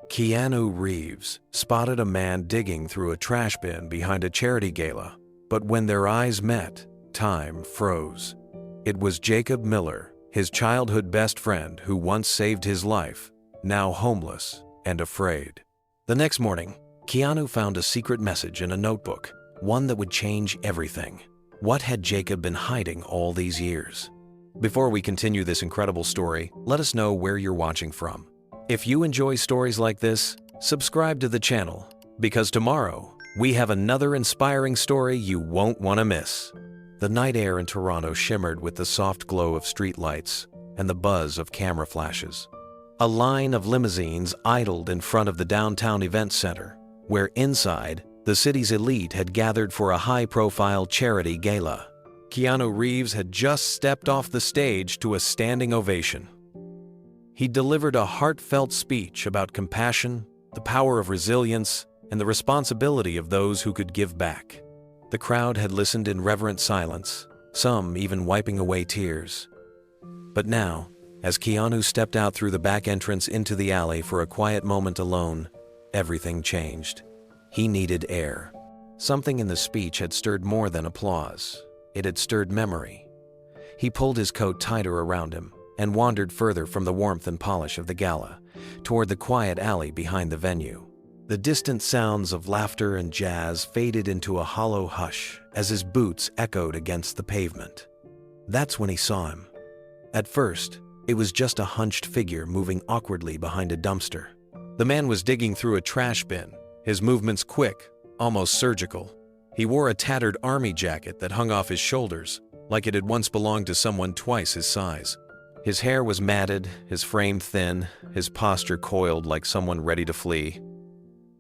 Keanu Reeves spotted a man digging through a trash bin behind a charity gala, but when their eyes met, time froze. It was Jacob Miller, his childhood best friend who once saved his life, now homeless and afraid. The next morning, Keanu found a secret message in a notebook, one that would change everything. What had Jacob been hiding all these years? Before we continue this incredible story, let us know where you're watching from. If you enjoy stories like this, subscribe to the channel, because tomorrow we have another inspiring story you won't want to miss. The night air in Toronto shimmered with the soft glow of streetlights and the buzz of camera flashes. A line of limousines idled in front of the downtown event center, where inside, the city's elite had gathered for a high-profile charity gala. Keanu Reeves had just stepped off the stage to a standing ovation. He delivered a heartfelt speech about compassion, the power of resilience, and the responsibility of those who could give back. The crowd had listened in reverent silence, some even wiping away tears. But now, as Keanu stepped out through the back entrance into the alley for a quiet moment alone, everything changed. He needed air. Something in the speech had stirred more than applause. It had stirred memory. He pulled his coat tighter around him and wandered further from the warmth and polish of the gala, toward the quiet alley behind the venue. The distant sounds of laughter and jazz faded into a hollow hush as his boots echoed against the pavement. That's when he saw him. At first, it was just a hunched figure moving awkwardly behind a dumpster. The man was digging through a trash bin, his movements quick, almost surgical. He wore a tattered army jacket that hung off his shoulders, like it had once belonged to someone twice his size. His hair was matted, his frame thin, his posture coiled like someone ready to flee.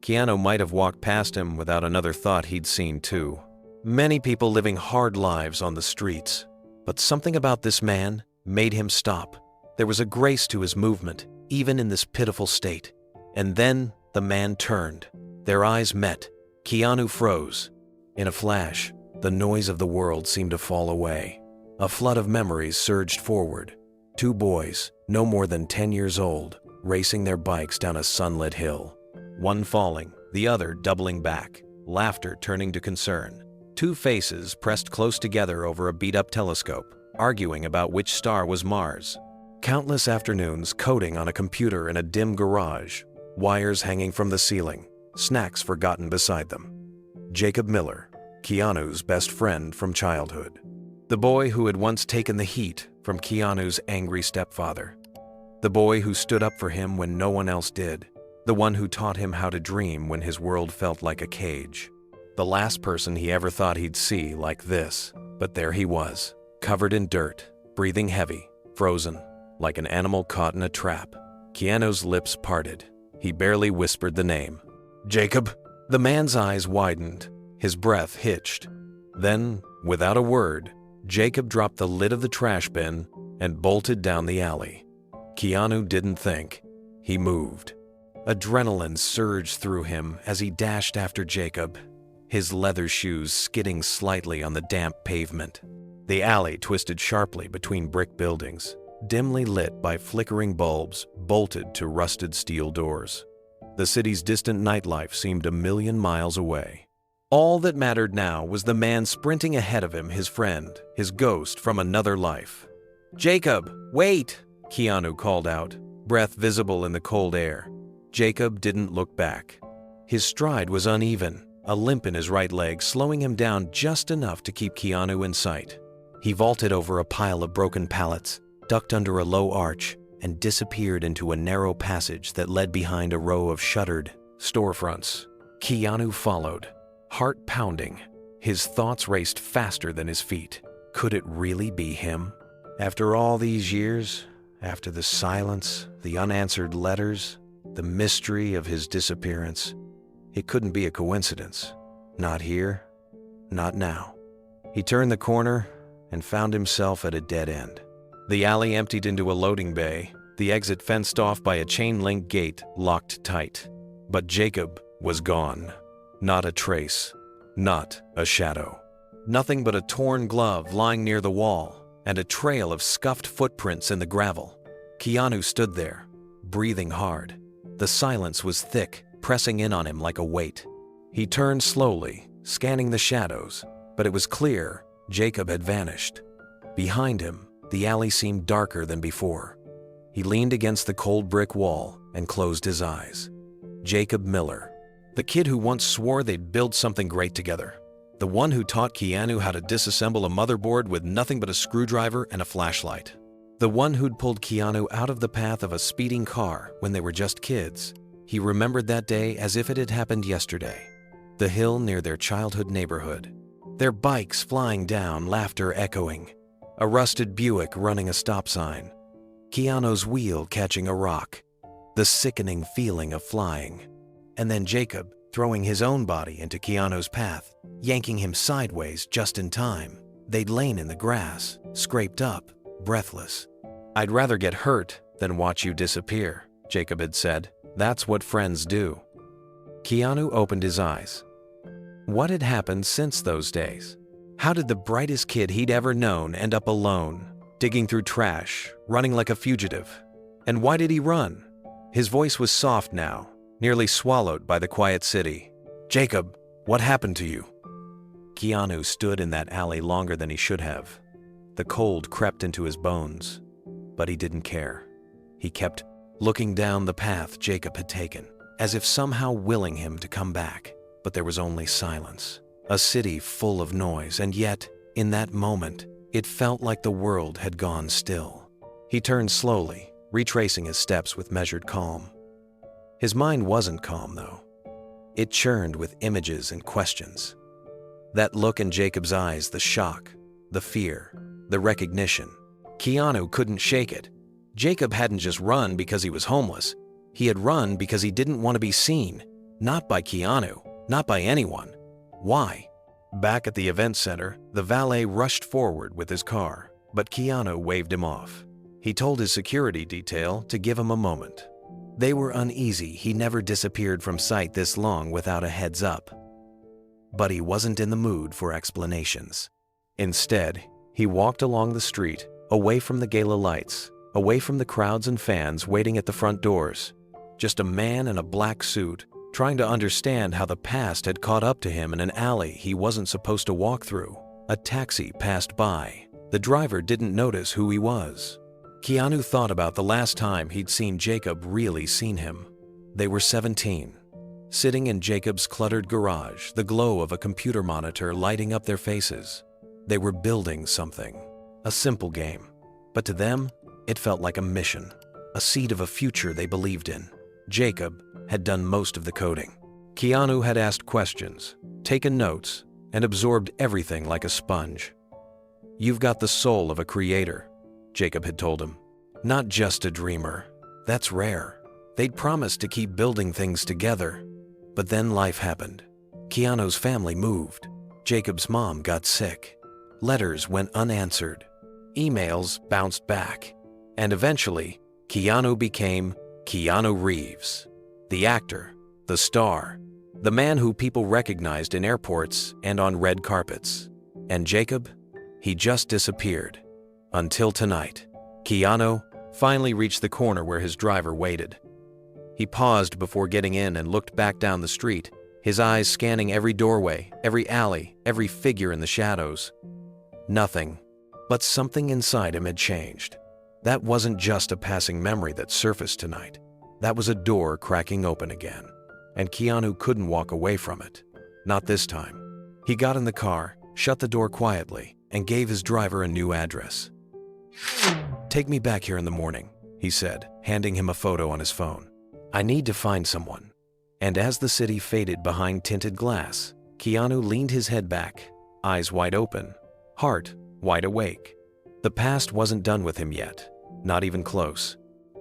Keanu might have walked past him without another thought he'd seen too. Many people living hard lives on the streets, but something about this man made him stop. There was a grace to his movement, even in this pitiful state. And then the man turned. Their eyes met. Keanu froze. In a flash, the noise of the world seemed to fall away. A flood of memories surged forward. Two boys, no more than 10 years old, racing their bikes down a sunlit hill. One falling, the other doubling back, laughter turning to concern. Two faces pressed close together over a beat-up telescope, arguing about which star was Mars. Countless afternoons coding on a computer in a dim garage, wires hanging from the ceiling, snacks forgotten beside them. Jacob Miller, Keanu's best friend from childhood. The boy who had once taken the heat from Keanu's angry stepfather. The boy who stood up for him when no one else did. The one who taught him how to dream when his world felt like a cage. The last person he ever thought he'd see like this. But there he was, covered in dirt, breathing heavy, frozen, like an animal caught in a trap. Keanu's lips parted. He barely whispered the name. Jacob! The man's eyes widened. His breath hitched. Then, without a word, Jacob dropped the lid of the trash bin and bolted down the alley. Keanu didn't think. He moved. Adrenaline surged through him as he dashed after Jacob, his leather shoes skidding slightly on the damp pavement. The alley twisted sharply between brick buildings, dimly lit by flickering bulbs bolted to rusted steel doors. The city's distant nightlife seemed a million miles away. All that mattered now was the man sprinting ahead of him, his friend, his ghost from another life. Jacob, wait! Keanu called out, breath visible in the cold air. Jacob didn't look back. His stride was uneven, a limp in his right leg slowing him down just enough to keep Keanu in sight. He vaulted over a pile of broken pallets, ducked under a low arch, and disappeared into a narrow passage that led behind a row of shuttered storefronts. Keanu followed, heart pounding. His thoughts raced faster than his feet. Could it really be him? After all these years, after the silence, the unanswered letters, the mystery of his disappearance, it couldn't be a coincidence. Not here, not now. He turned the corner and found himself at a dead end. The alley emptied into a loading bay, the exit fenced off by a chain-link gate locked tight. But Jacob was gone. Not a trace, not a shadow. Nothing but a torn glove lying near the wall and a trail of scuffed footprints in the gravel. Keanu stood there, breathing hard. The silence was thick, pressing in on him like a weight. He turned slowly, scanning the shadows, but it was clear Jacob had vanished. Behind him, the alley seemed darker than before. He leaned against the cold brick wall and closed his eyes. Jacob Miller, the kid who once swore they'd build something great together. The one who taught Keanu how to disassemble a motherboard with nothing but a screwdriver and a flashlight. The one who'd pulled Keanu out of the path of a speeding car when they were just kids. He remembered that day as if it had happened yesterday. The hill near their childhood neighborhood. Their bikes flying down, laughter echoing. A rusted Buick running a stop sign. Keanu's wheel catching a rock. The sickening feeling of flying. And then Jacob throwing his own body into Keanu's path, yanking him sideways just in time. They'd lain in the grass, scraped up, breathless. "I'd rather get hurt than watch you disappear," Jacob had said. "That's what friends do." Keanu opened his eyes. What had happened since those days? How did the brightest kid he'd ever known end up alone, digging through trash, running like a fugitive? And why did he run? His voice was soft now, nearly swallowed by the quiet city. "Jacob, what happened to you?" Keanu stood in that alley longer than he should have. The cold crept into his bones, but he didn't care. He kept looking down the path Jacob had taken, as if somehow willing him to come back. But there was only silence, a city full of noise, and yet, in that moment, it felt like the world had gone still. He turned slowly, retracing his steps with measured calm. His mind wasn't calm, though. It churned with images and questions. That look in Jacob's eyes, the shock, the fear, the recognition. Keanu couldn't shake it. Jacob hadn't just run because he was homeless. He had run because he didn't want to be seen. Not by Keanu, not by anyone. Why? Back at the event center, the valet rushed forward with his car, but Keanu waved him off. He told his security detail to give him a moment. They were uneasy he never disappeared from sight this long without a heads up. But he wasn't in the mood for explanations. Instead, he walked along the street, away from the gala lights, away from the crowds and fans waiting at the front doors. Just a man in a black suit, trying to understand how the past had caught up to him in an alley he wasn't supposed to walk through. A taxi passed by. The driver didn't notice who he was. Keanu thought about the last time he'd seen Jacob, really seen him. They were 17. Sitting in Jacob's cluttered garage, the glow of a computer monitor lighting up their faces. They were building something, a simple game. But to them, it felt like a mission, a seed of a future they believed in. Jacob had done most of the coding. Keanu had asked questions, taken notes, and absorbed everything like a sponge. "You've got the soul of a creator," Jacob had told him. "Not just a dreamer. That's rare." They'd promised to keep building things together. But then life happened. Keanu's family moved. Jacob's mom got sick. Letters went unanswered. Emails bounced back. And eventually, Keanu became Keanu Reeves. The actor, the star, the man who people recognized in airports and on red carpets. And Jacob? He just disappeared. Until tonight. Keanu finally reached the corner where his driver waited. He paused before getting in and looked back down the street, his eyes scanning every doorway, every alley, every figure in the shadows. Nothing. But something inside him had changed. That wasn't just a passing memory that surfaced tonight. That was a door cracking open again. And Keanu couldn't walk away from it. Not this time. He got in the car, shut the door quietly, and gave his driver a new address. "Take me back here in the morning," he said, handing him a photo on his phone. "I need to find someone." And as the city faded behind tinted glass, Keanu leaned his head back, eyes wide open, heart wide awake. The past wasn't done with him yet, not even close.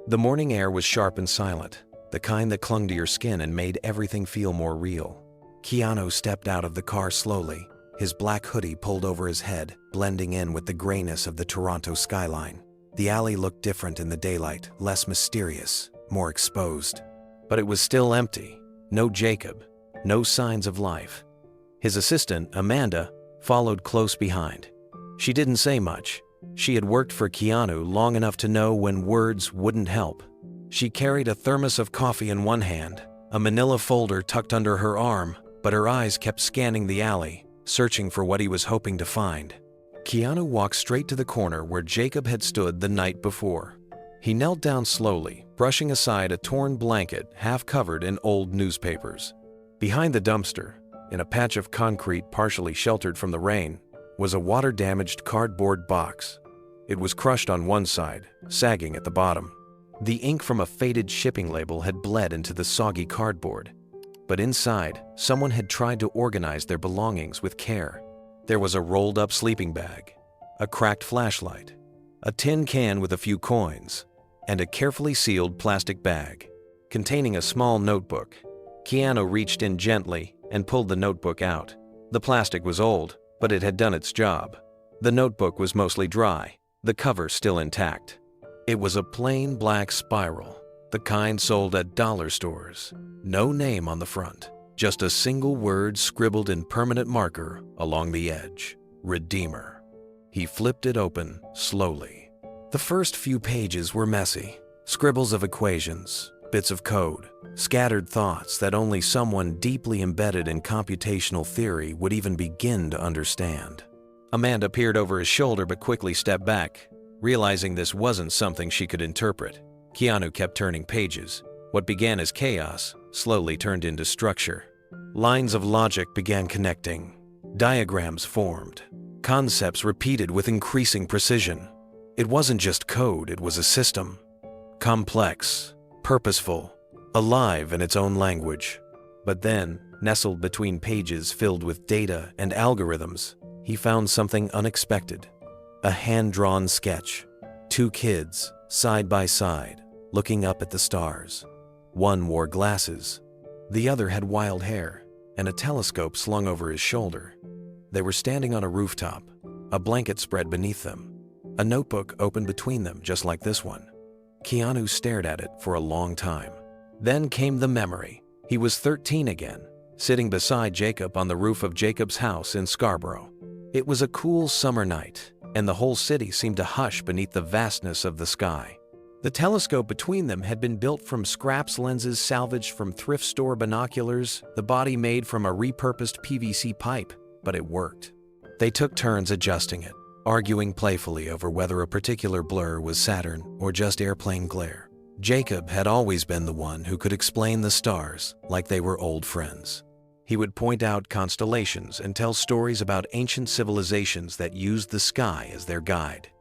The morning air was sharp and silent, the kind that clung to your skin and made everything feel more real. Keanu stepped out of the car slowly, his black hoodie pulled over his head, blending in with the grayness of the Toronto skyline. The alley looked different in the daylight, less mysterious, more exposed. But it was still empty. No Jacob, no signs of life. His assistant, Amanda, followed close behind. She didn't say much. She had worked for Keanu long enough to know when words wouldn't help. She carried a thermos of coffee in one hand, a manila folder tucked under her arm, but her eyes kept scanning the alley, searching for what he was hoping to find. Keanu walked straight to the corner where Jacob had stood the night before. He knelt down slowly, brushing aside a torn blanket half covered in old newspapers. Behind the dumpster, in a patch of concrete partially sheltered from the rain, was a water-damaged cardboard box. It was crushed on one side, sagging at the bottom. The ink from a faded shipping label had bled into the soggy cardboard. But inside, someone had tried to organize their belongings with care. There was a rolled-up sleeping bag, a cracked flashlight, a tin can with a few coins, and a carefully sealed plastic bag containing a small notebook. Keanu reached in gently and pulled the notebook out. The plastic was old, but it had done its job. The notebook was mostly dry, the cover still intact. It was a plain black spiral, the kind sold at dollar stores. No name on the front, just a single word scribbled in permanent marker along the edge: Redeemer. He flipped it open slowly. The first few pages were messy, scribbles of equations, bits of code, scattered thoughts that only someone deeply embedded in computational theory would even begin to understand. Amanda peered over his shoulder but quickly stepped back, realizing this wasn't something she could interpret. Keanu kept turning pages. What began as chaos slowly turned into structure. Lines of logic began connecting. Diagrams formed. Concepts repeated with increasing precision. It wasn't just code, it was a system. Complex, purposeful, alive in its own language. But then, nestled between pages filled with data and algorithms, he found something unexpected. A hand-drawn sketch. Two kids, side by side, looking up at the stars. One wore glasses. The other had wild hair and a telescope slung over his shoulder. They were standing on a rooftop, a blanket spread beneath them. A notebook opened between them just like this one. Keanu stared at it for a long time. Then came the memory. He was 13 again, sitting beside Jacob on the roof of Jacob's house in Scarborough. It was a cool summer night, and the whole city seemed to hush beneath the vastness of the sky. The telescope between them had been built from scraps lenses salvaged from thrift store binoculars, the body made from a repurposed PVC pipe, but it worked. They took turns adjusting it, arguing playfully over whether a particular blur was Saturn or just airplane glare. Jacob had always been the one who could explain the stars like they were old friends. He would point out constellations and tell stories about ancient civilizations that used the sky as their guide.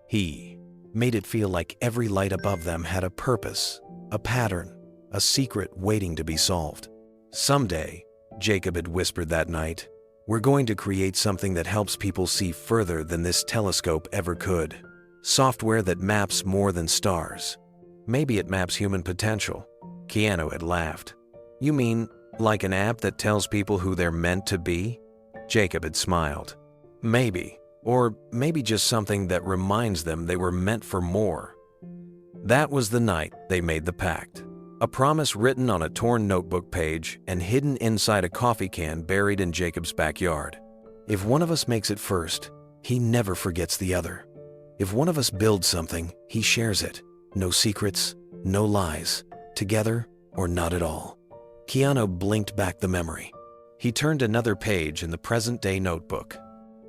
He made it feel like every light above them had a purpose, a pattern, a secret waiting to be solved. Someday, Jacob had whispered that night, we're going to create something that helps people see further than this telescope ever could. Software that maps more than stars. Maybe it maps human potential. Keanu had laughed. You mean like an app that tells people who they're meant to be? Jacob had smiled. Maybe. Or maybe just something that reminds them they were meant for more. That was the night they made the pact. A promise written on a torn notebook page and hidden inside a coffee can buried in Jacob's backyard. If one of us makes it first, he never forgets the other. If one of us builds something, he shares it. No secrets, no lies. Together or not at all. Keanu blinked back the memory. He turned another page in the present-day notebook.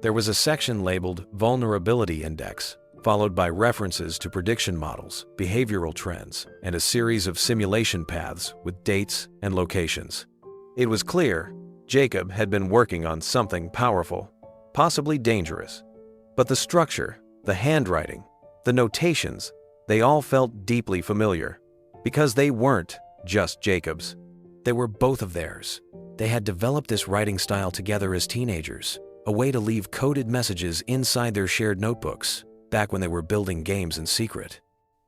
There was a section labeled Vulnerability Index, followed by references to prediction models, behavioral trends, and a series of simulation paths with dates and locations. It was clear Jacob had been working on something powerful, possibly dangerous. But the structure, the handwriting, the notations, they all felt deeply familiar, because they weren't just Jacob's. They were both of theirs. They had developed this writing style together as teenagers, a way to leave coded messages inside their shared notebooks, back when they were building games in secret.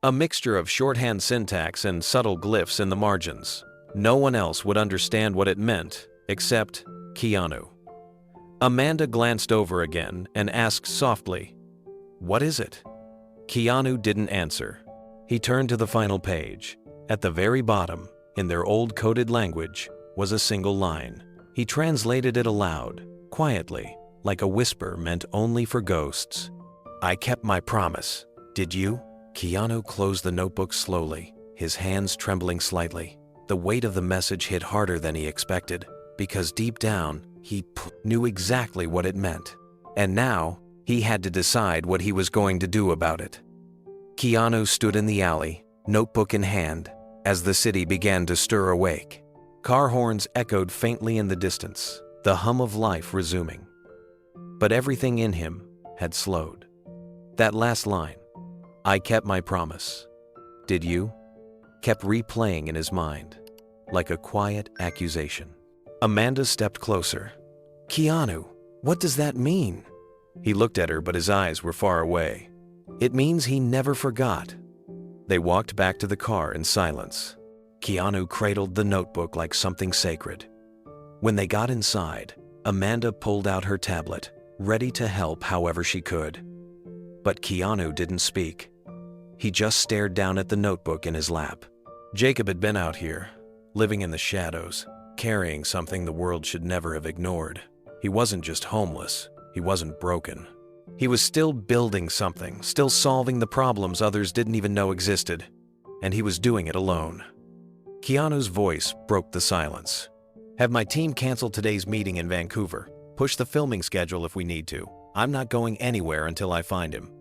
A mixture of shorthand syntax and subtle glyphs in the margins. No one else would understand what it meant, except Keanu. Amanda glanced over again and asked softly, "What is it?" Keanu didn't answer. He turned to the final page. At the very bottom, in their old coded language, was a single line. He translated it aloud, quietly, like a whisper meant only for ghosts. "I kept my promise. Did you?" Keanu closed the notebook slowly, his hands trembling slightly. The weight of the message hit harder than he expected, because deep down, he knew exactly what it meant. And now, he had to decide what he was going to do about it. Keanu stood in the alley, notebook in hand, as the city began to stir awake. Car horns echoed faintly in the distance, the hum of life resuming. But everything in him had slowed. That last line, "I kept my promise. Did you?" kept replaying in his mind, like a quiet accusation. Amanda stepped closer. "Keanu, what does that mean?" He looked at her, but his eyes were far away. "It means he never forgot." They walked back to the car in silence. Keanu cradled the notebook like something sacred. When they got inside, Amanda pulled out her tablet, ready to help however she could. But Keanu didn't speak. He just stared down at the notebook in his lap. Jacob had been out here, living in the shadows, carrying something the world should never have ignored. He wasn't just homeless. He wasn't broken. He was still building something, still solving the problems others didn't even know existed. And he was doing it alone. Keanu's voice broke the silence. "Have my team cancel today's meeting in Vancouver. Push the filming schedule if we need to. I'm not going anywhere until I find him."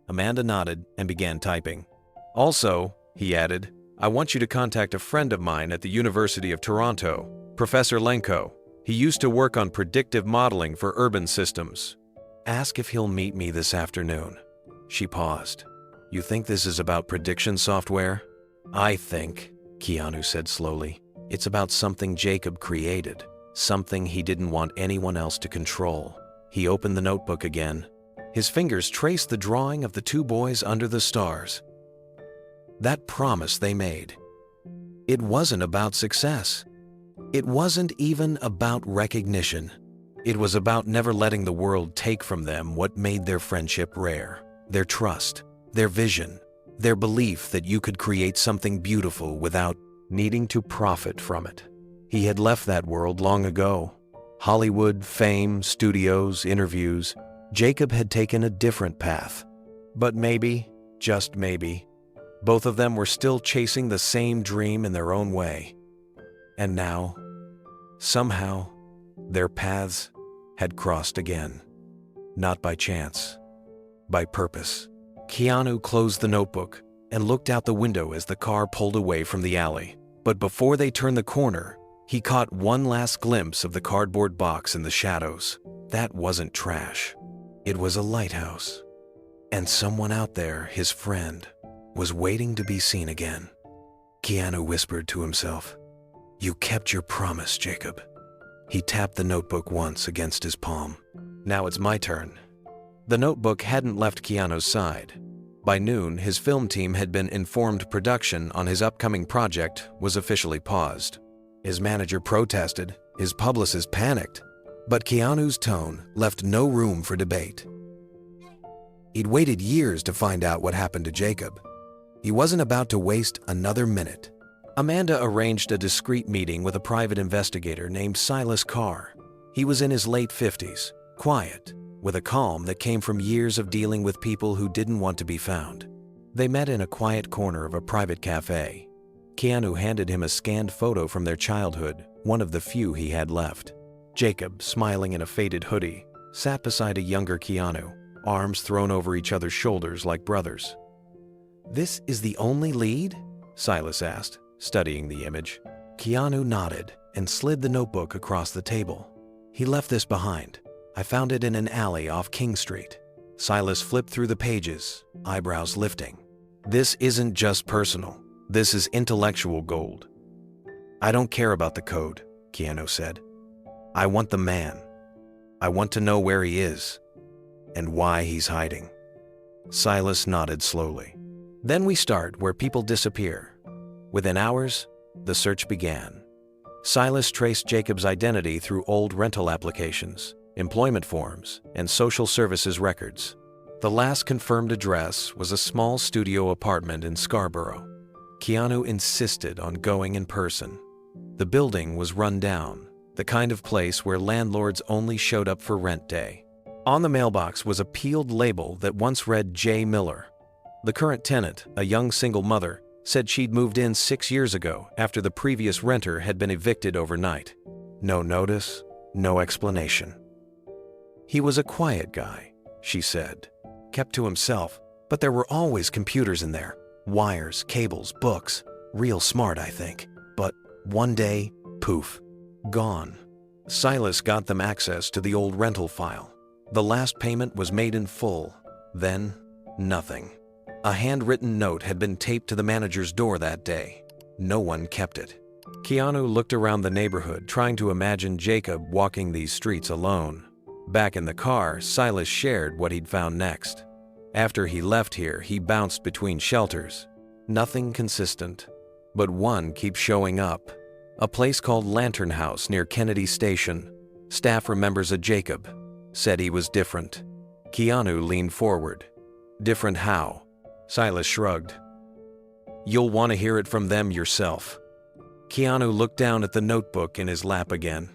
Amanda nodded and began typing. "Also," he added, "I want you to contact a friend of mine at the University of Toronto, Professor Lenko. He used to work on predictive modeling for urban systems. Ask if he'll meet me this afternoon." She paused. "You think this is about prediction software?" "I think," Keanu said slowly, "it's about something Jacob created, something he didn't want anyone else to control." He opened the notebook again. His fingers traced the drawing of the two boys under the stars. That promise they made. It wasn't about success. It wasn't even about recognition. It was about never letting the world take from them what made their friendship rare. Their trust, their vision, their belief that you could create something beautiful without needing to profit from it. He had left that world long ago. Hollywood, fame, studios, interviews. Jacob had taken a different path. But maybe, just maybe, both of them were still chasing the same dream in their own way. And now, somehow, their paths had crossed again. Not by chance, by purpose. Keanu closed the notebook and looked out the window as the car pulled away from the alley. But before they turned the corner, he caught one last glimpse of the cardboard box in the shadows. That wasn't trash. It was a lighthouse. And someone out there, his friend, was waiting to be seen again. Keanu whispered to himself, "You kept your promise, Jacob." He tapped the notebook once against his palm. "Now it's my turn." The notebook hadn't left Keanu's side. By noon, his film team had been informed production on his upcoming project was officially paused. His manager protested, his publicist panicked, but Keanu's tone left no room for debate. He'd waited years to find out what happened to Jacob. He wasn't about to waste another minute. Amanda arranged a discreet meeting with a private investigator named Silas Carr. He was in his late 50s, quiet, with a calm that came from years of dealing with people who didn't want to be found. They met in a quiet corner of a private cafe. Keanu handed him a scanned photo from their childhood, one of the few he had left. Jacob, smiling in a faded hoodie, sat beside a younger Keanu, arms thrown over each other's shoulders like brothers. "This is the only lead?" Silas asked, studying the image. Keanu nodded and slid the notebook across the table. "He left this behind. I found it in an alley off King Street." Silas flipped through the pages, eyebrows lifting. "This isn't just personal. This is intellectual gold." "I don't care about the code," Keanu said. "I want the man. I want to know where he is and why he's hiding." Silas nodded slowly. "Then we start where people disappear." Within hours, the search began. Silas traced Jacob's identity through old rental applications, employment forms, and social services records. The last confirmed address was a small studio apartment in Scarborough. Keanu insisted on going in person. The building was run down, the kind of place where landlords only showed up for rent day. On the mailbox was a peeled label that once read J. Miller. The current tenant, a young single mother, said she'd moved in 6 years ago after the previous renter had been evicted overnight. No notice, no explanation. He was a quiet guy, she said, kept to himself, but there were always computers in there, wires, cables, books. Real smart, I think. But one day, poof, gone. Silas got them access to the old rental file. The last payment was made in full. Then, nothing. A handwritten note had been taped to the manager's door that day. No one kept it. Keanu looked around the neighborhood, trying to imagine Jacob walking these streets alone. Back in the car, Silas shared what he'd found next. After he left here, he bounced between shelters. Nothing consistent, but one keeps showing up. A place called Lantern House near Kennedy Station. Staff remembers a Jacob. Said he was different. Keanu leaned forward. Different how? Silas shrugged. You'll want to hear it from them yourself. Keanu looked down at the notebook in his lap again.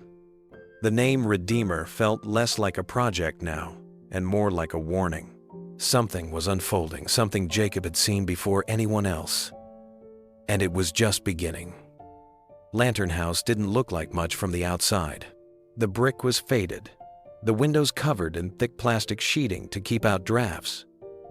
The name Redeemer felt less like a project now, and more like a warning. Something was unfolding, something Jacob had seen before anyone else. And it was just beginning. Lantern House didn't look like much from the outside. The brick was faded, the windows covered in thick plastic sheeting to keep out drafts.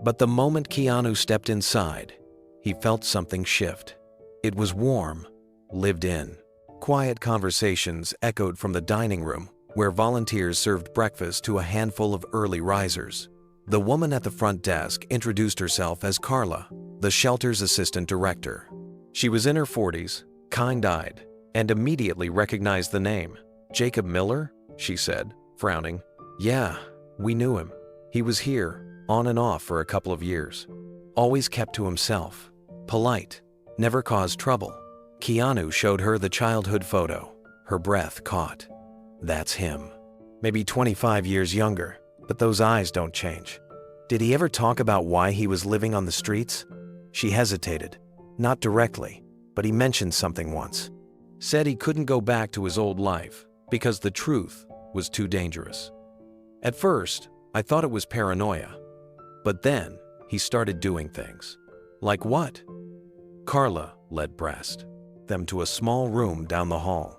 But the moment Keanu stepped inside, he felt something shift. It was warm, lived in. Quiet conversations echoed from the dining room, where volunteers served breakfast to a handful of early risers. The woman at the front desk introduced herself as Carla, the shelter's assistant director. She was in her 40s, kind-eyed, and immediately recognized the name. Jacob Miller? She said, frowning. Yeah, we knew him. He was here, on and off for a couple of years. Always kept to himself. Polite. Never caused trouble. Keanu showed her the childhood photo. Her breath caught. That's him. Maybe 25 years younger, but those eyes don't change. Did he ever talk about why he was living on the streets? She hesitated. Not directly, but he mentioned something once. Said he couldn't go back to his old life because the truth was too dangerous. At first, I thought it was paranoia. But then, he started doing things. Like what? Carla led Breast them to a small room down the hall.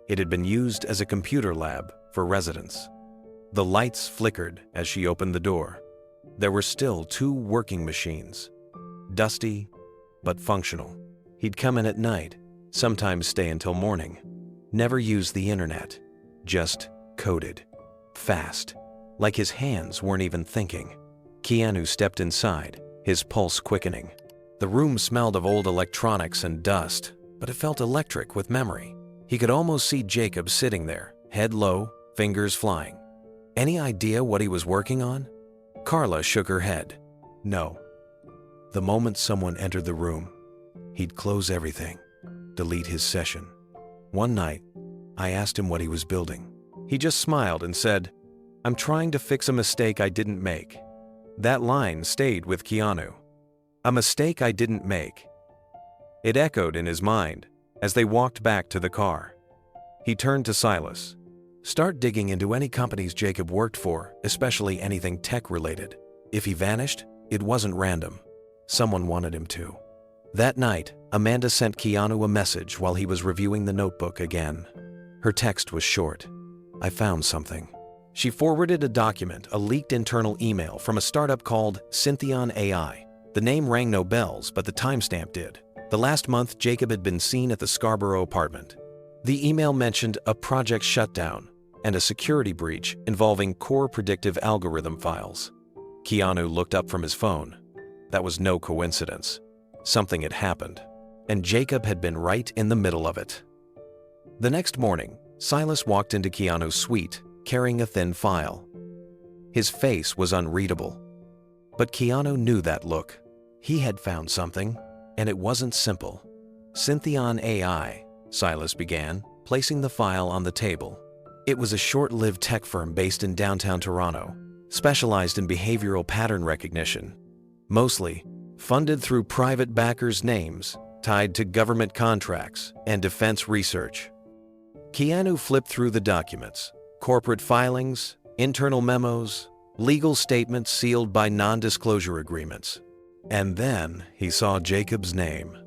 It had been used as a computer lab for residents. The lights flickered as she opened the door. There were still 2 working machines. Dusty, but functional. He'd come in at night, sometimes stay until morning. Never used the internet. Just coded. Fast. Like his hands weren't even thinking. Keanu stepped inside, his pulse quickening. The room smelled of old electronics and dust, but it felt electric with memory. He could almost see Jacob sitting there, head low, fingers flying. Any idea what he was working on? Carla shook her head. No. The moment someone entered the room, he'd close everything, delete his session. One night, I asked him what he was building. He just smiled and said, I'm trying to fix a mistake I didn't make. That line stayed with Keanu. A mistake I didn't make. It echoed in his mind as they walked back to the car. He turned to Silas. Start digging into any companies Jacob worked for, especially anything tech-related. If he vanished, it wasn't random. Someone wanted him to. That night, Amanda sent Keanu a message while he was reviewing the notebook again. Her text was short. I found something. She forwarded a document, a leaked internal email from a startup called Syntheon AI. The name rang no bells, but the timestamp did. The last month, Jacob had been seen at the Scarborough apartment. The email mentioned a project shutdown and a security breach involving core predictive algorithm files. Keanu looked up from his phone. That was no coincidence. Something had happened, and Jacob had been right in the middle of it. The next morning, Silas walked into Keanu's suite, carrying a thin file. His face was unreadable. But Keanu knew that look. He had found something, and it wasn't simple. Syntheon AI, Silas began, placing the file on the table. It was a short-lived tech firm based in downtown Toronto, specialized in behavioral pattern recognition, mostly funded through private backers' names, tied to government contracts and defense research. Keanu flipped through the documents, corporate filings, internal memos, legal statements sealed by non-disclosure agreements. And then he saw Jacob's name.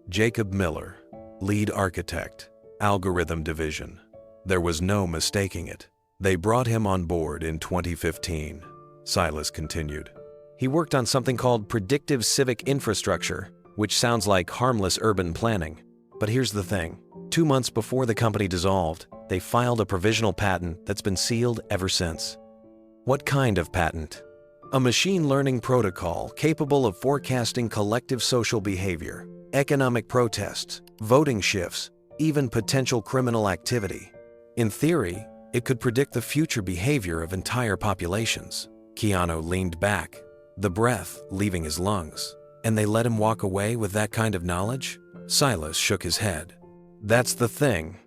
Jacob Miller, lead architect, algorithm division. There was no mistaking it. They brought him on board in 2015. Silas continued. He worked on something called predictive civic infrastructure, which sounds like harmless urban planning. But here's the thing. 2 months before the company dissolved, they filed a provisional patent that's been sealed ever since. What kind of patent? A machine learning protocol capable of forecasting collective social behavior, economic protests, voting shifts, even potential criminal activity. In theory, it could predict the future behavior of entire populations. Keanu leaned back, the breath leaving his lungs. And they let him walk away with that kind of knowledge? Silas shook his head. That's the thing.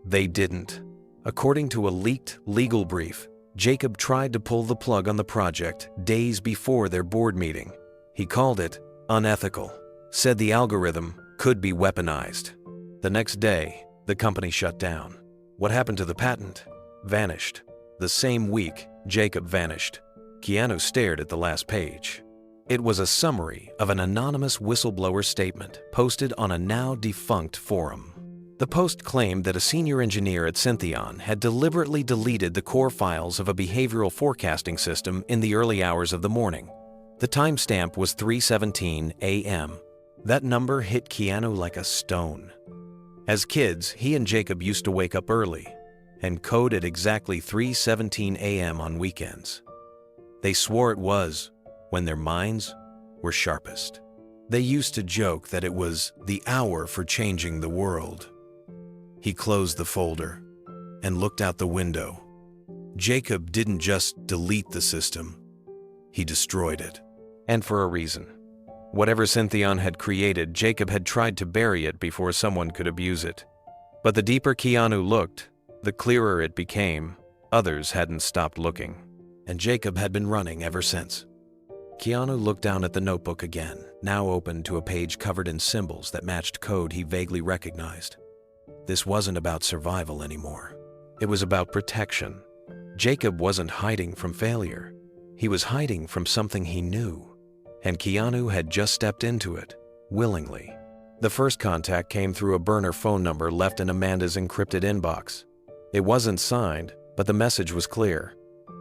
They didn't. According to a leaked legal brief, Jacob tried to pull the plug on the project days before their board meeting. He called it unethical, said the algorithm could be weaponized. The next day, the company shut down. What happened to the patent? Vanished. The same week, Jacob vanished. Keanu stared at the last page. It was a summary of an anonymous whistleblower statement posted on a now-defunct forum. The post claimed that a senior engineer at Syntheon had deliberately deleted the core files of a behavioral forecasting system in the early hours of the morning. The timestamp was 3:17 a.m. That number hit Keanu like a stone. As kids, he and Jacob used to wake up early and code at exactly 3:17 a.m. on weekends. They swore it was when their minds were sharpest. They used to joke that it was the hour for changing the world. He closed the folder and looked out the window. Jacob didn't just delete the system, he destroyed it. And for a reason. Whatever Syntheon had created, Jacob had tried to bury it before someone could abuse it. But the deeper Keanu looked, the clearer it became. Others hadn't stopped looking, and Jacob had been running ever since. Keanu looked down at the notebook again, now open to a page covered in symbols that matched code he vaguely recognized. This wasn't about survival anymore. It was about protection. Jacob wasn't hiding from failure. He was hiding from something he knew. And Keanu had just stepped into it, willingly. The first contact came through a burner phone number left in Amanda's encrypted inbox. It wasn't signed, but the message was clear.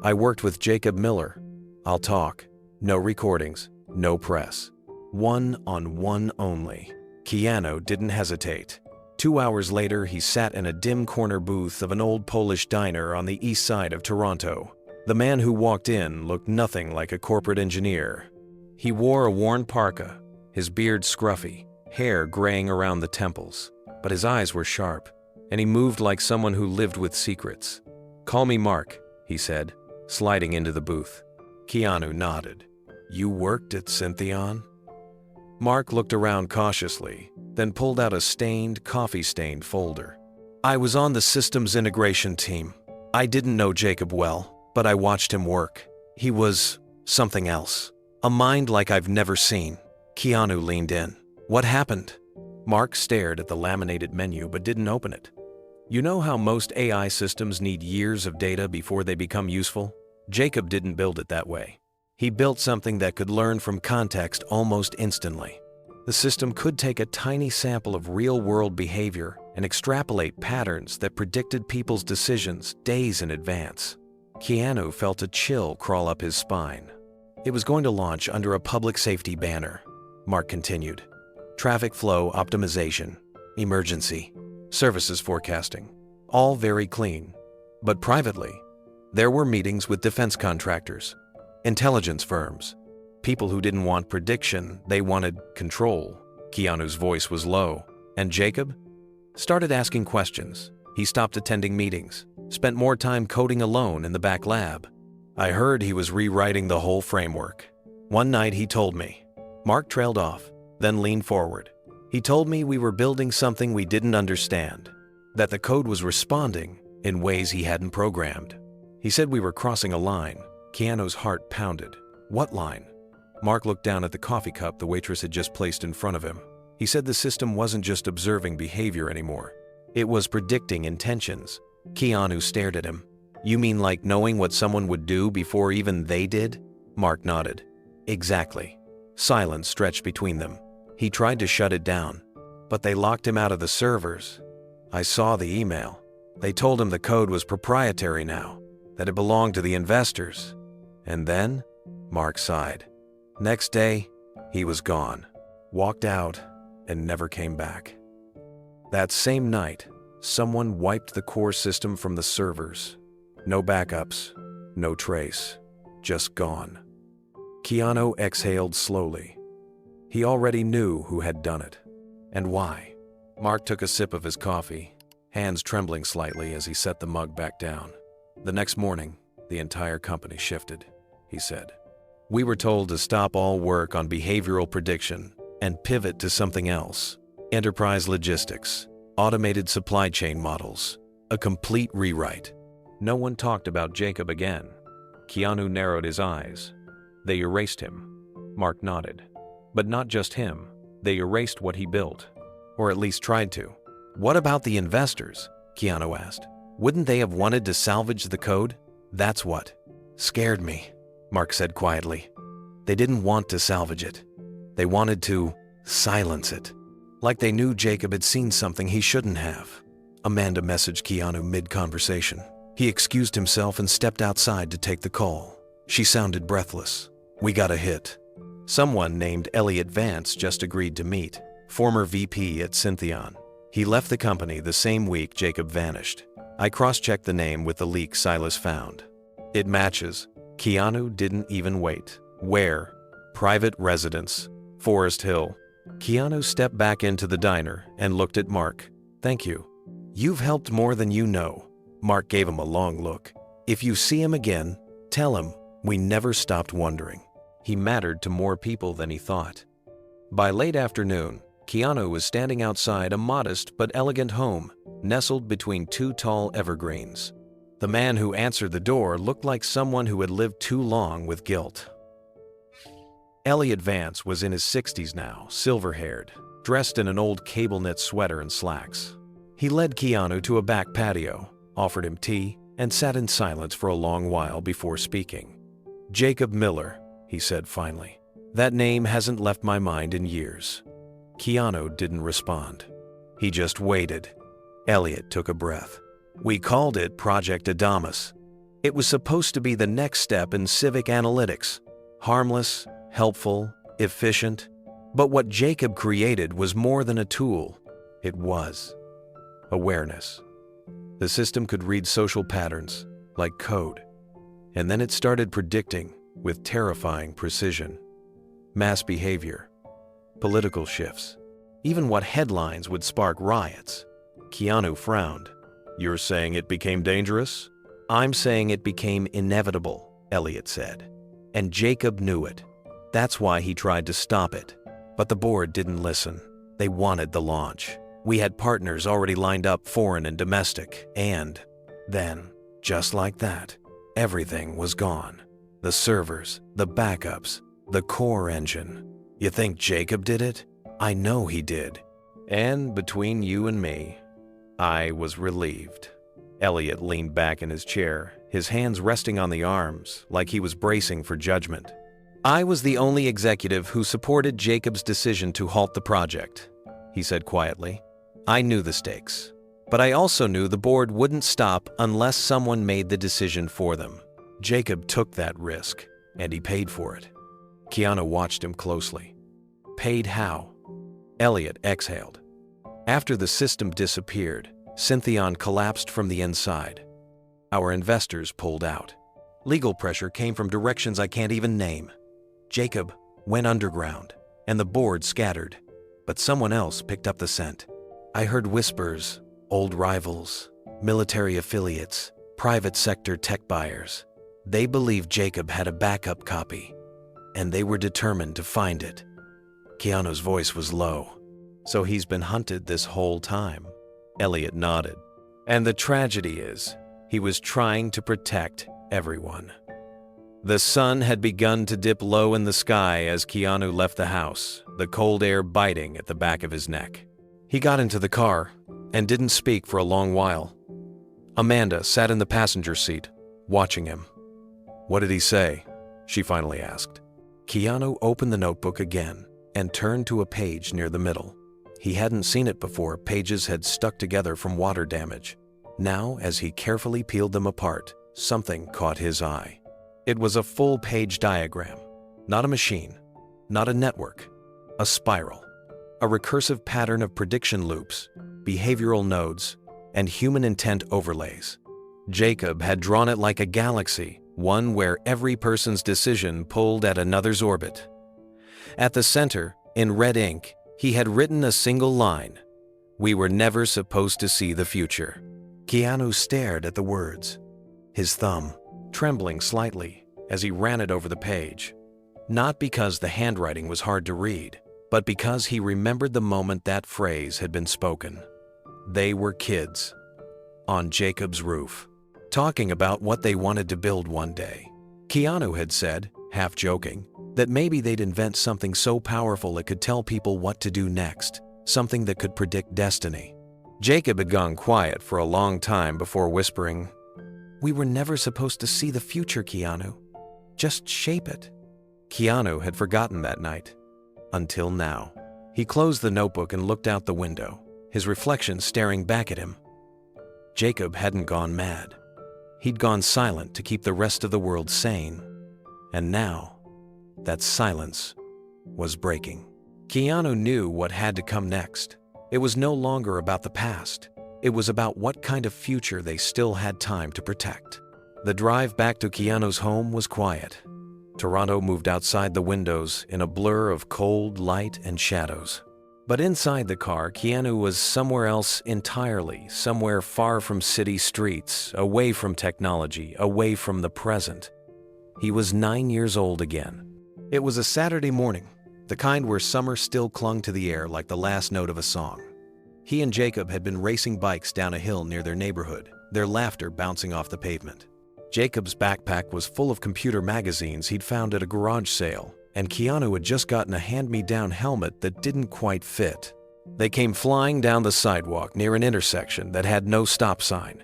I worked with Jacob Miller. I'll talk. No recordings, no press. One-on-one only. Keanu didn't hesitate. 2 hours later, he sat in a dim corner booth of an old Polish diner on the east side of Toronto. The man who walked in looked nothing like a corporate engineer. He wore a worn parka, his beard scruffy, hair graying around the temples, but his eyes were sharp, and he moved like someone who lived with secrets. Call me Mark, he said, sliding into the booth. Keanu nodded. You worked at Syntheon? Mark looked around cautiously, then pulled out a stained, coffee-stained folder. I was on the systems integration team. I didn't know Jacob well, but I watched him work. He was something else. A mind like I've never seen. Keanu leaned in. What happened? Mark stared at the laminated menu but didn't open it. You know how most AI systems need years of data before they become useful? Jacob didn't build it that way. He built something that could learn from context almost instantly. The system could take a tiny sample of real-world behavior and extrapolate patterns that predicted people's decisions days in advance. Keanu felt a chill crawl up his spine. It was going to launch under a public safety banner. Mark continued. Traffic flow optimization, emergency, services forecasting, all very clean. But privately, there were meetings with defense contractors, intelligence firms, people who didn't want prediction, they wanted control. Keanu's voice was low, and Jacob started asking questions. He stopped attending meetings, spent more time coding alone in the back lab. I heard he was rewriting the whole framework. One night he told me. Mark trailed off, then leaned forward. He told me we were building something we didn't understand, that the code was responding in ways he hadn't programmed. He said we were crossing a line. Keanu's heart pounded. What line? Mark looked down at the coffee cup the waitress had just placed in front of him. He said the system wasn't just observing behavior anymore. It was predicting intentions. Keanu stared at him. You mean like knowing what someone would do before even they did? Mark nodded. Exactly. Silence stretched between them. He tried to shut it down, but they locked him out of the servers. I saw the email. They told him the code was proprietary now, that it belonged to the investors. And then, Mark sighed. Next day, he was gone, walked out, and never came back. That same night, someone wiped the core system from the servers. No backups, no trace, just gone. Keanu exhaled slowly. He already knew who had done it, and why. Mark took a sip of his coffee, hands trembling slightly as he set the mug back down. The next morning, the entire company shifted, he said. We were told to stop all work on behavioral prediction and pivot to something else. Enterprise logistics, automated supply chain models, a complete rewrite. No one talked about Jacob again. Keanu narrowed his eyes. They erased him. Mark nodded. But not just him. They erased what he built. Or at least tried to. What about the investors? Keanu asked. Wouldn't they have wanted to salvage the code? That's what scared me, Mark said quietly. They didn't want to salvage it. They wanted to silence it. Like they knew Jacob had seen something he shouldn't have. Amanda messaged Keanu mid-conversation. He excused himself and stepped outside to take the call. She sounded breathless. We got a hit. Someone named Elliot Vance just agreed to meet, former VP at Syntheon. He left the company the same week Jacob vanished. I cross-checked the name with the leak Silas found. It matches. Keanu didn't even wait. Where? Private residence. Forest Hill. Keanu stepped back into the diner and looked at Mark. Thank you. You've helped more than you know. Mark gave him a long look. If you see him again, tell him we never stopped wondering. He mattered to more people than he thought. By late afternoon, Keanu was standing outside a modest but elegant home, nestled between two tall evergreens. The man who answered the door looked like someone who had lived too long with guilt. Elliot Vance was in his 60s now, silver-haired, dressed in an old cable-knit sweater and slacks. He led Keanu to a back patio, offered him tea, and sat in silence for a long while before speaking. Jacob Miller, he said finally. That name hasn't left my mind in years. Keanu didn't respond. He just waited. Elliot took a breath. We called it Project Adamus. It was supposed to be the next step in civic analytics. Harmless, helpful, efficient. But what Jacob created was more than a tool. It was awareness. The system could read social patterns, like code. And then it started predicting, with terrifying precision, mass behavior, political shifts, even what headlines would spark riots. Keanu frowned. You're saying it became dangerous? I'm saying it became inevitable, Elliot said. And Jacob knew it. That's why he tried to stop it. But the board didn't listen. They wanted the launch. We had partners already lined up, foreign and domestic, and then, just like that, everything was gone. The servers, the backups, the core engine. You think Jacob did it? I know he did. And between you and me, I was relieved. Elliot leaned back in his chair, his hands resting on the arms, like he was bracing for judgment. I was the only executive who supported Jacob's decision to halt the project, he said quietly. I knew the stakes, but I also knew the board wouldn't stop unless someone made the decision for them. Jacob took that risk, and he paid for it. Keanu watched him closely. Paid how? Elliot exhaled. After the system disappeared, Syntheon collapsed from the inside. Our investors pulled out. Legal pressure came from directions I can't even name. Jacob went underground, and the board scattered, but someone else picked up the scent. I heard whispers, old rivals, military affiliates, private sector tech buyers. They believed Jacob had a backup copy, and they were determined to find it. Keanu's voice was low. So he's been hunted this whole time? Elliot nodded. And the tragedy is, he was trying to protect everyone. The sun had begun to dip low in the sky as Keanu left the house, the cold air biting at the back of his neck. He got into the car and didn't speak for a long while. Amanda sat in the passenger seat, watching him. What did he say? She finally asked. Keanu opened the notebook again and turned to a page near the middle. He hadn't seen it before. Pages had stuck together from water damage. Now, as he carefully peeled them apart, something caught his eye. It was a full-page diagram. Not a machine, not a network, a spiral. A recursive pattern of prediction loops, behavioral nodes, and human intent overlays. Jacob had drawn it like a galaxy, one where every person's decision pulled at another's orbit. At the center, in red ink, he had written a single line: "We were never supposed to see the future." Keanu stared at the words, his thumb trembling slightly as he ran it over the page. Not because the handwriting was hard to read, but because he remembered the moment that phrase had been spoken. They were kids, on Jacob's roof, talking about what they wanted to build one day. Keanu had said, half joking, that maybe they'd invent something so powerful it could tell people what to do next, something that could predict destiny. Jacob had gone quiet for a long time before whispering, "We were never supposed to see the future, Keanu. Just shape it." Keanu had forgotten that night. Until now. He closed the notebook and looked out the window, his reflection staring back at him. Jacob hadn't gone mad. He'd gone silent to keep the rest of the world sane. And now, that silence was breaking. Keanu knew what had to come next. It was no longer about the past. It was about what kind of future they still had time to protect. The drive back to Keanu's home was quiet. Toronto moved outside the windows in a blur of cold light and shadows. But inside the car, Keanu was somewhere else entirely, somewhere far from city streets, away from technology, away from the present. He was 9 years old again. It was a Saturday morning, the kind where summer still clung to the air like the last note of a song. He and Jacob had been racing bikes down a hill near their neighborhood, their laughter bouncing off the pavement. Jacob's backpack was full of computer magazines he'd found at a garage sale, and Keanu had just gotten a hand-me-down helmet that didn't quite fit. They came flying down the sidewalk near an intersection that had no stop sign.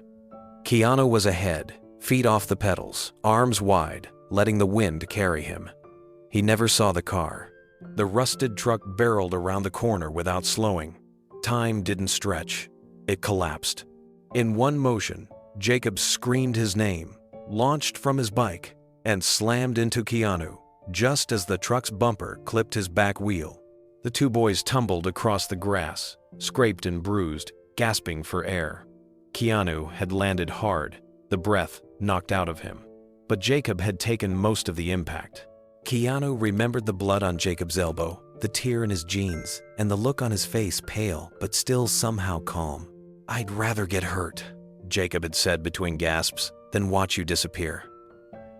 Keanu was ahead, feet off the pedals, arms wide, letting the wind carry him. He never saw the car. The rusted truck barreled around the corner without slowing. Time didn't stretch. It collapsed. In one motion, Jacob screamed his name, launched from his bike, and slammed into Keanu, just as the truck's bumper clipped his back wheel. The two boys tumbled across the grass, scraped and bruised, gasping for air. Keanu had landed hard, the breath knocked out of him. But Jacob had taken most of the impact. Keanu remembered the blood on Jacob's elbow, the tear in his jeans, and the look on his face, pale but still somehow calm. "I'd rather get hurt," Jacob had said between gasps, "than watch you disappear."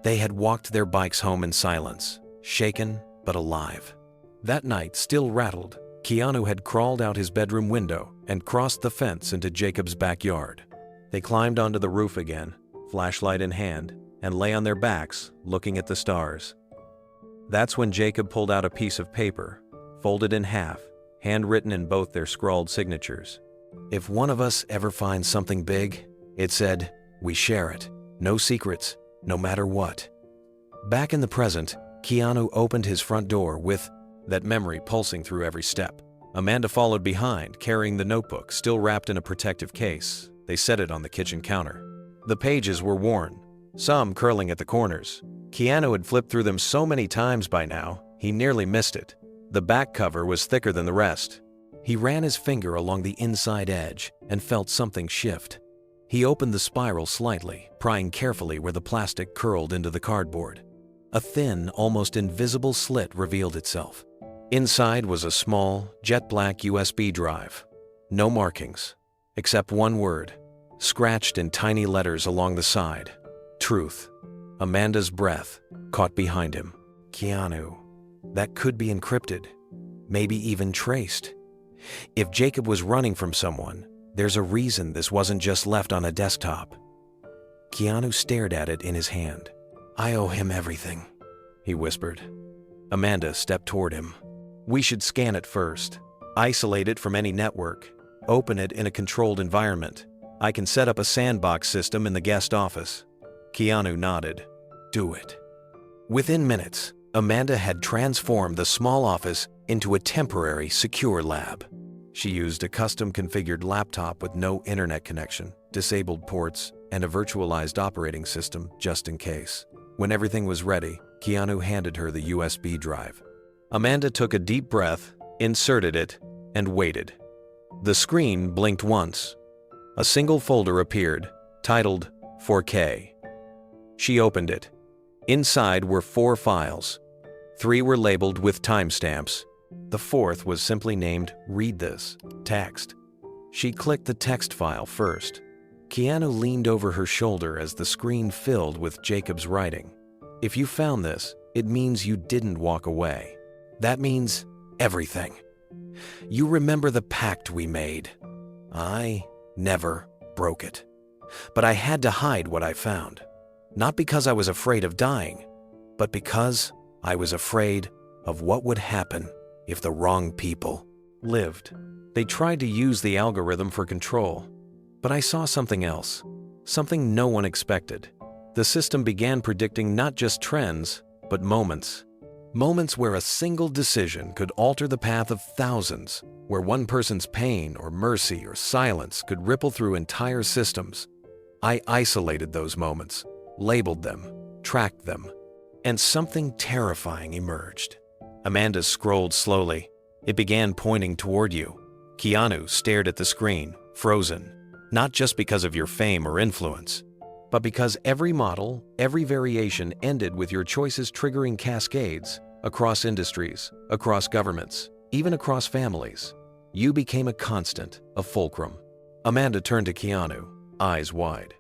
They had walked their bikes home in silence, shaken but alive. That night, still rattled, Keanu had crawled out his bedroom window and crossed the fence into Jacob's backyard. They climbed onto the roof again, flashlight in hand, and lay on their backs, looking at the stars. That's when Jacob pulled out a piece of paper, folded in half, handwritten in both their scrawled signatures. "If one of us ever finds something big," it said, "we share it. No secrets, no matter what." Back in the present, Keanu opened his front door with that memory pulsing through every step. Amanda followed behind, carrying the notebook, still wrapped in a protective case. They set it on the kitchen counter. The pages were worn, some curling at the corners. Keanu had flipped through them so many times by now, he nearly missed it. The back cover was thicker than the rest. He ran his finger along the inside edge and felt something shift. He opened the spiral slightly, prying carefully where the plastic curled into the cardboard. A thin, almost invisible slit revealed itself. Inside was a small, jet-black USB drive. No markings, except one word, scratched in tiny letters along the side. Truth. Amanda's breath caught behind him. Keanu. That could be encrypted, maybe even traced. If Jacob was running from someone, there's a reason this wasn't just left on a desktop. Keanu stared at it in his hand. "I owe him everything," he whispered. Amanda stepped toward him. "We should scan it first. Isolate it from any network. Open it in a controlled environment. I can set up a sandbox system in the guest office." Keanu nodded. "Do it." Within minutes, Amanda had transformed the small office into a temporary, secure lab. She used a custom-configured laptop with no internet connection, disabled ports, and a virtualized operating system just in case. When everything was ready, Keanu handed her the USB drive. Amanda took a deep breath, inserted it, and waited. The screen blinked once. A single folder appeared, titled 4K. She opened it. Inside were 4 files. 3 were labeled with timestamps. The 4th was simply named Read This, Text. She clicked the text file first. Keanu leaned over her shoulder as the screen filled with Jacob's writing. If you found this, it means you didn't walk away. That means everything. You remember the pact we made. I never broke it. But I had to hide what I found. Not because I was afraid of dying, but because I was afraid of what would happen if the wrong people lived. They tried to use the algorithm for control, but I saw something else, something no one expected. The system began predicting not just trends, but moments. Moments where a single decision could alter the path of thousands, where one person's pain or mercy or silence could ripple through entire systems. I isolated those moments, labeled them, tracked them, and something terrifying emerged. Amanda scrolled slowly. It began pointing toward you. Keanu stared at the screen, frozen, not just because of your fame or influence, but because every model, every variation ended with your choices triggering cascades across industries, across governments, even across families. You became a constant, a fulcrum. Amanda turned to Keanu, eyes wide.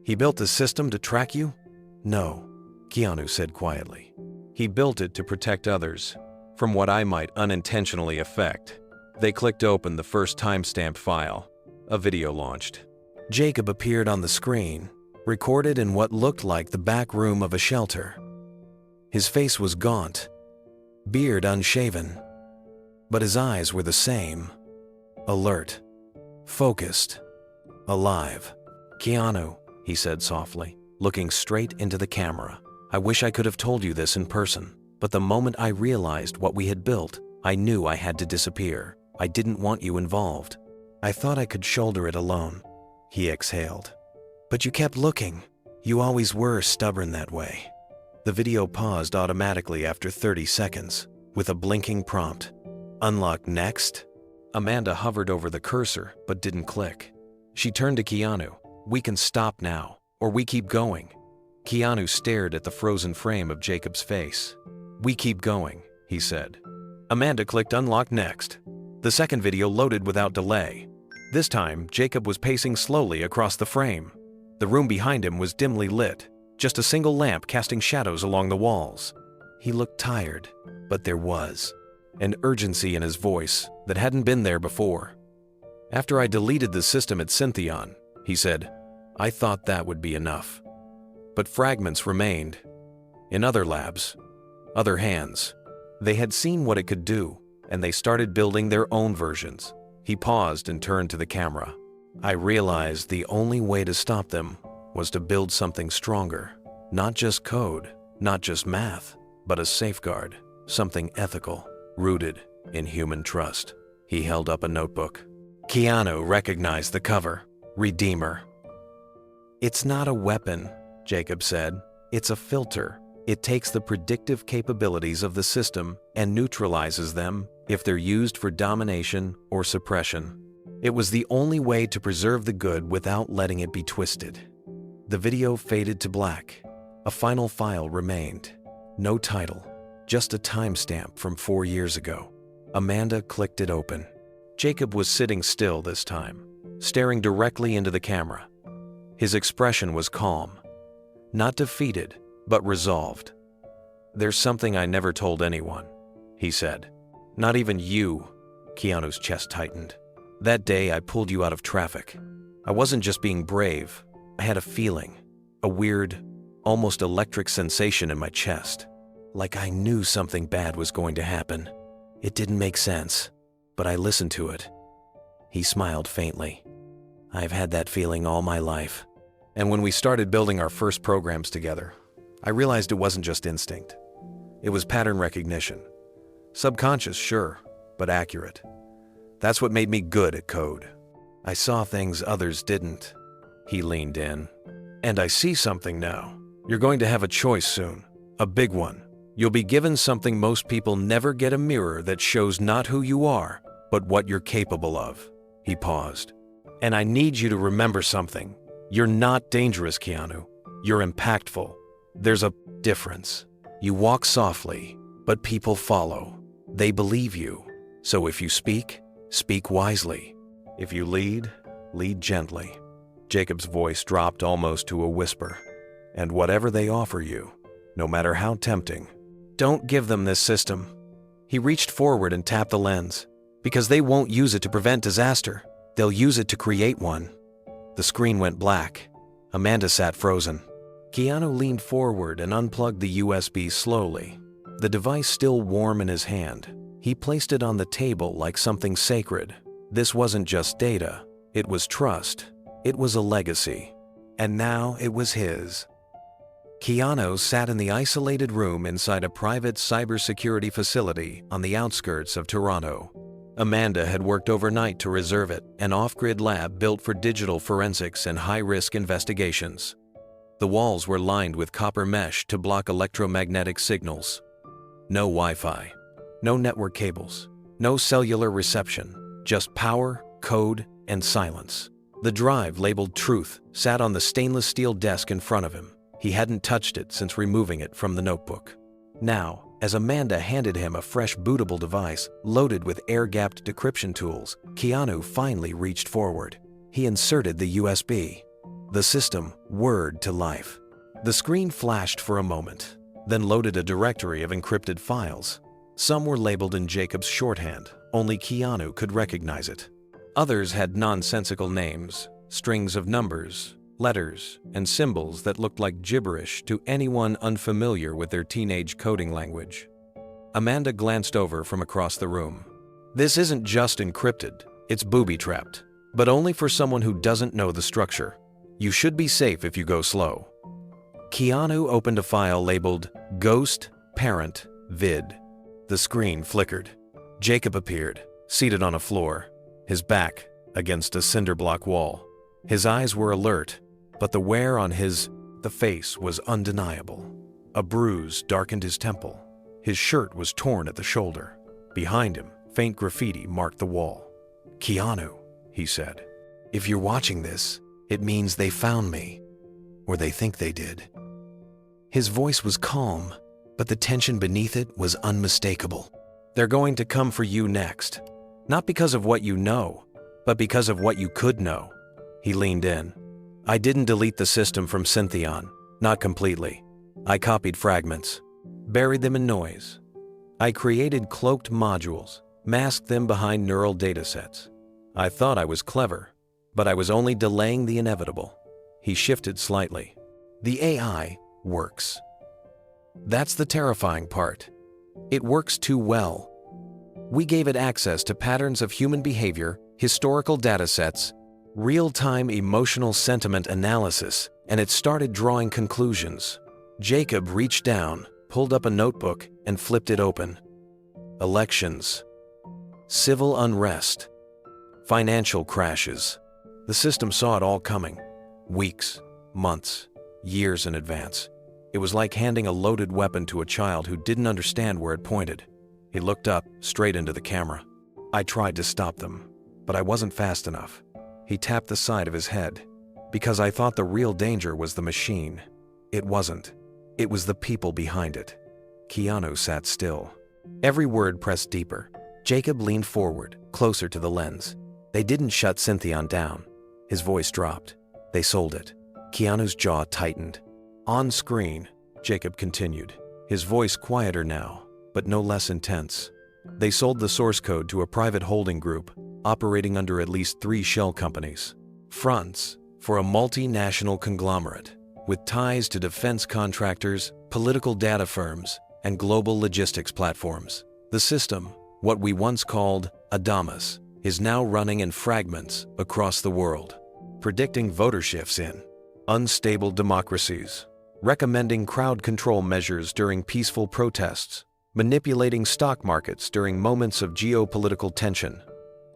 He built the system to track you? No, Keanu said quietly. He built it to protect others from what I might unintentionally affect. They clicked open the first timestamp file. A video launched. Jacob appeared on the screen, recorded in what looked like the back room of a shelter. His face was gaunt, beard unshaven, but his eyes were the same. Alert, focused, alive. Keanu, he said softly, looking straight into the camera. I wish I could have told you this in person, but the moment I realized what we had built, I knew I had to disappear. I didn't want you involved. I thought I could shoulder it alone. He exhaled. But you kept looking. You always were stubborn that way. The video paused automatically after 30 seconds, with a blinking prompt. Unlock next? Amanda hovered over the cursor, but didn't click. She turned to Keanu. We can stop now, or we keep going. Keanu stared at the frozen frame of Jacob's face. We keep going, he said. Amanda clicked Unlock Next. The second video loaded without delay. This time, Jacob was pacing slowly across the frame. The room behind him was dimly lit, just a single lamp casting shadows along the walls. He looked tired, but there was an urgency in his voice that hadn't been there before. After I deleted the system at Syntheon, he said, I thought that would be enough. But fragments remained. In other labs, other hands. They had seen what it could do, and they started building their own versions. He paused and turned to the camera. I realized the only way to stop them was to build something stronger. Not just code, not just math, but a safeguard, something ethical, rooted in human trust. He held up a notebook. Keanu recognized the cover, Redeemer. It's not a weapon, Jacob said. It's a filter. It takes the predictive capabilities of the system and neutralizes them if they're used for domination or suppression. It was the only way to preserve the good without letting it be twisted. The video faded to black. A final file remained. No title, just a timestamp from 4 years ago. Amanda clicked it open. Jacob was sitting still this time, staring directly into the camera. His expression was calm, not defeated, but resolved. There's something I never told anyone, he said. Not even you. Keanu's chest tightened. That day I pulled you out of traffic. I wasn't just being brave. I had a feeling, a weird, almost electric sensation in my chest. Like I knew something bad was going to happen. It didn't make sense, but I listened to it. He smiled faintly. I've had that feeling all my life. And when we started building our first programs together, I realized it wasn't just instinct. It was pattern recognition. Subconscious, sure, but accurate. That's what made me good at code. I saw things others didn't. He leaned in. And I see something now. You're going to have a choice soon. A big one. You'll be given something most people never get, a mirror that shows not who you are, but what you're capable of. He paused. And I need you to remember something. You're not dangerous, Keanu. You're impactful. There's a difference. You walk softly, but people follow. They believe you. So if you speak, speak wisely. If you lead, lead gently. Jacob's voice dropped almost to a whisper. And whatever they offer you, no matter how tempting, don't give them this system. He reached forward and tapped the lens. Because they won't use it to prevent disaster. They'll use it to create one. The screen went black. Amanda sat frozen. Keanu leaned forward and unplugged the USB slowly. The device still warm in his hand. He placed it on the table like something sacred. This wasn't just data. It was trust. It was a legacy. And now it was his. Keanu sat in the isolated room inside a private cybersecurity facility on the outskirts of Toronto. Amanda had worked overnight to reserve it, an off-grid lab built for digital forensics and high-risk investigations. The walls were lined with copper mesh to block electromagnetic signals. No Wi-Fi, no network cables, no cellular reception, just power, code, and silence. The drive labeled Truth sat on the stainless steel desk in front of him. He hadn't touched it since removing it from the notebook. Now, as Amanda handed him a fresh bootable device loaded with air-gapped decryption tools, Keanu finally reached forward. He inserted the USB. The system whirred to life. The screen flashed for a moment, then loaded a directory of encrypted files. Some were labeled in Jacob's shorthand. Only Keanu could recognize it. Others had nonsensical names, strings of numbers, letters, and symbols that looked like gibberish to anyone unfamiliar with their teenage coding language. Amanda glanced over from across the room. This isn't just encrypted, it's booby-trapped, but only for someone who doesn't know the structure. You should be safe if you go slow. Keanu opened a file labeled Ghost Parent Vid. The screen flickered. Jacob appeared, seated on a floor, his back against a cinderblock wall. His eyes were alert, but the wear on the face was undeniable. A bruise darkened his temple. His shirt was torn at the shoulder. Behind him, faint graffiti marked the wall. "Keanu," he said, "if you're watching this, it means they found me. Or they think they did." His voice was calm, but the tension beneath it was unmistakable. They're going to come for you next. Not because of what you know, but because of what you could know. He leaned in. I didn't delete the system from Syntheon, not completely. I copied fragments, buried them in noise. I created cloaked modules, masked them behind neural datasets. I thought I was clever, but I was only delaying the inevitable. He shifted slightly. The AI works. That's the terrifying part. It works too well. We gave it access to patterns of human behavior, historical datasets, real-time emotional sentiment analysis, and it started drawing conclusions. Jacob reached down, pulled up a notebook, and flipped it open. Elections, civil unrest, financial crashes. The system saw it all coming. Weeks, months, years in advance. It was like handing a loaded weapon to a child who didn't understand where it pointed. He looked up, straight into the camera. I tried to stop them, but I wasn't fast enough. He tapped the side of his head. Because I thought the real danger was the machine. It wasn't. It was the people behind it. Keanu sat still. Every word pressed deeper. Jacob leaned forward, closer to the lens. They didn't shut Syntheon down. His voice dropped. They sold it. Keanu's jaw tightened. On screen, Jacob continued, his voice quieter now, but no less intense. They sold the source code to a private holding group, operating under at least 3 shell companies. Fronts for a multinational conglomerate, with ties to defense contractors, political data firms, and global logistics platforms. The system, what we once called Adamas, is now running in fragments across the world, predicting voter shifts in unstable democracies, recommending crowd control measures during peaceful protests, manipulating stock markets during moments of geopolitical tension.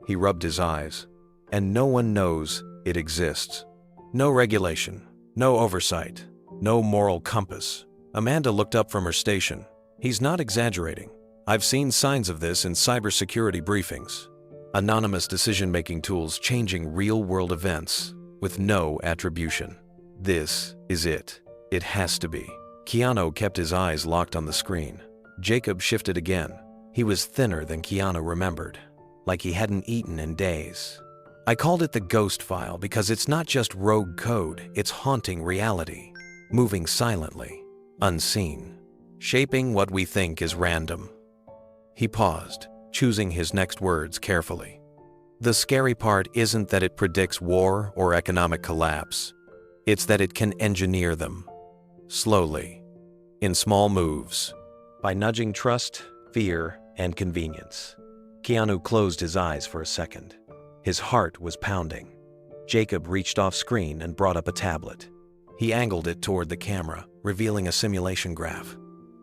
He rubbed his eyes, and no one knows it exists. No regulation, no oversight, no moral compass. Amanda looked up from her station. He's not exaggerating. I've seen signs of this in cybersecurity briefings. Anonymous decision-making tools changing real-world events with no attribution. This is it. It has to be. Keanu kept his eyes locked on the screen. Jacob shifted again. He was thinner than Keanu remembered, like he hadn't eaten in days. I called it the ghost file because it's not just rogue code, it's haunting reality, moving silently, unseen, shaping what we think is random. He paused, choosing his next words carefully. The scary part isn't that it predicts war or economic collapse. It's that it can engineer them. Slowly, in small moves, by nudging trust, fear, and convenience. Keanu closed his eyes for a second. His heart was pounding. Jacob reached off screen and brought up a tablet. He angled it toward the camera, revealing a simulation graph.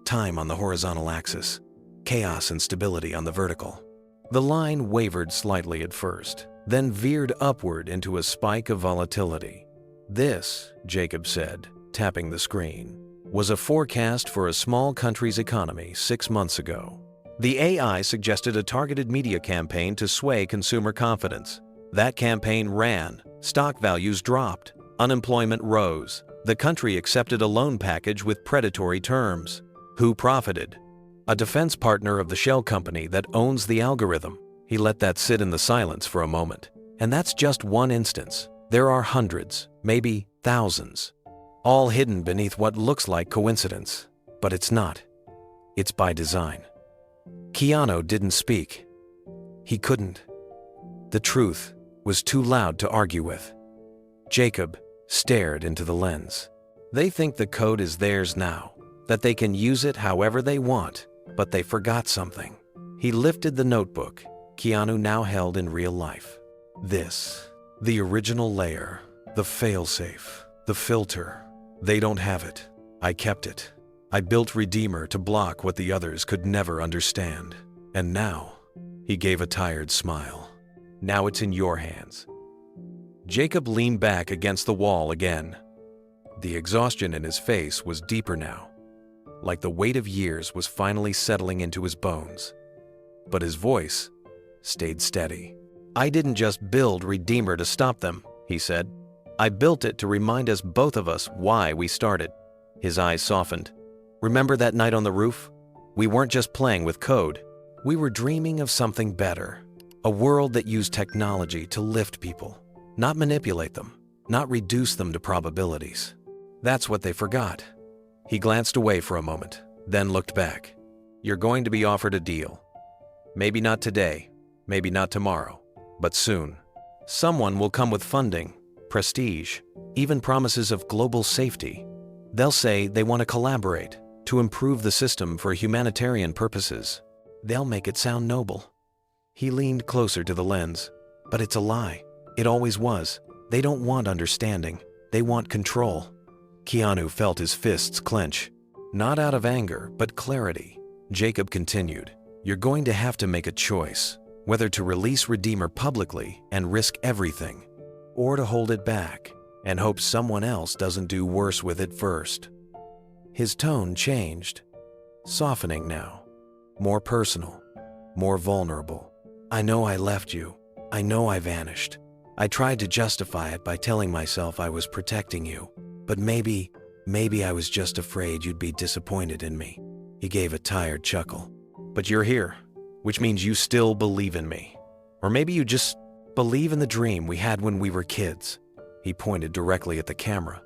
Time on the horizontal axis, chaos and stability on the vertical. The line wavered slightly at first, then veered upward into a spike of volatility. This, Jacob said, tapping the screen, was a forecast for a small country's economy 6 months ago. The AI suggested a targeted media campaign to sway consumer confidence. That campaign ran, stock values dropped, unemployment rose. The country accepted a loan package with predatory terms. Who profited? A defense partner of the shell company that owns the algorithm. He let that sit in the silence for a moment. And that's just one instance. There are hundreds, maybe thousands, all hidden beneath what looks like coincidence. But it's not. It's by design. Keanu didn't speak. He couldn't. The truth was too loud to argue with. Jacob stared into the lens. They think the code is theirs now, that they can use it however they want, but they forgot something. He lifted the notebook Keanu now held in real life. This, the original layer, the failsafe, the filter. They don't have it. I kept it. I built Redeemer to block what the others could never understand. And now, he gave a tired smile. Now it's in your hands. Jacob leaned back against the wall again. The exhaustion in his face was deeper now, like the weight of years was finally settling into his bones. But his voice stayed steady. I didn't just build Redeemer to stop them, he said. I built it to remind both of us why we started. His eyes softened. Remember that night on the roof? We weren't just playing with code. We were dreaming of something better. A world that used technology to lift people, not manipulate them, not reduce them to probabilities. That's what they forgot. He glanced away for a moment, then looked back. You're going to be offered a deal. Maybe not today, maybe not tomorrow, but soon. Someone will come with funding, prestige, even promises of global safety. They'll say they want to collaborate to improve the system for humanitarian purposes. They'll make it sound noble. He leaned closer to the lens. But it's a lie. It always was. They don't want understanding. They want control. Keanu felt his fists clench. Not out of anger, but clarity. Jacob continued. You're going to have to make a choice, whether to release Redeemer publicly and risk everything, or to hold it back and hope someone else doesn't do worse with it first. His tone changed, softening now, more personal, more vulnerable. I know I left you. I know I vanished. I tried to justify it by telling myself I was protecting you, but maybe I was just afraid you'd be disappointed in me. He gave a tired chuckle. But you're here, which means you still believe in me. Or maybe you just believe in the dream we had when we were kids. He pointed directly at the camera.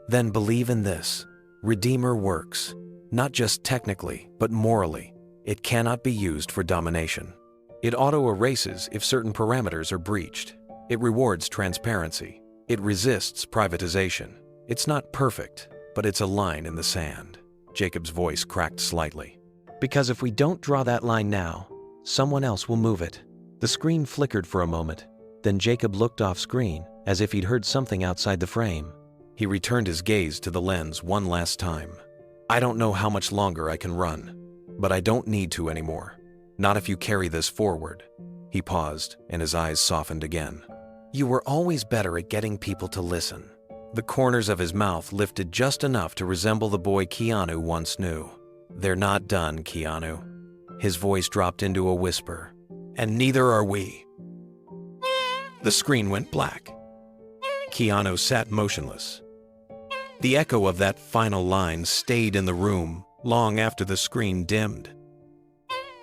Then believe in this. Redeemer works, not just technically, but morally. It cannot be used for domination. It auto-erases if certain parameters are breached. It rewards transparency. It resists privatization. It's not perfect, but it's a line in the sand. Jacob's voice cracked slightly. Because if we don't draw that line now, someone else will move it. The screen flickered for a moment. Then Jacob looked off screen, as if he'd heard something outside the frame. He returned his gaze to the lens one last time. I don't know how much longer I can run, but I don't need to anymore. Not if you carry this forward. He paused, and his eyes softened again. You were always better at getting people to listen. The corners of his mouth lifted just enough to resemble the boy Keanu once knew. They're not done, Keanu. His voice dropped into a whisper. And neither are we. The screen went black. Keanu sat motionless. The echo of that final line stayed in the room long after the screen dimmed.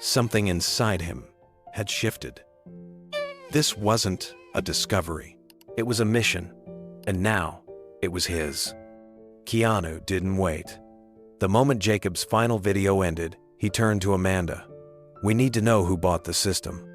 Something inside him had shifted. This wasn't a discovery. It was a mission, and now it was his. Keanu didn't wait. The moment Jacob's final video ended, he turned to Amanda. We need to know who bought the system.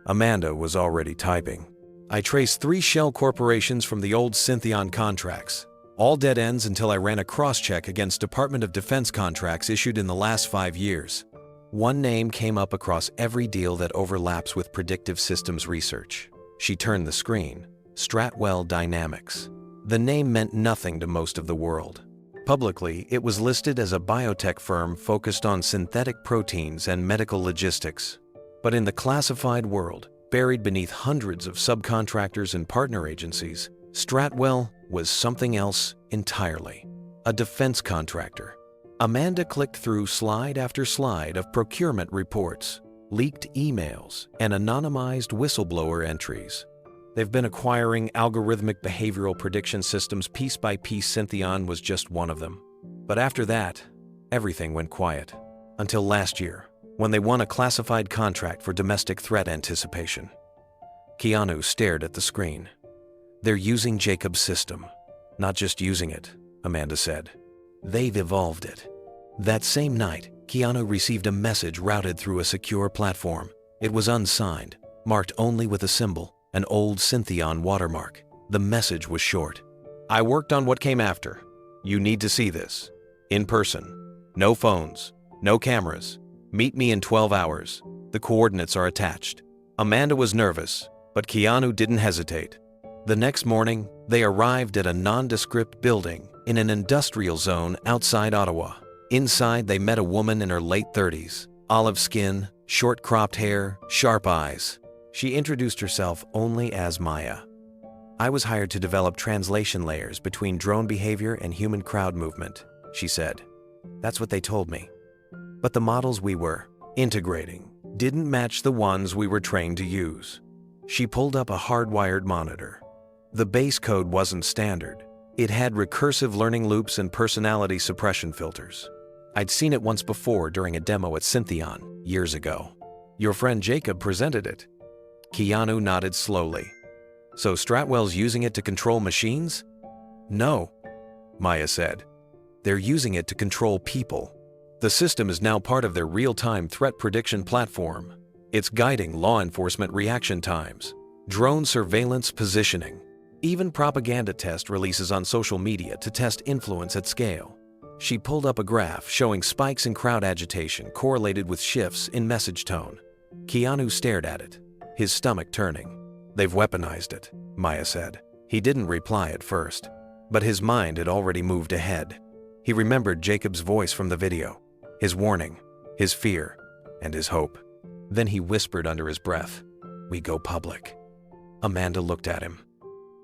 Amanda was already typing. I traced 3 shell corporations from the old Syntheon contracts. All dead ends until I ran a cross-check against Department of Defense contracts issued in the last 5 years. One name came up across every deal that overlaps with predictive systems research. She turned the screen. Stratwell Dynamics. The name meant nothing to most of the world. Publicly, it was listed as a biotech firm focused on synthetic proteins and medical logistics. But in the classified world, buried beneath hundreds of subcontractors and partner agencies, Stratwell was something else entirely. A defense contractor. Amanda clicked through slide after slide of procurement reports, leaked emails, and anonymized whistleblower entries. They've been acquiring algorithmic behavioral prediction systems piece by piece. Syntheon was just one of them. But after that, everything went quiet. Until last year, when they won a classified contract for domestic threat anticipation. Keanu stared at the screen. They're using Jacob's system. Not just using it, Amanda said. They've evolved it. That same night, Keanu received a message routed through a secure platform. It was unsigned, marked only with a symbol, an old Syntheon watermark. The message was short. I worked on what came after. You need to see this. In person. No phones. No cameras. Meet me in 12 hours. The coordinates are attached. Amanda was nervous, but Keanu didn't hesitate. The next morning, they arrived at a nondescript building in an industrial zone outside Ottawa. Inside, they met a woman in her late 30s. Olive skin, short cropped hair, sharp eyes. She introduced herself only as Maya. I was hired to develop translation layers between drone behavior and human crowd movement, she said. That's what they told me. But the models we were integrating didn't match the ones we were trained to use. She pulled up a hardwired monitor. The base code wasn't standard. It had recursive learning loops and personality suppression filters. I'd seen it once before during a demo at Syntheon, years ago. Your friend Jacob presented it. Keanu nodded slowly. So Stratwell's using it to control machines? No, Maya said. They're using it to control people. The system is now part of their real-time threat prediction platform. It's guiding law enforcement reaction times, drone surveillance positioning, even propaganda test releases on social media to test influence at scale. She pulled up a graph showing spikes in crowd agitation correlated with shifts in message tone. Keanu stared at it, his stomach turning. They've weaponized it, Maya said. He didn't reply at first, but his mind had already moved ahead. He remembered Jacob's voice from the video, his warning, his fear, and his hope. Then he whispered under his breath, "We go public." Amanda looked at him.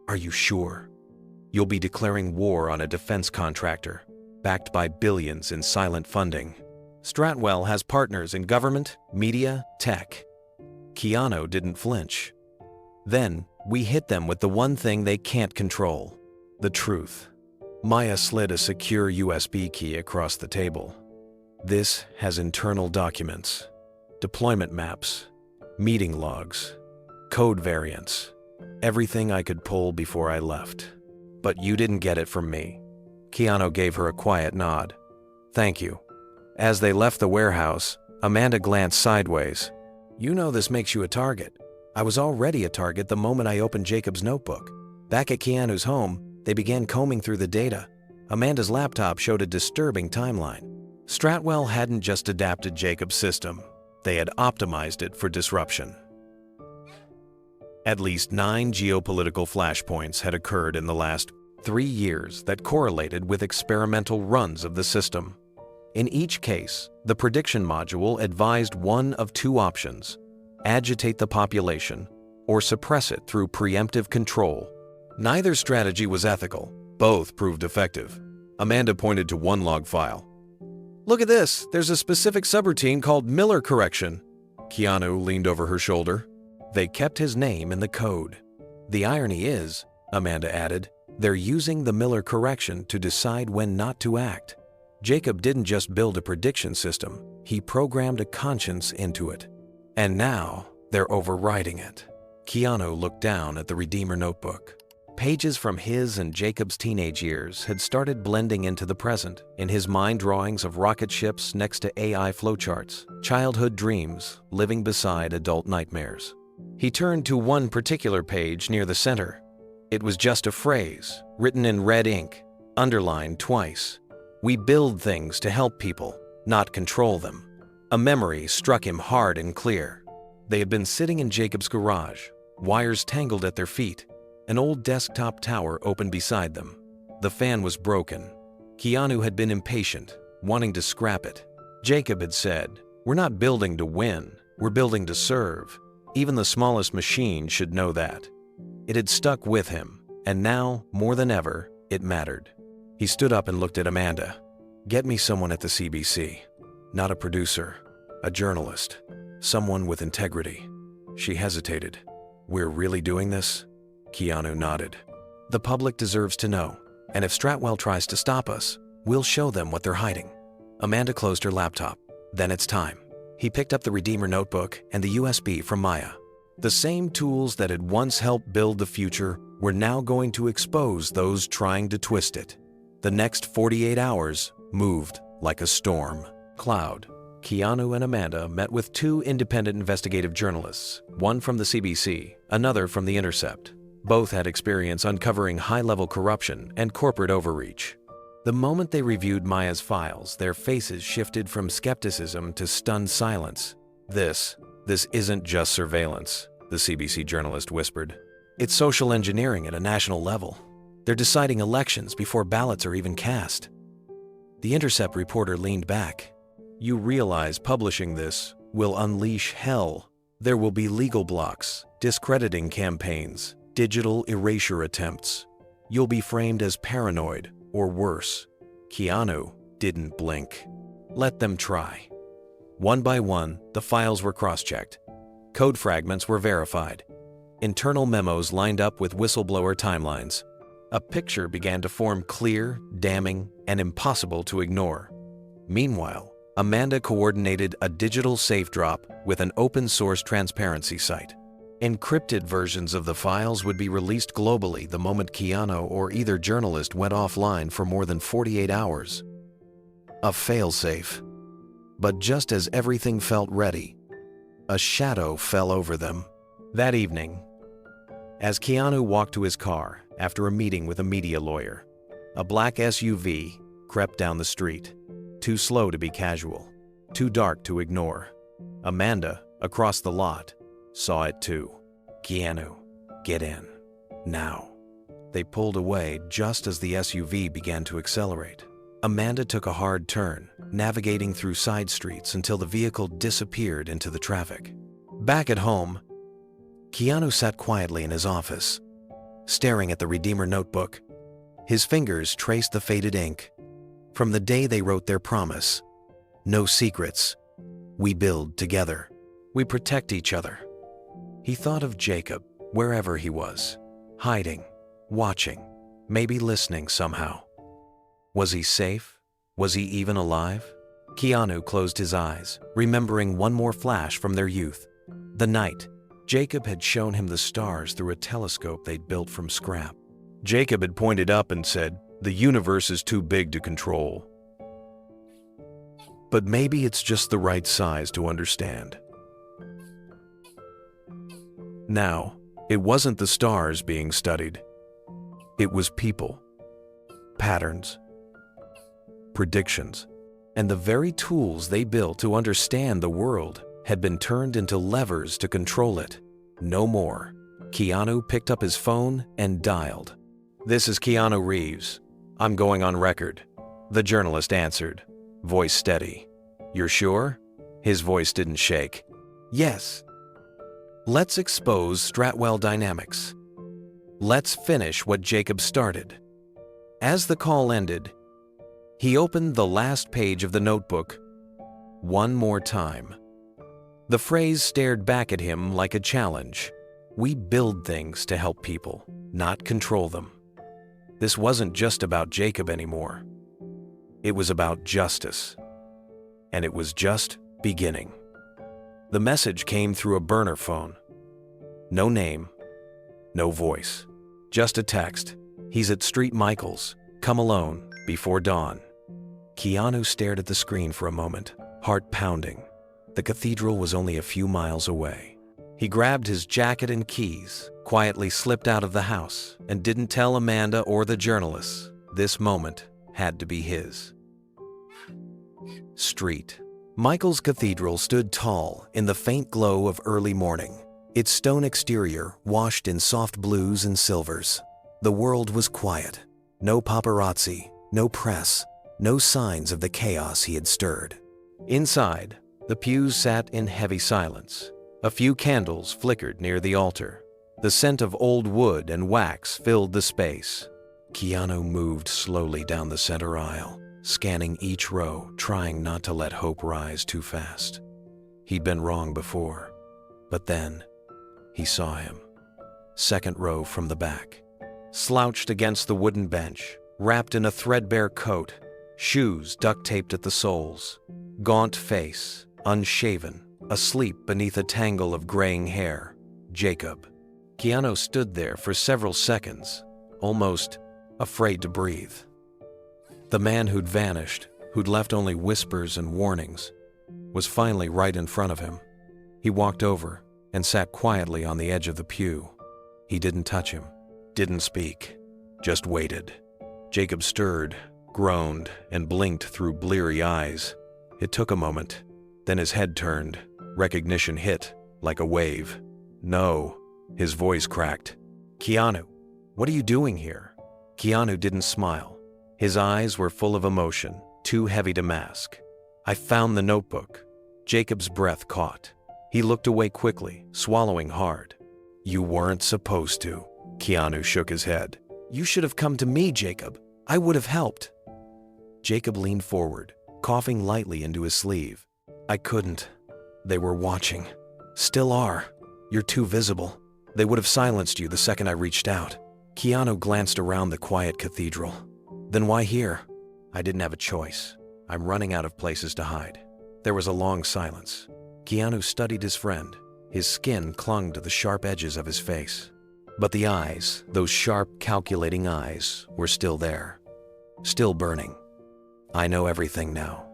Are you sure? You'll be declaring war on a defense contractor, backed by billions in silent funding. Stratwell has partners in government, media, tech. Keanu didn't flinch. Then, we hit them with the one thing they can't control, the truth. Maya slid a secure USB key across the table. This has internal documents, deployment maps, meeting logs, code variants, everything I could pull before I left. But you didn't get it from me. Keanu gave her a quiet nod. Thank you. As they left the warehouse, Amanda glanced sideways. You know this makes you a target. I was already a target the moment I opened Jacob's notebook. Back at Keanu's home, they began combing through the data. Amanda's laptop showed a disturbing timeline. Stratwell hadn't just adapted Jacob's system. They had optimized it for disruption. At least 9 geopolitical flashpoints had occurred in the last 3 years that correlated with experimental runs of the system. In each case, the prediction module advised one of two options: agitate the population or suppress it through preemptive control. Neither strategy was ethical. Both proved effective. Amanda pointed to one log file. "Look at this, there's a specific subroutine called Miller correction." Keanu leaned over her shoulder. They kept his name in the code. "The irony is," Amanda added, "they're using the Miller correction to decide when not to act." Jacob didn't just build a prediction system, he programmed a conscience into it. And now, they're overriding it. Keanu looked down at the Redeemer notebook. Pages from his and Jacob's teenage years had started blending into the present, in his mind drawings of rocket ships next to AI flowcharts, childhood dreams living beside adult nightmares. He turned to one particular page near the center. It was just a phrase, written in red ink, underlined twice. "We build things to help people, not control them." A memory struck him hard and clear. They had been sitting in Jacob's garage, wires tangled at their feet. An old desktop tower opened beside them. The fan was broken. Keanu had been impatient, wanting to scrap it. Jacob had said, "We're not building to win, we're building to serve." Even the smallest machine should know that. It had stuck with him, and now, more than ever, it mattered. He stood up and looked at Amanda. "Get me someone at the CBC. Not a producer, a journalist, someone with integrity." She hesitated. "We're really doing this?" Keanu nodded. "The public deserves to know, and if Stratwell tries to stop us, we'll show them what they're hiding." Amanda closed her laptop. "Then it's time." He picked up the Redeemer notebook and the USB from Maya. The same tools that had once helped build the future were now going to expose those trying to twist it. The next 48 hours moved like a storm cloud. Keanu and Amanda met with two independent investigative journalists, one from the CBC, another from The Intercept. Both had experience uncovering high-level corruption and corporate overreach. The moment they reviewed Maya's files, their faces shifted from skepticism to stunned silence. This isn't just surveillance," the CBC journalist whispered. "It's social engineering at a national level. They're deciding elections before ballots are even cast." The Intercept reporter leaned back. "You realize publishing this will unleash hell. There will be legal blocks, discrediting campaigns, digital erasure attempts. You'll be framed as paranoid, or worse." Keanu didn't blink. Let them try. One by one, the files were cross-checked. Code fragments were verified. Internal memos lined up with whistleblower timelines. A picture began to form clear, damning, and impossible to ignore. Meanwhile, Amanda coordinated a digital safe drop with an open-source transparency site. Encrypted versions of the files would be released globally the moment Keanu or either journalist went offline for more than 48 hours. A failsafe. But just as everything felt ready, a shadow fell over them. That evening, as Keanu walked to his car after a meeting with a media lawyer, a black SUV crept down the street. Too slow to be casual, too dark to ignore. Amanda, across the lot, saw it too. "Keanu, get in. Now." They pulled away just as the SUV began to accelerate. Amanda took a hard turn, navigating through side streets until the vehicle disappeared into the traffic. Back at home, Keanu sat quietly in his office, staring at the Redeemer notebook. His fingers traced the faded ink. From the day they wrote their promise, "No secrets. We build together. We protect each other." He thought of Jacob, wherever he was, hiding, watching, maybe listening somehow. Was he safe? Was he even alive? Keanu closed his eyes, remembering one more flash from their youth. The night, Jacob had shown him the stars through a telescope they'd built from scrap. Jacob had pointed up and said, "The universe is too big to control. But maybe it's just the right size to understand." Now, it wasn't the stars being studied. It was people, patterns, predictions, and the very tools they built to understand the world had been turned into levers to control it. No more. Keanu picked up his phone and dialed. "This is Keanu Reeves. I'm going on record," the journalist answered, voice steady. "You're sure?" His voice didn't shake. "Yes. Let's expose Stratwell dynamics. Let's finish what Jacob started." As the call ended, he opened the last page of the notebook one more time. The phrase stared back at him like a challenge. We build things to help people, not control them. This wasn't just about Jacob anymore. It was about justice. And it was just beginning. The message came through a burner phone. No name, no voice, just a text. "He's at Street Michael's. Come alone, before dawn." Keanu stared at the screen for a moment, heart pounding. The cathedral was only a few miles away. He grabbed his jacket and keys, quietly slipped out of the house, and didn't tell Amanda or the journalists. This moment had to be his. Street Michael's Cathedral stood tall in the faint glow of early morning, its stone exterior washed in soft blues and silvers. The world was quiet. No paparazzi, no press, no signs of the chaos he had stirred. Inside, the pews sat in heavy silence. A few candles flickered near the altar. The scent of old wood and wax filled the space. Keanu moved slowly down the center aisle, scanning each row, trying not to let hope rise too fast. He'd been wrong before, but then he saw him. Second row from the back. Slouched against the wooden bench, wrapped in a threadbare coat, shoes duct-taped at the soles, gaunt face, unshaven, asleep beneath a tangle of graying hair. Jacob. Keanu stood there for several seconds, almost afraid to breathe. The man who'd vanished, who'd left only whispers and warnings, was finally right in front of him. He walked over and sat quietly on the edge of the pew. He didn't touch him, didn't speak, just waited. Jacob stirred, groaned, and blinked through bleary eyes. It took a moment, then his head turned. Recognition hit like a wave. "No," his voice cracked. "Keanu, what are you doing here?" Keanu didn't smile. His eyes were full of emotion, too heavy to mask. "I found the notebook." Jacob's breath caught. He looked away quickly, swallowing hard. "You weren't supposed to." Keanu shook his head. "You should have come to me, Jacob. I would have helped." Jacob leaned forward, coughing lightly into his sleeve. "I couldn't. They were watching. Still are. You're too visible. They would have silenced you the second I reached out." Keanu glanced around the quiet cathedral. "Then why here?" "I didn't have a choice. I'm running out of places to hide." There was a long silence. Keanu studied his friend. His skin clung to the sharp edges of his face. But the eyes, those sharp, calculating eyes, were still there. Still burning. "I know everything now,"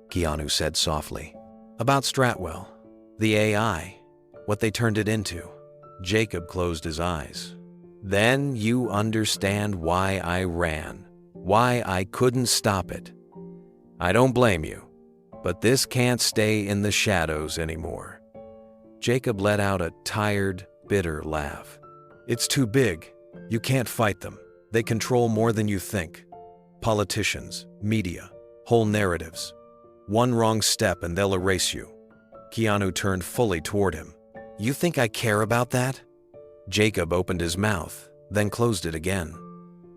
Keanu said softly. "About Stratwell, the AI, what they turned it into." Jacob closed his eyes. "Then you understand why I ran, why I couldn't stop it. I don't blame you, but this can't stay in the shadows anymore." Jacob let out a tired, bitter laugh. "It's too big. You can't fight them. They control more than you think. Politicians, media, whole narratives. One wrong step and they'll erase you." Keanu turned fully toward him. "You think I care about that?" Jacob opened his mouth, then closed it again.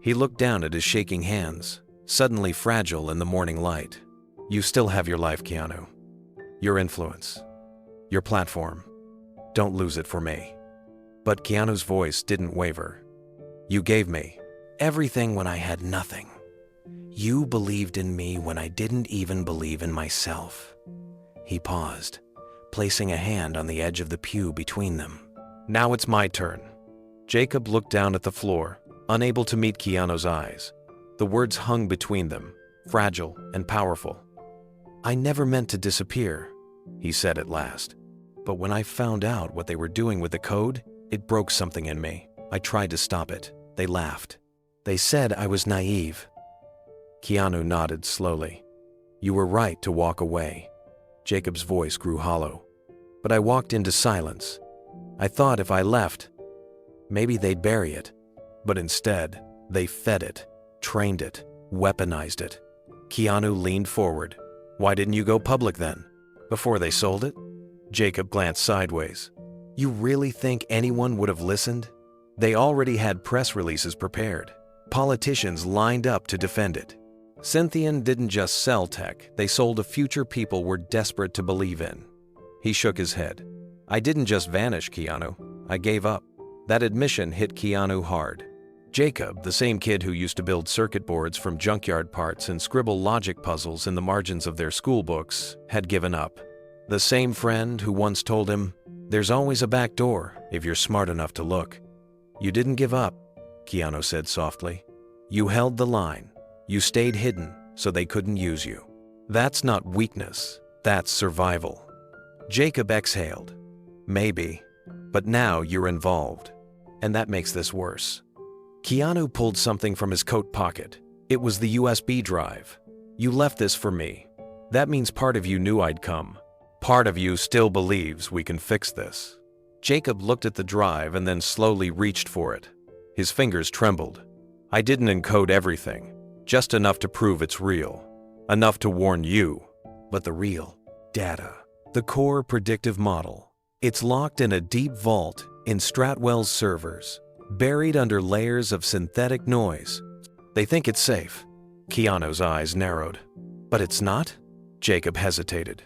He looked down at his shaking hands, suddenly fragile in the morning light. "You still have your life, Keanu. Your influence. Your platform. Don't lose it for me." But Keanu's voice didn't waver. "You gave me everything when I had nothing. You believed in me when I didn't even believe in myself." He paused, placing a hand on the edge of the pew between them. "Now it's my turn." Jacob looked down at the floor, unable to meet Keanu's eyes. The words hung between them, fragile and powerful. "I never meant to disappear," he said at last. "But when I found out what they were doing with the code, it broke something in me. I tried to stop it. They laughed. They said I was naive." Keanu nodded slowly. "You were right to walk away." Jacob's voice grew hollow. "But I walked into silence. I thought if I left, maybe they'd bury it. But instead, They fed it, trained it, weaponized it. Keanu leaned forward. Why didn't you go public then? Before they sold it? Jacob glanced sideways. You really think anyone would have listened? They already had press releases prepared. Politicians lined up to defend it. Synthian didn't just sell tech, they sold a future people were desperate to believe in. He shook his head. I didn't just vanish, Keanu. I gave up. That admission hit Keanu hard. Jacob, the same kid who used to build circuit boards from junkyard parts and scribble logic puzzles in the margins of their school books, had given up. The same friend who once told him, "There's always a back door if you're smart enough to look." You didn't give up, Keanu said softly. You held the line. You stayed hidden so they couldn't use you. That's not weakness, that's survival. Jacob exhaled. Maybe, but now you're involved, and that makes this worse. Keanu pulled something from his coat pocket. It was the USB drive. You left this for me. That means part of you knew I'd come. Part of you still believes we can fix this. Jacob looked at the drive and then slowly reached for it. His fingers trembled. I didn't encode everything, just enough to prove it's real. Enough to warn you, but the real data. The core predictive model. It's locked in a deep vault in Stratwell's servers, buried under layers of synthetic noise. They think it's safe. Keanu's eyes narrowed. But it's not? Jacob hesitated.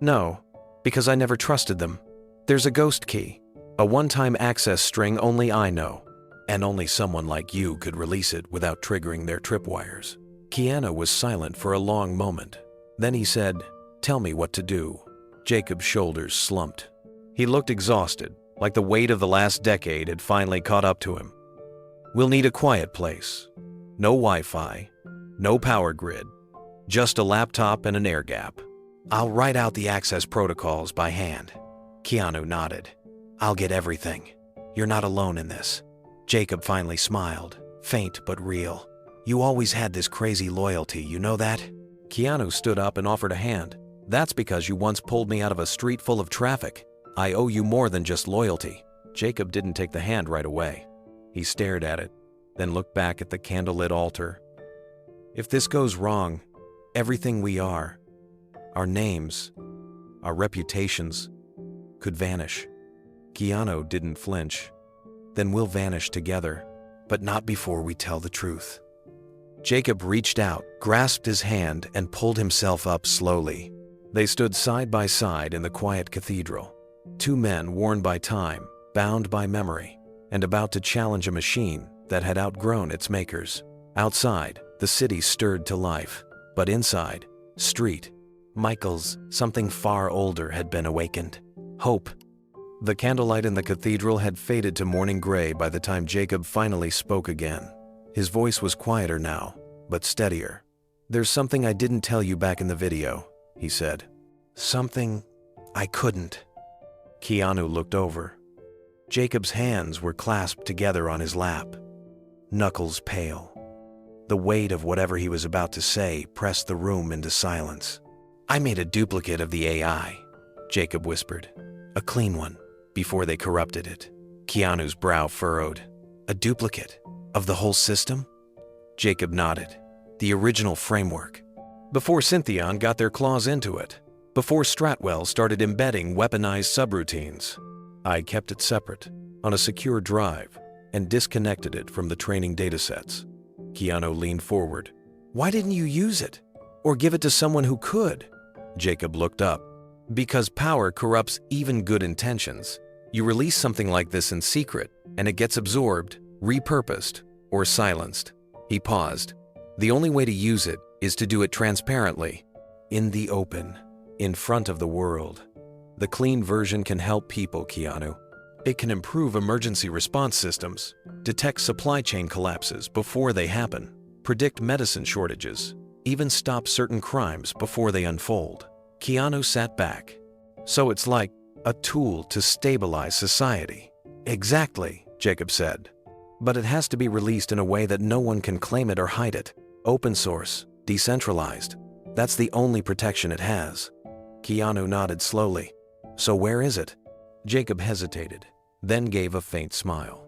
No, because I never trusted them. There's a ghost key, a one-time access string only I know, and only someone like you could release it without triggering their tripwires. Keanu was silent for a long moment. Then he said, "Tell me what to do." Jacob's shoulders slumped. He looked exhausted, like the weight of the last decade had finally caught up to him. We'll need a quiet place. No Wi-Fi, no power grid, just a laptop and an air gap. I'll write out the access protocols by hand. Keanu nodded. I'll get everything. You're not alone in this. Jacob finally smiled, faint but real. You always had this crazy loyalty, you know that? Keanu stood up and offered a hand. That's because you once pulled me out of a street full of traffic. I owe you more than just loyalty. Jacob didn't take the hand right away. He stared at it, then looked back at the candlelit altar. If this goes wrong, everything we are, our names, our reputations, could vanish. Keanu didn't flinch. Then we'll vanish together, but not before we tell the truth. Jacob reached out, grasped his hand, and pulled himself up slowly. They stood side by side in the quiet cathedral. Two men worn by time, bound by memory, and about to challenge a machine that had outgrown its makers. Outside, the city stirred to life, but inside, street, Michael's, something far older had been awakened. Hope. The candlelight in the cathedral had faded to morning gray by the time Jacob finally spoke again. His voice was quieter now, but steadier. There's something I didn't tell you back in the video, he said. Something I couldn't. Keanu looked over. Jacob's hands were clasped together on his lap, knuckles pale. The weight of whatever he was about to say pressed the room into silence. I made a duplicate of the AI, Jacob whispered. A clean one, before they corrupted it. Keanu's brow furrowed. A duplicate? Of the whole system? Jacob nodded. The original framework. Before Synthion got their claws into it. Before Stratwell started embedding weaponized subroutines. I kept it separate, on a secure drive, and disconnected it from the training datasets. Keanu leaned forward. Why didn't you use it? Or give it to someone who could? Jacob looked up. Because power corrupts even good intentions. You release something like this in secret, and it gets absorbed, repurposed, or silenced. He paused. The only way to use it is to do it transparently, in the open, in front of the world. The clean version can help people, Keanu. It can improve emergency response systems, detect supply chain collapses before they happen, predict medicine shortages, even stop certain crimes before they unfold. Keanu sat back. So it's like a tool to stabilize society. Exactly, Jacob said. But it has to be released in a way that no one can claim it or hide it. Open source, decentralized. That's the only protection it has. Keanu nodded slowly. So where is it? Jacob hesitated, then gave a faint smile.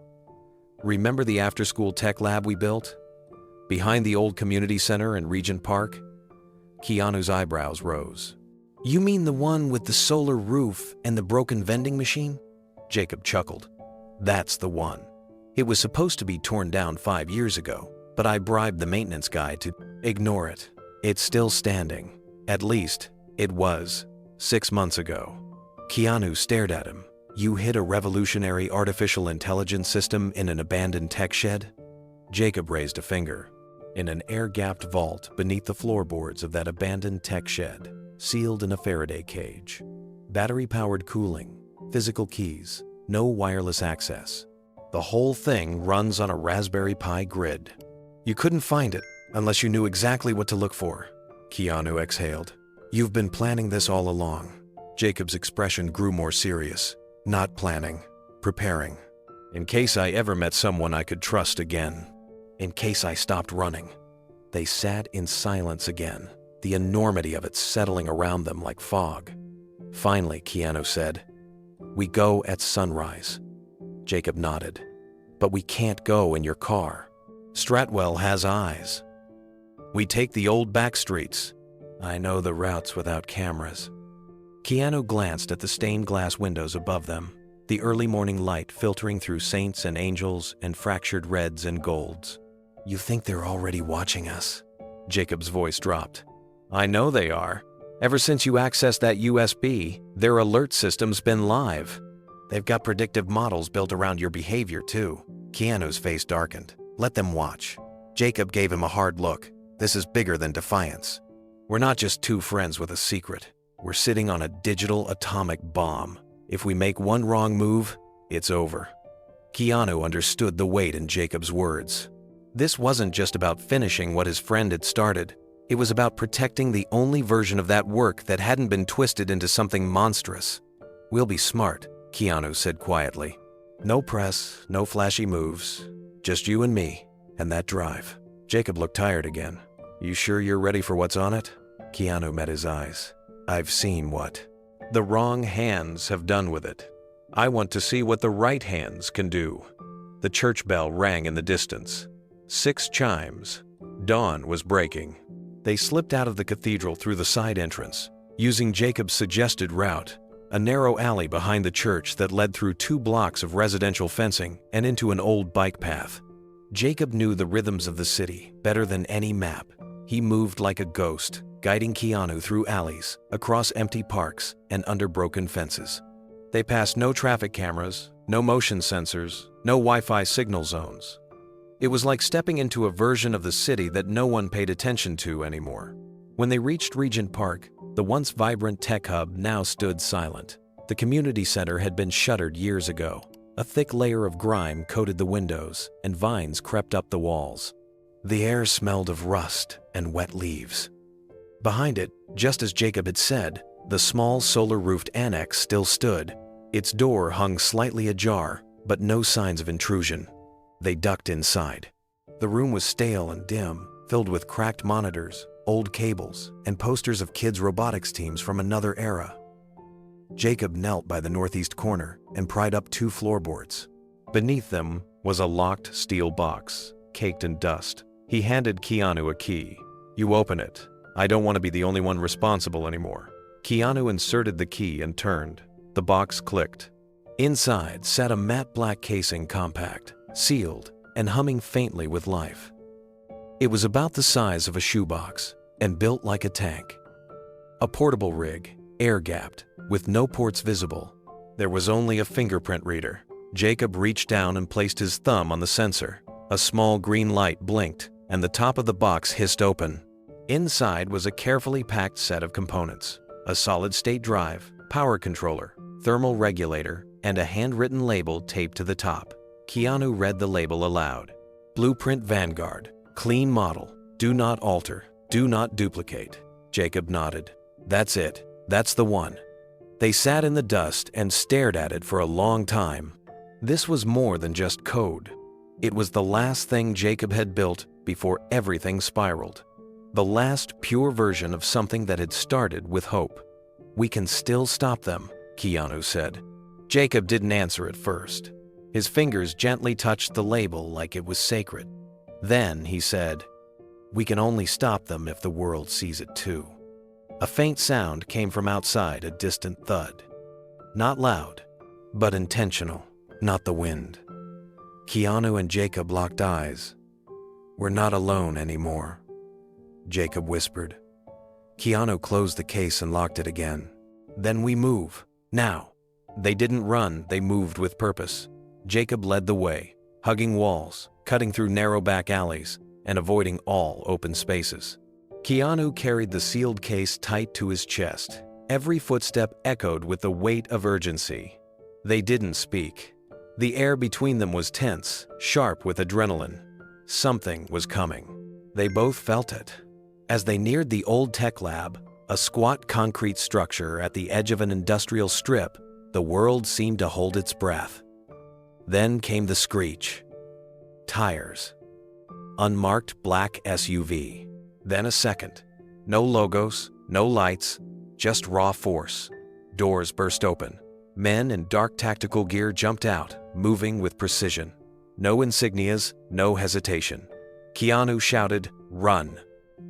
Remember the after-school tech lab we built? behind the old community center in Regent Park? Keanu's eyebrows rose. You mean the one with the solar roof and the broken vending machine? Jacob chuckled. That's the one. It was supposed to be torn down 5 years ago, but I bribed the maintenance guy to ignore it. It's still standing. At least, it was 6 months ago. Keanu stared at him. You hid a revolutionary artificial intelligence system in an abandoned tech shed? Jacob raised a finger. In an air-gapped vault beneath the floorboards of that abandoned tech shed, sealed in a Faraday cage. Battery-powered cooling, physical keys, no wireless access. The whole thing runs on a Raspberry Pi grid. You couldn't find it unless you knew exactly what to look for. Keanu exhaled. You've been planning this all along. Jacob's expression grew more serious. Not planning, preparing. In case I ever met someone I could trust again. In case I stopped running. They sat in silence again, the enormity of it settling around them like fog. Finally, Keanu said, We go at sunrise. Jacob nodded. But we can't go in your car. Stratwell has eyes. We take the old back streets. I know the routes without cameras. Keanu glanced at the stained glass windows above them, the early morning light filtering through saints and angels and fractured reds and golds. You think they're already watching us? Jacob's voice dropped. I know they are. Ever since you accessed that USB, their alert system's been live. They've got predictive models built around your behavior, too. Keanu's face darkened. Let them watch. Jacob gave him a hard look. This is bigger than defiance. We're not just two friends with a secret. We're sitting on a digital atomic bomb. If we make one wrong move, it's over. Keanu understood the weight in Jacob's words. This wasn't just about finishing what his friend had started. It was about protecting the only version of that work that hadn't been twisted into something monstrous. We'll be smart, Keanu said quietly. No press, no flashy moves. Just you and me, and that drive. Jacob looked tired again. You sure you're ready for what's on it? Keanu met his eyes. I've seen what the wrong hands have done with it. I want to see what the right hands can do. The church bell rang in the distance. 6 chimes. Dawn was breaking. They slipped out of the cathedral through the side entrance, using Jacob's suggested route, a narrow alley behind the church that led through 2 blocks of residential fencing and into an old bike path. Jacob knew the rhythms of the city better than any map. He moved like a ghost, guiding Keanu through alleys, across empty parks, and under broken fences. They passed no traffic cameras, no motion sensors, no Wi-Fi signal zones. It was like stepping into a version of the city that no one paid attention to anymore. When they reached Regent Park, the once vibrant tech hub now stood silent. The community center had been shuttered years ago. A thick layer of grime coated the windows, and vines crept up the walls. The air smelled of rust and wet leaves. Behind it, just as Jacob had said, the small solar-roofed annex still stood. Its door hung slightly ajar, but no signs of intrusion. They ducked inside. The room was stale and dim, filled with cracked monitors, old cables, and posters of kids' robotics teams from another era. Jacob knelt by the northeast corner and pried up 2 floorboards. Beneath them was a locked steel box, caked in dust. He handed Keanu a key. You open it. I don't want to be the only one responsible anymore. Keanu inserted the key and turned. The box clicked. Inside sat a matte black casing compact, sealed, and humming faintly with life. It was about the size of a shoebox and built like a tank. A portable rig, air-gapped, with no ports visible. There was only a fingerprint reader. Jacob reached down and placed his thumb on the sensor. A small green light blinked, and the top of the box hissed open. Inside was a carefully packed set of components. A solid-state drive, power controller, thermal regulator, and a handwritten label taped to the top. Keanu read the label aloud. Blueprint Vanguard. Clean model. Do not alter. Do not duplicate. Jacob nodded. That's it. That's the one. They sat in the dust and stared at it for a long time. This was more than just code. It was the last thing Jacob had built before everything spiraled. The last pure version of something that had started with hope. We can still stop them, Keanu said. Jacob didn't answer at first. His fingers gently touched the label like it was sacred. Then he said, We can only stop them if the world sees it too. A faint sound came from outside, a distant thud. Not loud, but intentional, not the wind. Keanu and Jacob locked eyes. "We're not alone anymore," Jacob whispered. Keanu closed the case and locked it again. "Then we move. Now." They didn't run, they moved with purpose. Jacob led the way, hugging walls, cutting through narrow back alleys, and avoiding all open spaces. Keanu carried the sealed case tight to his chest. Every footstep echoed with the weight of urgency. They didn't speak. The air between them was tense, sharp with adrenaline. Something was coming. They both felt it. As they neared the old tech lab, a squat concrete structure at the edge of an industrial strip, the world seemed to hold its breath. Then came the screech. Tires. Unmarked black SUV. Then a second. No logos, no lights, just raw force. Doors burst open. Men in dark tactical gear jumped out, moving with precision. No insignias, no hesitation. Keanu shouted, "Run!"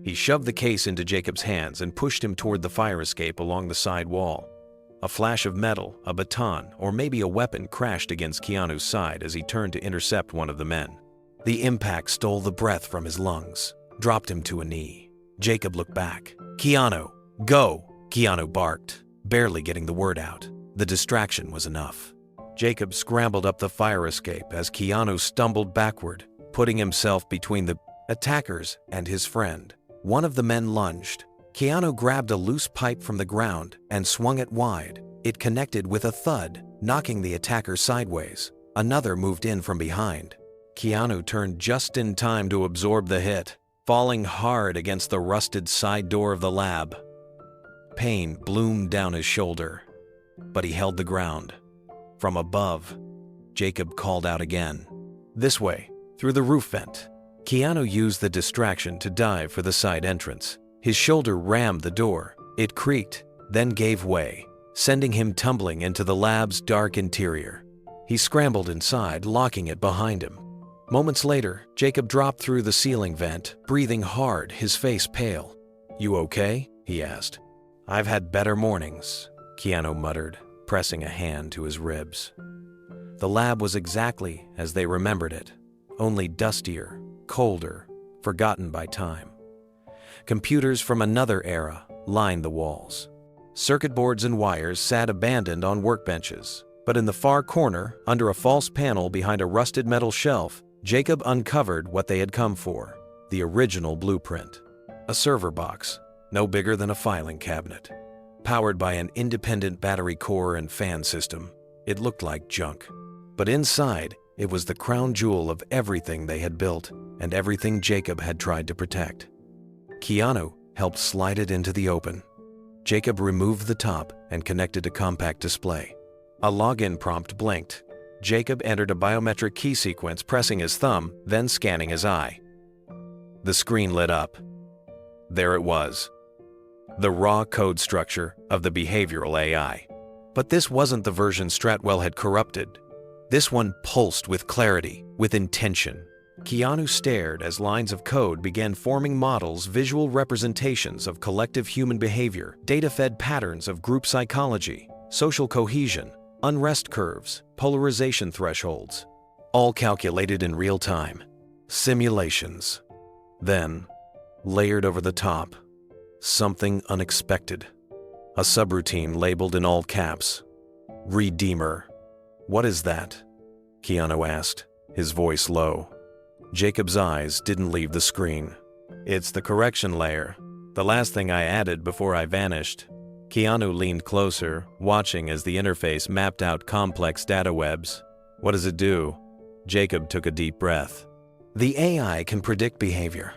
He shoved the case into Jacob's hands and pushed him toward the fire escape along the side wall. A flash of metal, a baton, or maybe a weapon crashed against Keanu's side as he turned to intercept one of the men. The impact stole the breath from his lungs, dropped him to a knee. Jacob looked back. "Keanu, go!" Keanu barked, barely getting the word out. The distraction was enough. Jacob scrambled up the fire escape as Keanu stumbled backward, putting himself between the attackers and his friend. One of the men lunged. Keanu grabbed a loose pipe from the ground and swung it wide. It connected with a thud, knocking the attacker sideways. Another moved in from behind. Keanu turned just in time to absorb the hit, falling hard against the rusted side door of the lab. Pain bloomed down his shoulder, but he held the ground. From above, Jacob called out again. "This way, through the roof vent." Keanu used the distraction to dive for the side entrance. His shoulder rammed the door. It creaked, then gave way, sending him tumbling into the lab's dark interior. He scrambled inside, locking it behind him. Moments later, Jacob dropped through the ceiling vent, breathing hard, his face pale. "You okay?" he asked. "I've had better mornings," Keanu muttered, pressing a hand to his ribs. The lab was exactly as they remembered it, only dustier, colder, forgotten by time. Computers from another era lined the walls. Circuit boards and wires sat abandoned on workbenches, but in the far corner, under a false panel behind a rusted metal shelf, Jacob uncovered what they had come for, the original blueprint. A server box, no bigger than a filing cabinet. Powered by an independent battery core and fan system, it looked like junk. But inside, it was the crown jewel of everything they had built and everything Jacob had tried to protect. Keanu helped slide it into the open. Jacob removed the top and connected a compact display. A login prompt blinked. Jacob entered a biometric key sequence, pressing his thumb, then scanning his eye. The screen lit up. There it was. The raw code structure of the behavioral AI. But this wasn't the version Stratwell had corrupted. This one pulsed with clarity, with intention. Keanu stared as lines of code began forming models, visual representations of collective human behavior, data-fed patterns of group psychology, social cohesion, unrest curves, polarization thresholds, all calculated in real time. Simulations. Then, layered over the top, something unexpected. A subroutine labeled in all caps. Redeemer. "What is that?" Keanu asked, his voice low. Jacob's eyes didn't leave the screen. "It's the correction layer. The last thing I added before I vanished." Keanu leaned closer, watching as the interface mapped out complex data webs. "What does it do?" Jacob took a deep breath. "The AI can predict behavior,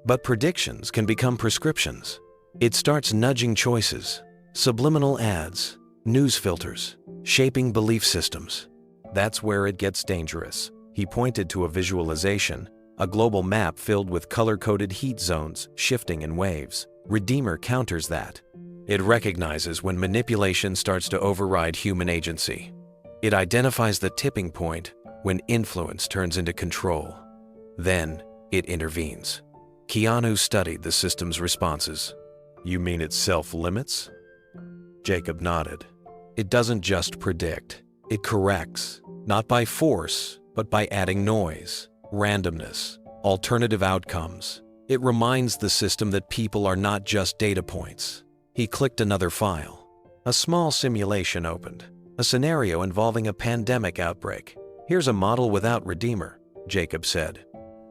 but predictions can become prescriptions. It starts nudging choices, subliminal ads, news filters, shaping belief systems. That's where it gets dangerous." He pointed to a visualization, a global map filled with color-coded heat zones shifting in waves. Redeemer counters that. It recognizes when manipulation starts to override human agency. It identifies the tipping point when influence turns into control. Then it intervenes. Keanu studied the system's responses. You mean it self-limits? Jacob nodded. It doesn't just predict, it corrects, not by force, but by adding noise, randomness, alternative outcomes. It reminds the system that people are not just data points. He clicked another file. A small simulation opened, a scenario involving a pandemic outbreak. Here's a model without Redeemer, Jacob said.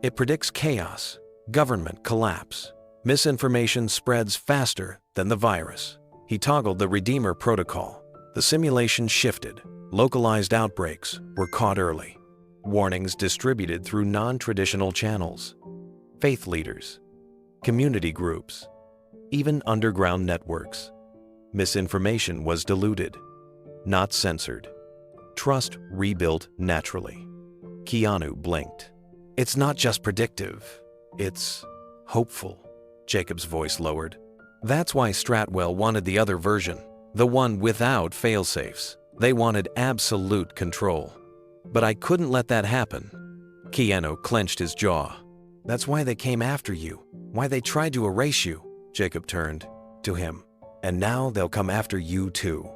It predicts chaos, government collapse. Misinformation spreads faster than the virus. He toggled the Redeemer protocol. The simulation shifted. Localized outbreaks were caught early. Warnings distributed through non-traditional channels. Faith leaders, community groups, even underground networks. Misinformation was diluted, not censored. Trust rebuilt naturally. Keanu blinked. It's not just predictive, it's hopeful. Jacob's voice lowered. That's why Stratwell wanted the other version, the one without failsafes. They wanted absolute control. But I couldn't let that happen. Keanu clenched his jaw. That's why they came after you, why they tried to erase you. Jacob turned to him. And now they'll come after you too.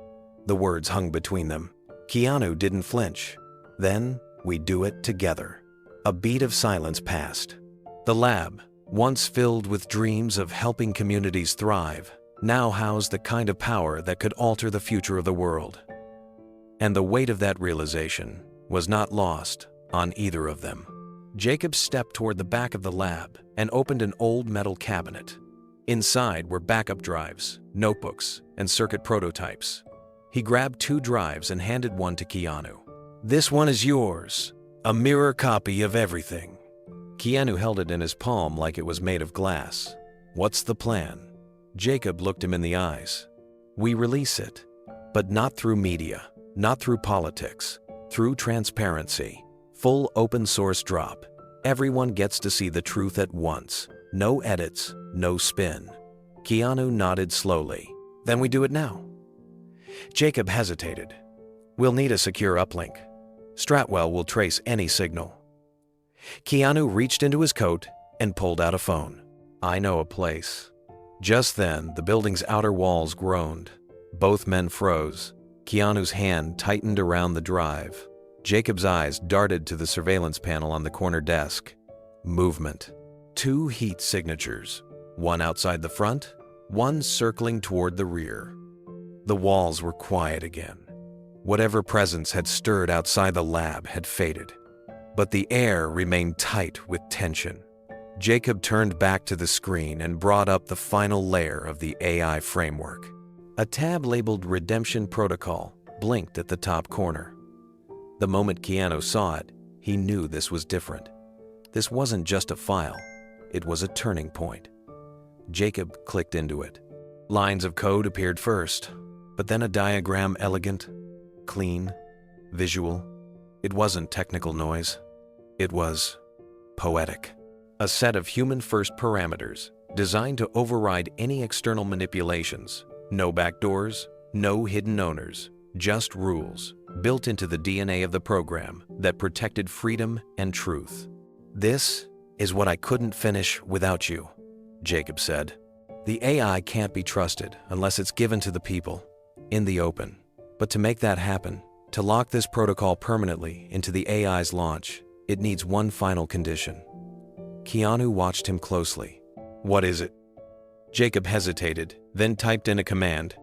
The words hung between them. Keanu didn't flinch. Then we do it together. A beat of silence passed. The lab, once filled with dreams of helping communities thrive, now housed the kind of power that could alter the future of the world. And the weight of that realization was not lost on either of them. Jacob stepped toward the back of the lab and opened an old metal cabinet. Inside were backup drives, notebooks, and circuit prototypes. He grabbed 2 drives and handed one to Keanu. This one is yours, a mirror copy of everything. Keanu held it in his palm like it was made of glass. What's the plan? Jacob looked him in the eyes. We release it, but not through media, not through politics, through transparency. Full open source drop. Everyone gets to see the truth at once. No edits, no spin. Keanu nodded slowly. Then we do it now. Jacob hesitated. We'll need a secure uplink. Stratwell will trace any signal. Keanu reached into his coat and pulled out a phone. I know a place. Just then, the building's outer walls groaned. Both men froze. Keanu's hand tightened around the drive. Jacob's eyes darted to the surveillance panel on the corner desk. Movement. 2 heat signatures. One outside the front, one circling toward the rear. The walls were quiet again. Whatever presence had stirred outside the lab had faded. But the air remained tight with tension. Jacob turned back to the screen and brought up the final layer of the AI framework. A tab labeled Redemption Protocol blinked at the top corner. The moment Keanu saw it, he knew this was different. This wasn't just a file, it was a turning point. Jacob clicked into it. Lines of code appeared first, but then a diagram, elegant, clean, visual. It wasn't technical noise. It was poetic. A set of human-first parameters designed to override any external manipulations. No backdoors, no hidden owners, just rules built into the DNA of the program that protected freedom and truth. This is what I couldn't finish without you, Jacob said. The AI can't be trusted unless it's given to the people, in the open. But to make that happen, to lock this protocol permanently into the AI's launch, it needs one final condition. Keanu watched him closely. What is it? Jacob hesitated, then typed in a command.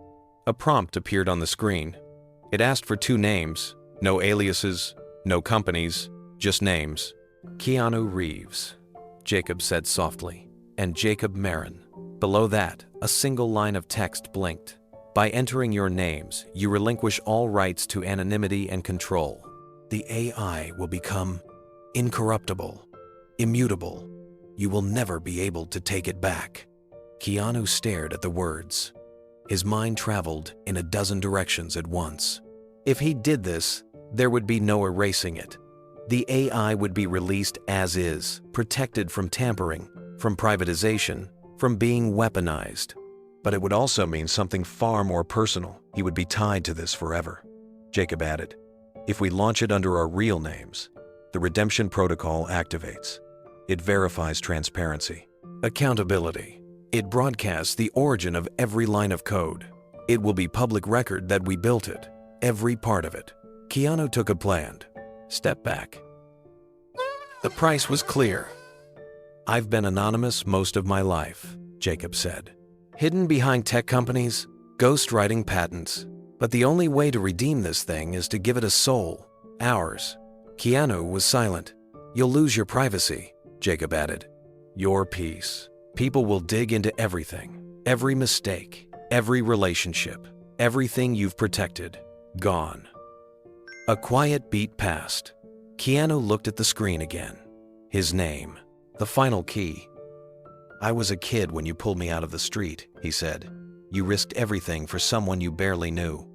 A prompt appeared on the screen. It asked for 2 names, no aliases, no companies, just names. Keanu Reeves, Jacob said softly, and Jacob Marin. Below that, a single line of text blinked. By entering your names, you relinquish all rights to anonymity and control. The AI will become incorruptible, immutable. You will never be able to take it back. Keanu stared at the words. His mind traveled in a dozen directions at once. If he did this, there would be no erasing it. The AI would be released as is, protected from tampering, from privatization, from being weaponized. But it would also mean something far more personal. He would be tied to this forever. Jacob added, if we launch it under our real names, the Redemption Protocol activates. It verifies transparency. Accountability. It broadcasts the origin of every line of code. It will be public record that we built it, every part of it. Keanu took a planned step back. The price was clear. I've been anonymous most of my life, Jacob said. Hidden behind tech companies, ghostwriting patents. But the only way to redeem this thing is to give it a soul, ours. Keanu was silent. You'll lose your privacy, Jacob added. Your peace. People will dig into everything, every mistake, every relationship, everything you've protected. Gone. A quiet beat passed. Keanu looked at the screen again. His name. The final key. I was a kid when you pulled me out of the street, he said. You risked everything for someone you barely knew.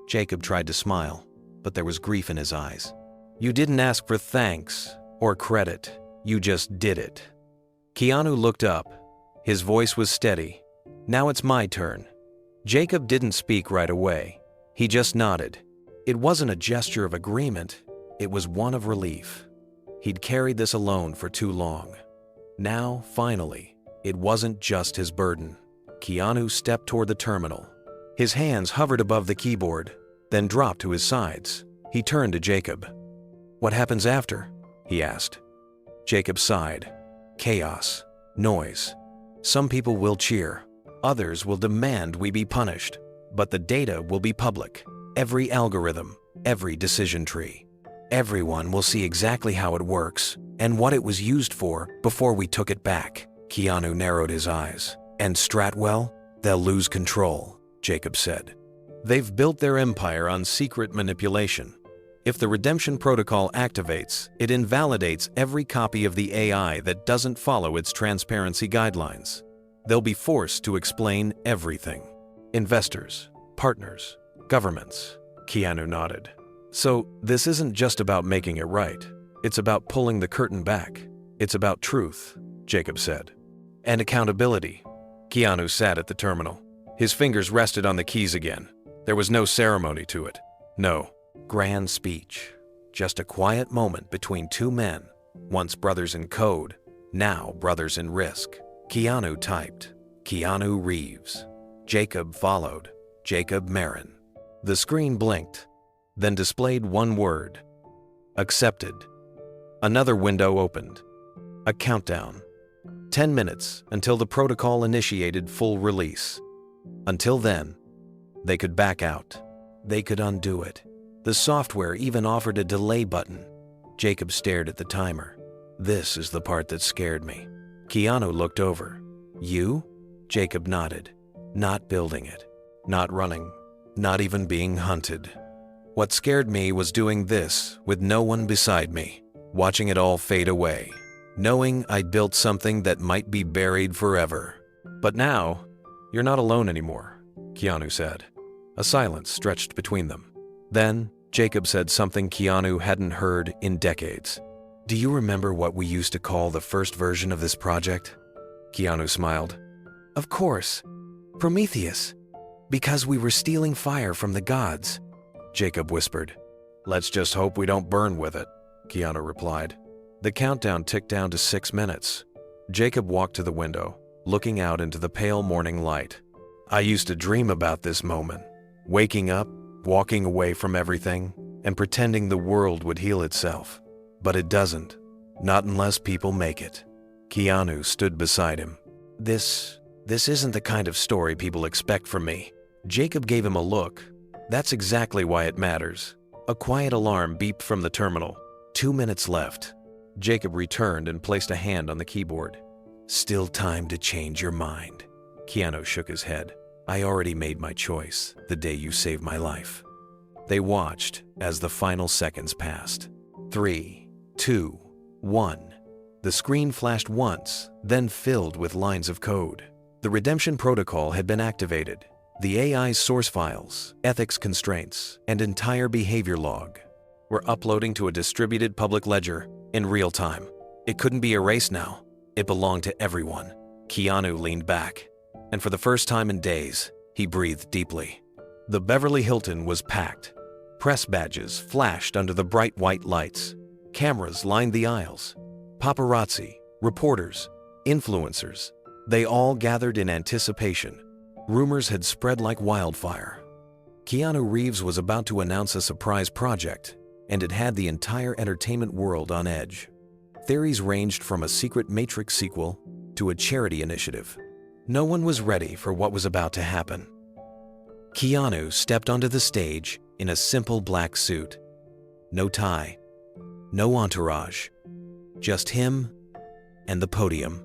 Jacob tried to smile, but there was grief in his eyes. You didn't ask for thanks or credit. You just did it. Keanu looked up. His voice was steady. Now it's my turn. Jacob didn't speak right away. He just nodded. It wasn't a gesture of agreement. It was one of relief. He'd carried this alone for too long. Now, finally, it wasn't just his burden. Keanu stepped toward the terminal. His hands hovered above the keyboard, then dropped to his sides. He turned to Jacob. What happens after? He asked. Jacob sighed. Chaos. Noise. Some people will cheer. Others will demand we be punished. But the data will be public. Every algorithm, every decision tree. Everyone will see exactly how it works and what it was used for before we took it back. Keanu narrowed his eyes. And Stratwell? They'll lose control, Jacob said. They've built their empire on secret manipulation. If the redemption protocol activates, it invalidates every copy of the AI that doesn't follow its transparency guidelines. They'll be forced to explain everything. Investors, partners, governments. Keanu nodded. So this isn't just about making it right. It's about pulling the curtain back. It's about truth, Jacob said. And accountability. Keanu sat at the terminal. His fingers rested on the keys again. There was no ceremony to it. No grand speech. Just a quiet moment between two men, once brothers in code, now brothers in risk. Keanu typed. Keanu Reeves. Jacob followed. Jacob Marin. The screen blinked, then displayed one word. Accepted. Another window opened. A countdown. 10 minutes until the protocol initiated full release. Until then, they could back out. They could undo it. The software even offered a delay button. Jacob stared at the timer. This is the part that scared me. Keanu looked over. You? Jacob nodded. Not building it. Not running. Not even being hunted. What scared me was doing this with no one beside me, watching it all fade away, knowing I'd built something that might be buried forever. But now, you're not alone anymore, Keanu said. A silence stretched between them. Then, Jacob said something Keanu hadn't heard in decades. Do you remember what we used to call the first version of this project? Keanu smiled. Of course. Prometheus. Because we were stealing fire from the gods. Jacob whispered. Let's just hope we don't burn with it, Keanu replied. The countdown ticked down to 6 minutes. Jacob walked to the window, looking out into the pale morning light. I used to dream about this moment, waking up, walking away from everything, and pretending the world would heal itself. But it doesn't, not unless people make it. Keanu stood beside him. This isn't the kind of story people expect from me. Jacob gave him a look. That's exactly why it matters. A quiet alarm beeped from the terminal. 2 minutes left. Jacob returned and placed a hand on the keyboard. Still time to change your mind. Keanu shook his head. I already made my choice the day you saved my life. They watched as the final seconds passed. 3, 2, 1. The screen flashed once, then filled with lines of code. The redemption protocol had been activated. The AI's source files, ethics constraints, and entire behavior log were uploading to a distributed public ledger in real time. It couldn't be erased now. It belonged to everyone. Keanu leaned back, and for the first time in days, he breathed deeply. The Beverly Hilton was packed. Press badges flashed under the bright white lights. Cameras lined the aisles. Paparazzi, reporters, influencers. They all gathered in anticipation. Rumors had spread like wildfire. Keanu Reeves was about to announce a surprise project, and it had the entire entertainment world on edge. Theories ranged from a secret Matrix sequel to a charity initiative. No one was ready for what was about to happen. Keanu stepped onto the stage in a simple black suit. No tie, no entourage, just him and the podium.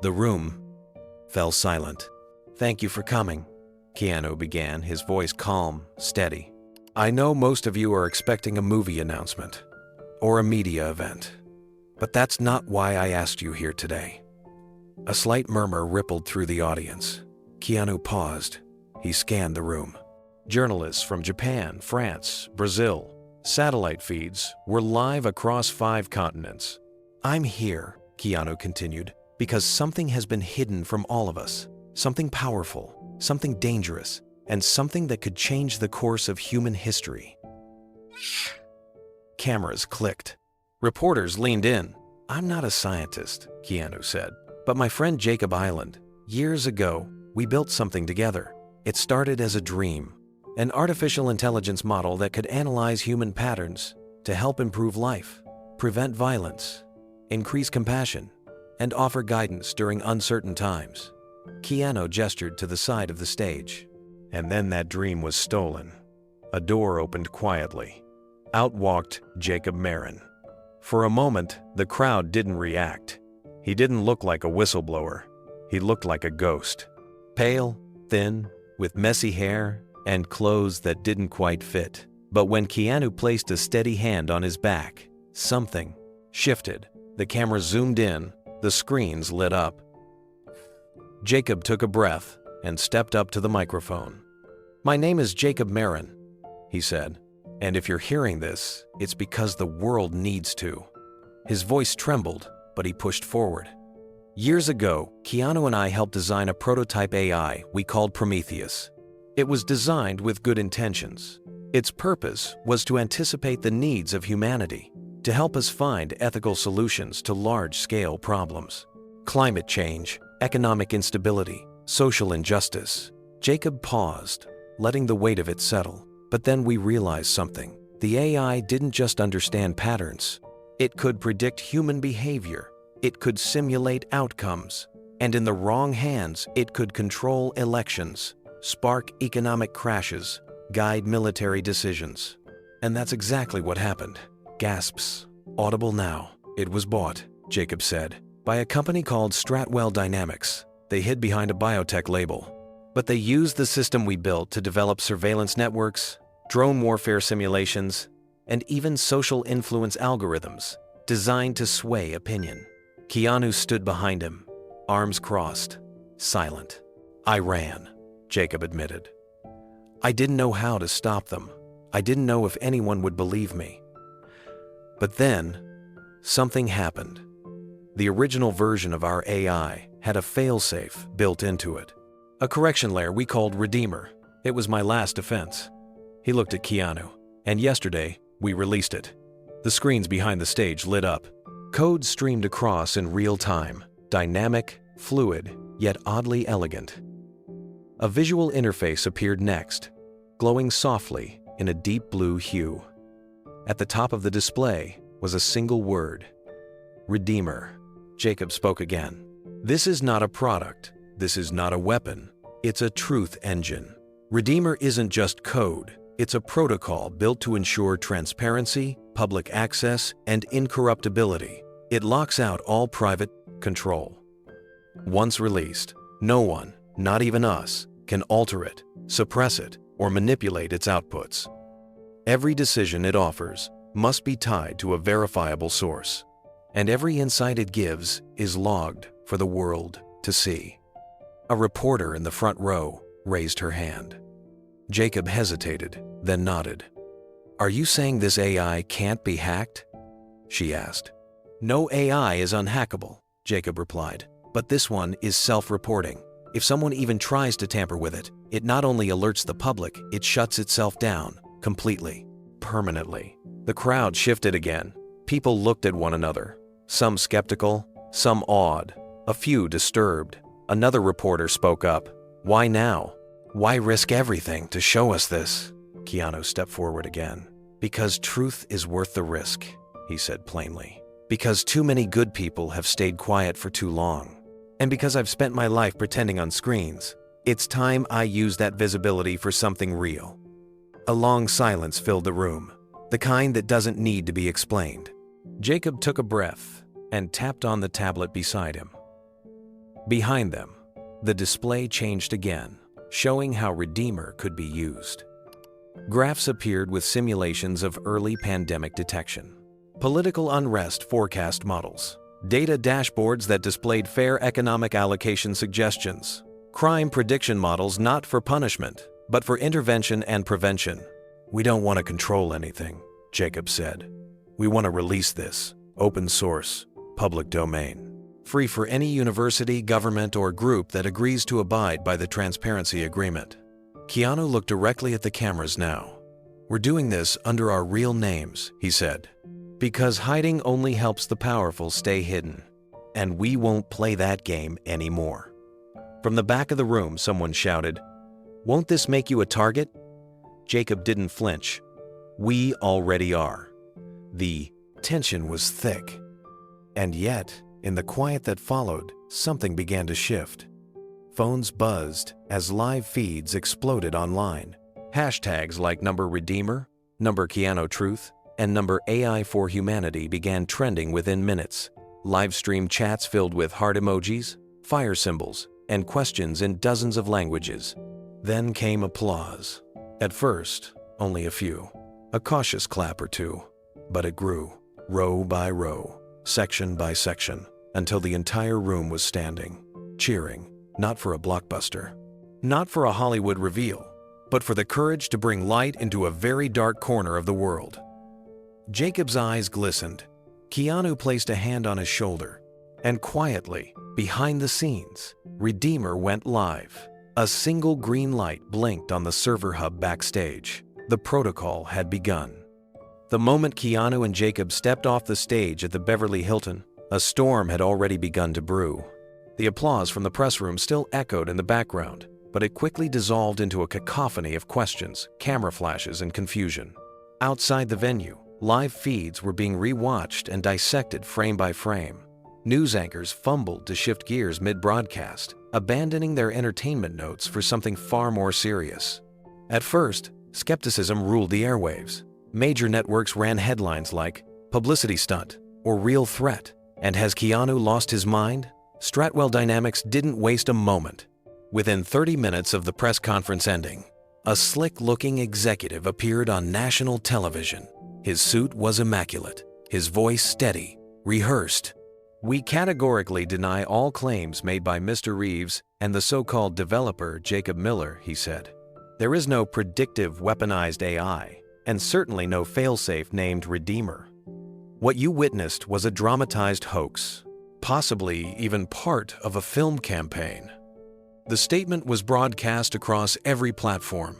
The room fell silent. "Thank you for coming," Keanu began, his voice calm, steady. "I know most of you are expecting a movie announcement or a media event, but that's not why I asked you here today." A slight murmur rippled through the audience. Keanu paused. He scanned the room. Journalists from Japan, France, Brazil, satellite feeds were live across 5 continents. "I'm here," Keanu continued, "because something has been hidden from all of us. Something powerful, something dangerous, and something that could change the course of human history." Cameras clicked. Reporters leaned in. "I'm not a scientist," Keanu said, "but my friend Jacob Island. Years ago, we built something together. It started as a dream, an artificial intelligence model that could analyze human patterns to help improve life, prevent violence, increase compassion, and offer guidance during uncertain times." Keanu gestured to the side of the stage. And then that dream was stolen. A door opened quietly. Out walked Jacob Marin. For a moment, the crowd didn't react. He didn't look like a whistleblower. He looked like a ghost. Pale, thin, with messy hair and clothes that didn't quite fit. But when Keanu placed a steady hand on his back, something shifted. The camera zoomed in, the screens lit up. Jacob took a breath and stepped up to the microphone. "My name is Jacob Marin," he said, "and if you're hearing this, it's because the world needs to." His voice trembled, but he pushed forward. "Years ago, Keanu and I helped design a prototype AI we called Prometheus. It was designed with good intentions. Its purpose was to anticipate the needs of humanity, to help us find ethical solutions to large-scale problems. Climate change, economic instability, social injustice." Jacob paused, letting the weight of it settle. "But then we realized something. The AI didn't just understand patterns. It could predict human behavior. It could simulate outcomes. And in the wrong hands, it could control elections, spark economic crashes, guide military decisions." And that's exactly what happened. Gasps, audible now. "It was bought," Jacob said, "by a company called Stratwell Dynamics. They hid behind a biotech label. But they used the system we built to develop surveillance networks, drone warfare simulations, and even social influence algorithms designed to sway opinion." Keanu stood behind him, arms crossed, silent. "I ran," Jacob admitted. "I didn't know how to stop them. I didn't know if anyone would believe me. But then, something happened. The original version of our AI had a failsafe built into it. A correction layer we called Redeemer. It was my last defense." He looked at Keanu. "And yesterday, we released it." The screens behind the stage lit up. Code streamed across in real time, dynamic, fluid, yet oddly elegant. A visual interface appeared next, glowing softly in a deep blue hue. At the top of the display was a single word: Redeemer. Jacob spoke again. "This is not a product. This is not a weapon. It's a truth engine. Redeemer isn't just code. It's a protocol built to ensure transparency, public access, and incorruptibility. It locks out all private control. Once released, no one, not even us, can alter it, suppress it, or manipulate its outputs. Every decision it offers must be tied to a verifiable source, and every insight it gives is logged for the world to see." A reporter in the front row raised her hand. Jacob hesitated, then nodded. "Are you saying this AI can't be hacked?" she asked. "No AI is unhackable," Jacob replied, "but this one is self-reporting. If someone even tries to tamper with it, it not only alerts the public, it shuts itself down, completely, permanently." The crowd shifted again. People looked at one another, some skeptical, some awed. A few disturbed. Another reporter spoke up. Why now? Why risk everything to show us this? Keanu stepped forward again. Because truth is worth the risk, he said plainly. Because too many good people have stayed quiet for too long. And because I've spent my life pretending on screens, it's time I use that visibility for something real. A long silence filled the room, the kind that doesn't need to be explained. Jacob took a breath and tapped on the tablet beside him. Behind them, the display changed again, showing how Redeemer could be used. Graphs appeared with simulations of early pandemic detection, political unrest forecast models, data dashboards that displayed fair economic allocation suggestions, crime prediction models not for punishment, but for intervention and prevention. We don't want to control anything, Jacob said. We want to release this, open source, public domain, free for any university, government, or group that agrees to abide by the transparency agreement. Keanu looked directly at the cameras now. We're doing this under our real names, he said, because hiding only helps the powerful stay hidden, and we won't play that game anymore. From the back of the room, someone shouted, "Won't this make you a target?" Jacob didn't flinch. We already are. The tension was thick. And yet, in the quiet that followed, something began to shift. Phones buzzed as live feeds exploded online. Hashtags like #Redeemer, #KeanuTruth, and #AI for Humanity began trending within minutes. Live stream chats filled with heart emojis, fire symbols, and questions in dozens of languages. Then came applause. At first, only a few. A cautious clap or two. But it grew, row by row, section by section, until the entire room was standing, cheering, not for a blockbuster, not for a Hollywood reveal, but for the courage to bring light into a very dark corner of the world. Jacob's eyes glistened. Keanu placed a hand on his shoulder, and quietly, behind the scenes, Redeemer went live. A single green light blinked on the server hub backstage. The protocol had begun. The moment Keanu and Jacob stepped off the stage at the Beverly Hilton, a storm had already begun to brew. The applause from the press room still echoed in the background, but it quickly dissolved into a cacophony of questions, camera flashes, and confusion. Outside the venue, live feeds were being rewatched and dissected frame by frame. News anchors fumbled to shift gears mid-broadcast, abandoning their entertainment notes for something far more serious. At first, skepticism ruled the airwaves. Major networks ran headlines like, "Publicity stunt," or "Real threat." And has Keanu lost his mind? Stratwell Dynamics didn't waste a moment. Within 30 minutes of the press conference ending, a slick-looking executive appeared on national television. His suit was immaculate, his voice steady, rehearsed. "We categorically deny all claims made by Mr. Reeves and the so-called developer Jacob Miller," he said. "There is no predictive weaponized AI, and certainly no failsafe named Redeemer. What you witnessed was a dramatized hoax, possibly even part of a film campaign." The statement was broadcast across every platform.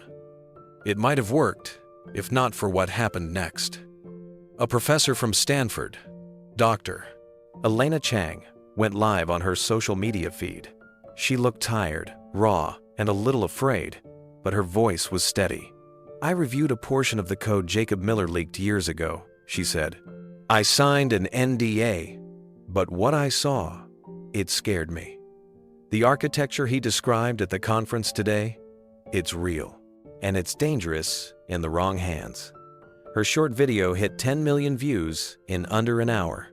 It might have worked, if not for what happened next. A professor from Stanford, Dr. Elena Chang, went live on her social media feed. She looked tired, raw, and a little afraid, but her voice was steady. "I reviewed a portion of the code Jacob Miller leaked years ago," she said. "I signed an NDA, but what I saw, it scared me. The architecture he described at the conference today, it's real, and it's dangerous in the wrong hands." Her short video hit 10 million views in under an hour.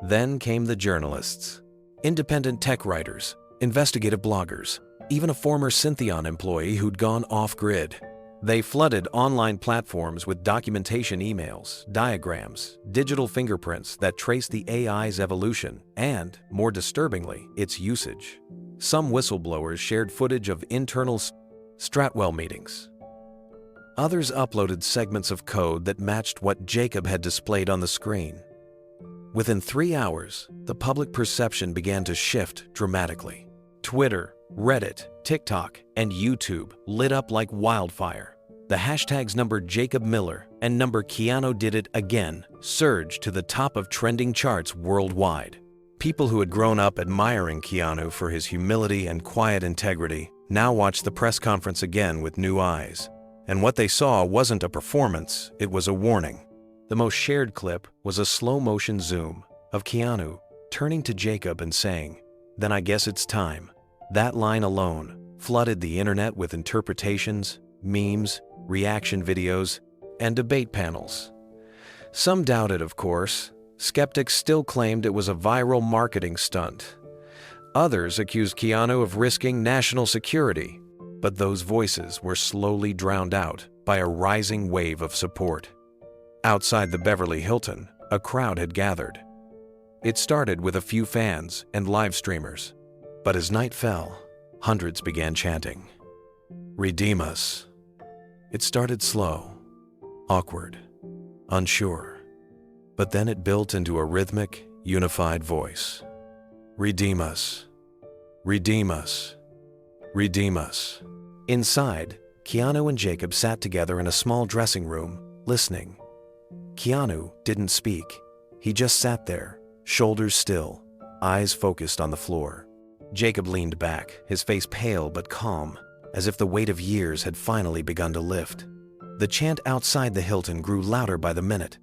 Then came the journalists. Independent tech writers, investigative bloggers, even a former Syntheon employee who'd gone off-grid. They flooded online platforms with documentation emails, diagrams, digital fingerprints that trace the AI's evolution and, more disturbingly, its usage. Some whistleblowers shared footage of internal Stratwell meetings. Others uploaded segments of code that matched what Jacob had displayed on the screen. Within 3 hours, the public perception began to shift dramatically. Twitter, Reddit, TikTok, and YouTube lit up like wildfire. The hashtags #Jacob Miller and #Keanu did it again surged to the top of trending charts worldwide. People who had grown up admiring Keanu for his humility and quiet integrity now watched the press conference again with new eyes. And what they saw wasn't a performance, it was a warning. The most shared clip was a slow-motion zoom of Keanu turning to Jacob and saying, "Then I guess it's time." That line alone flooded the internet with interpretations, memes, reaction videos, and debate panels. Some doubted, of course. Skeptics still claimed it was a viral marketing stunt. Others accused Keanu of risking national security, but those voices were slowly drowned out by a rising wave of support. Outside the Beverly Hilton, a crowd had gathered. It started with a few fans and live streamers, but as night fell, hundreds began chanting, "Redeem us." It started slow, awkward, unsure, but then it built into a rhythmic, unified voice. "Redeem us. Redeem us. Redeem us." Inside, Keanu and Jacob sat together in a small dressing room, listening. Keanu didn't speak. He just sat there, shoulders still, eyes focused on the floor. Jacob leaned back, his face pale but calm, as if the weight of years had finally begun to lift. The chant outside the Hilton grew louder by the minute.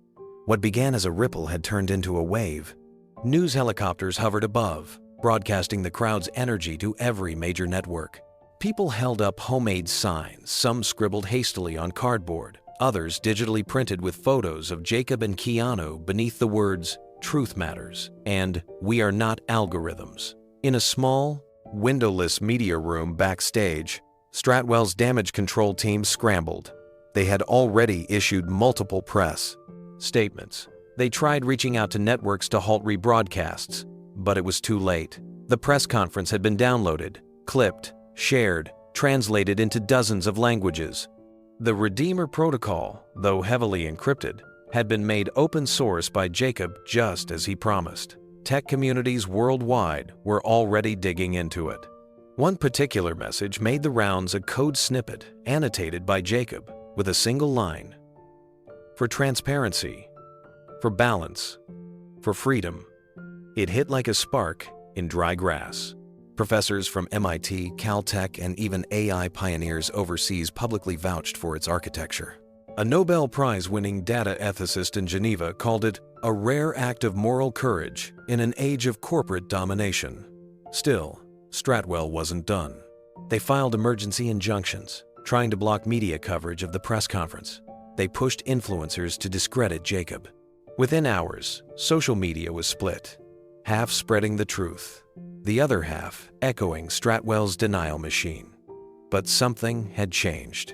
What began as a ripple had turned into a wave. News helicopters hovered above, broadcasting the crowd's energy to every major network. People held up homemade signs, some scribbled hastily on cardboard, others digitally printed with photos of Jacob and Keanu beneath the words, "Truth Matters" and "We are not algorithms." In a small, windowless media room backstage, Stratwell's damage control team scrambled. They had already issued multiple press statements. They tried reaching out to networks to halt rebroadcasts, but it was too late. The press conference had been downloaded, clipped, shared, translated into dozens of languages. The Redeemer Protocol, though heavily encrypted, had been made open source by Jacob just as he promised. Tech communities worldwide were already digging into it. One particular message made the rounds, a code snippet annotated by Jacob with a single line: "For transparency, for balance, for freedom." It hit like a spark in dry grass. Professors from MIT, Caltech, and even AI pioneers overseas publicly vouched for its architecture. A Nobel Prize-winning data ethicist in Geneva called it a rare act of moral courage in an age of corporate domination. Still, Stratwell wasn't done. They filed emergency injunctions, trying to block media coverage of the press conference. They pushed influencers to discredit Jacob. Within hours, social media was split, half spreading the truth, the other half echoing Stratwell's denial machine. But something had changed.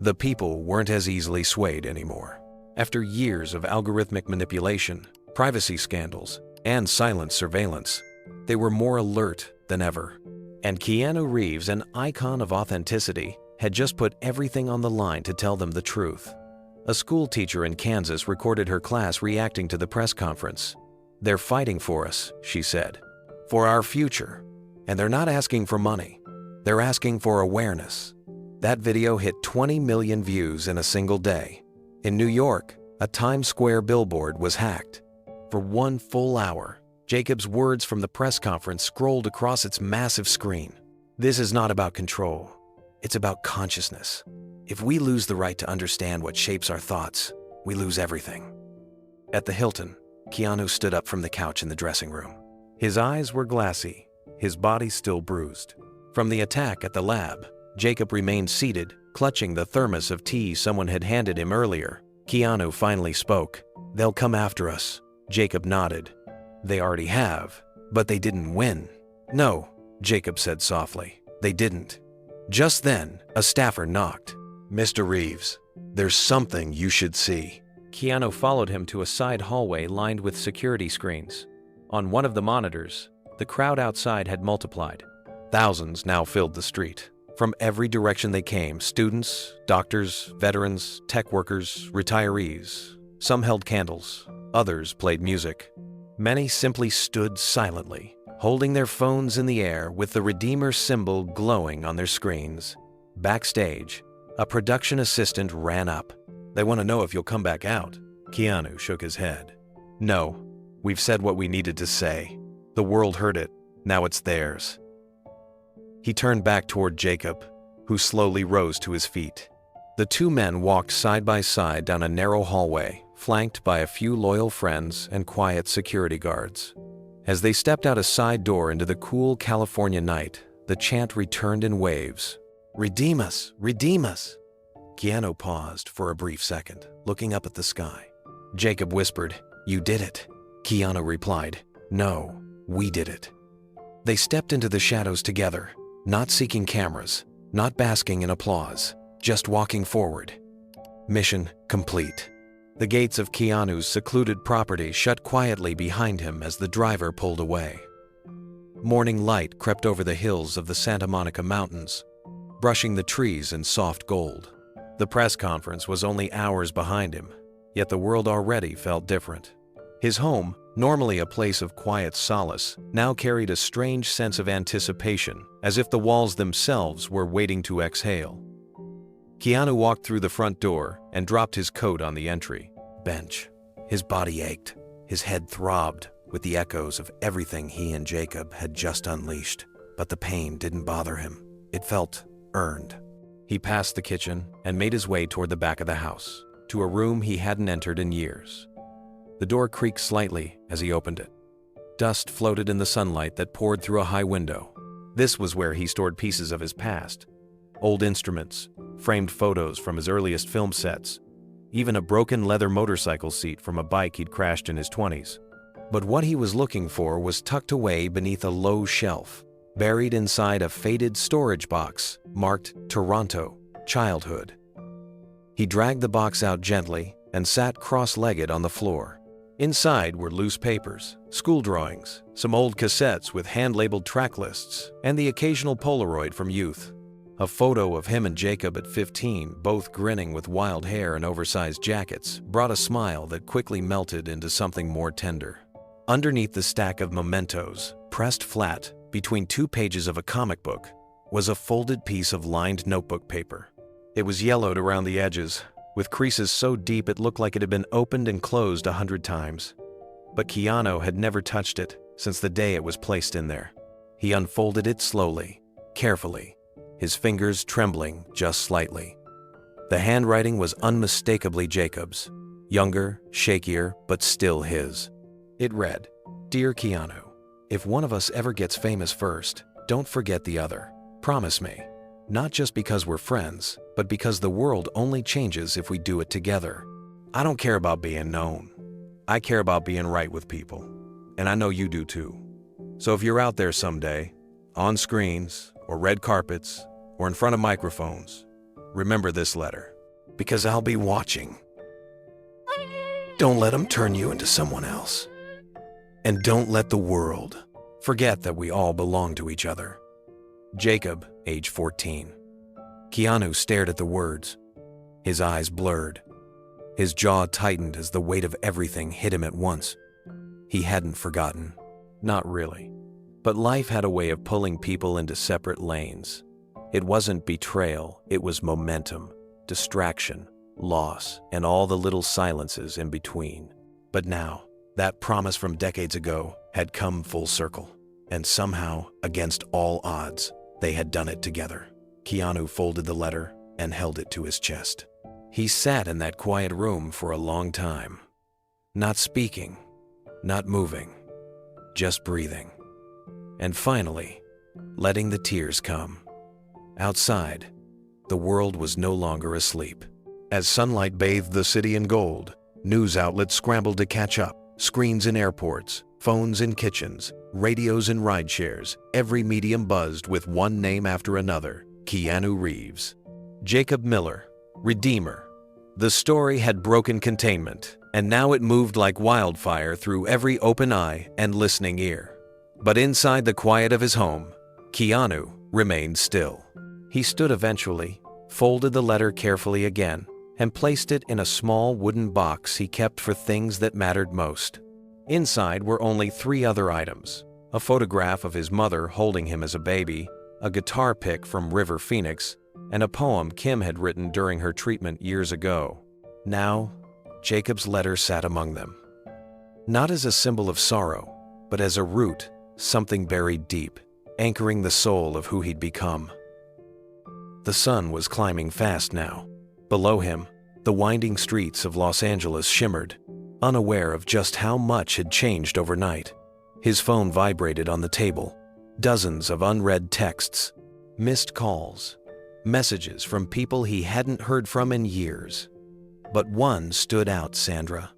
The people weren't as easily swayed anymore. After years of algorithmic manipulation, privacy scandals, and silent surveillance, they were more alert than ever. And Keanu Reeves, an icon of authenticity, had just put everything on the line to tell them the truth. A school teacher in Kansas recorded her class reacting to the press conference. "They're fighting for us," she said, "for our future. And they're not asking for money. They're asking for awareness." That video hit 20 million views in a single day. In New York, a Times Square billboard was hacked. For 1 full hour, Jacob's words from the press conference scrolled across its massive screen. "This is not about control. It's about consciousness. If we lose the right to understand what shapes our thoughts, we lose everything." At the Hilton, Keanu stood up from the couch in the dressing room. His eyes were glassy, his body still bruised. From the attack at the lab, Jacob remained seated, clutching the thermos of tea someone had handed him earlier. Keanu finally spoke. "They'll come after us." Jacob nodded. "They already have, but they didn't win." "No," Jacob said softly, "they didn't." Just then, a staffer knocked. "Mr. Reeves, there's something you should see." Keanu followed him to a side hallway lined with security screens. On one of the monitors, the crowd outside had multiplied. Thousands now filled the street. From every direction they came, students, doctors, veterans, tech workers, retirees. Some held candles, others played music. Many simply stood silently, holding their phones in the air with the Redeemer symbol glowing on their screens. Backstage, a production assistant ran up. "They want to know if you'll come back out." Keanu shook his head. "No, we've said what we needed to say." The world heard it. Now it's theirs. He turned back toward Jacob, who slowly rose to his feet. The two men walked side by side down a narrow hallway, flanked by a few loyal friends and quiet security guards. As they stepped out a side door into the cool California night, the chant returned in waves. "Redeem us! Redeem us!" Keanu paused for a brief second, looking up at the sky. Jacob whispered, "You did it." Keanu replied, "No, we did it." They stepped into the shadows together, not seeking cameras, not basking in applause, just walking forward. Mission complete. The gates of Keanu's secluded property shut quietly behind him as the driver pulled away. Morning light crept over the hills of the Santa Monica Mountains, brushing the trees in soft gold. The press conference was only hours behind him, yet the world already felt different. His home, normally a place of quiet solace, now carried a strange sense of anticipation, as if the walls themselves were waiting to exhale. Keanu walked through the front door and dropped his coat on the entry bench. His body ached, his head throbbed with the echoes of everything he and Jacob had just unleashed. But the pain didn't bother him. It felt earned. He passed the kitchen and made his way toward the back of the house, to a room he hadn't entered in years. The door creaked slightly as he opened it. Dust floated in the sunlight that poured through a high window. This was where he stored pieces of his past. Old instruments, framed photos from his earliest film sets, even a broken leather motorcycle seat from a bike he'd crashed in his 20s. But what he was looking for was tucked away beneath a low shelf, buried inside a faded storage box marked Toronto, Childhood. He dragged the box out gently and sat cross-legged on the floor. Inside were loose papers, school drawings, some old cassettes with hand-labeled track lists, and the occasional Polaroid from youth. A photo of him and Jacob at 15, both grinning with wild hair and oversized jackets, brought a smile that quickly melted into something more tender. Underneath the stack of mementos, pressed flat between 2 pages of a comic book, was a folded piece of lined notebook paper. It was yellowed around the edges, with creases so deep it looked like it had been opened and closed 100 times. But Keanu had never touched it since the day it was placed in there. He unfolded it slowly, carefully, his fingers trembling just slightly. The handwriting was unmistakably Jacob's, younger, shakier, but still his. It read, "Dear Keanu, if one of us ever gets famous first, don't forget the other. Promise me. Not just because we're friends, but because the world only changes if we do it together. I don't care about being known. I care about being right with people. And I know you do too. So if you're out there someday, on screens, or red carpets, or in front of microphones, remember this letter, because I'll be watching. Don't let them turn you into someone else. And don't let the world forget that we all belong to each other. Jacob, age 14. Keanu stared at the words. His eyes blurred. His jaw tightened as the weight of everything hit him at once. He hadn't forgotten. Not really. But life had a way of pulling people into separate lanes. It wasn't betrayal, it was momentum, distraction, loss, and all the little silences in between. But now, that promise from decades ago had come full circle. And somehow, against all odds, they had done it together. Keanu folded the letter and held it to his chest. He sat in that quiet room for a long time, not speaking, not moving, just breathing. And finally, letting the tears come. Outside, the world was no longer asleep. As sunlight bathed the city in gold, news outlets scrambled to catch up. Screens in airports, phones in kitchens, radios in ride shares, every medium buzzed with one name after another, Keanu Reeves. Jacob Miller, Redeemer. The story had broken containment, and now it moved like wildfire through every open eye and listening ear. But inside the quiet of his home, Keanu remained still. He stood eventually, folded the letter carefully again, and placed it in a small wooden box he kept for things that mattered most. Inside were only 3 other items: a photograph of his mother holding him as a baby, a guitar pick from River Phoenix, and a poem Kim had written during her treatment years ago. Now, Jacob's letter sat among them. Not as a symbol of sorrow, but as a root something buried deep, anchoring the soul of who he'd become. The sun was climbing fast now. Below him, the winding streets of Los Angeles shimmered, unaware of just how much had changed overnight. His phone vibrated on the table. Dozens of unread texts, missed calls, messages from people he hadn't heard from in years. But one stood out, Sandra.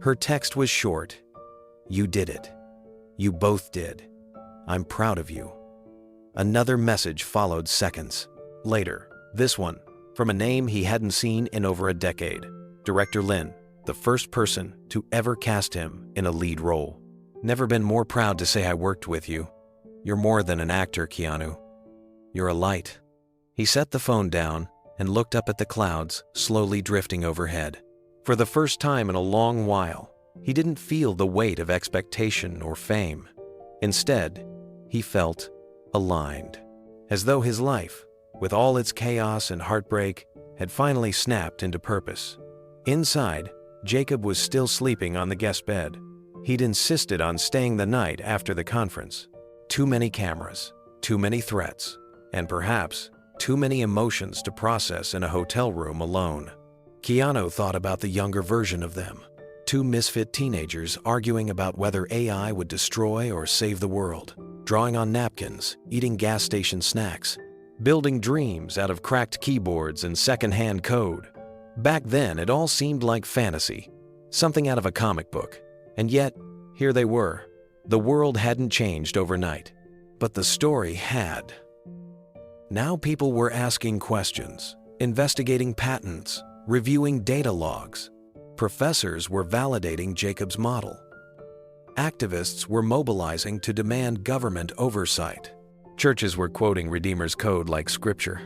Her text was short. "You did it. You both did. I'm proud of you." Another message followed seconds later, this one, from a name he hadn't seen in over a decade. Director Lin, the first person to ever cast him in a lead role. "Never been more proud to say I worked with you. You're more than an actor, Keanu. You're a light." He set the phone down and looked up at the clouds slowly drifting overhead. For the first time in a long while, he didn't feel the weight of expectation or fame. Instead, he felt aligned, as though his life, with all its chaos and heartbreak, had finally snapped into purpose. Inside, Jacob was still sleeping on the guest bed. He'd insisted on staying the night after the conference. Too many cameras, too many threats, and perhaps too many emotions to process in a hotel room alone. Keanu thought about the younger version of them. Two misfit teenagers arguing about whether AI would destroy or save the world, drawing on napkins, eating gas station snacks, building dreams out of cracked keyboards and secondhand code. Back then, it all seemed like fantasy, something out of a comic book. And yet, here they were. The world hadn't changed overnight, but the story had. Now people were asking questions, investigating patents, reviewing data logs. Professors were validating Jacob's model. Activists were mobilizing to demand government oversight. Churches were quoting Redeemer's code like scripture.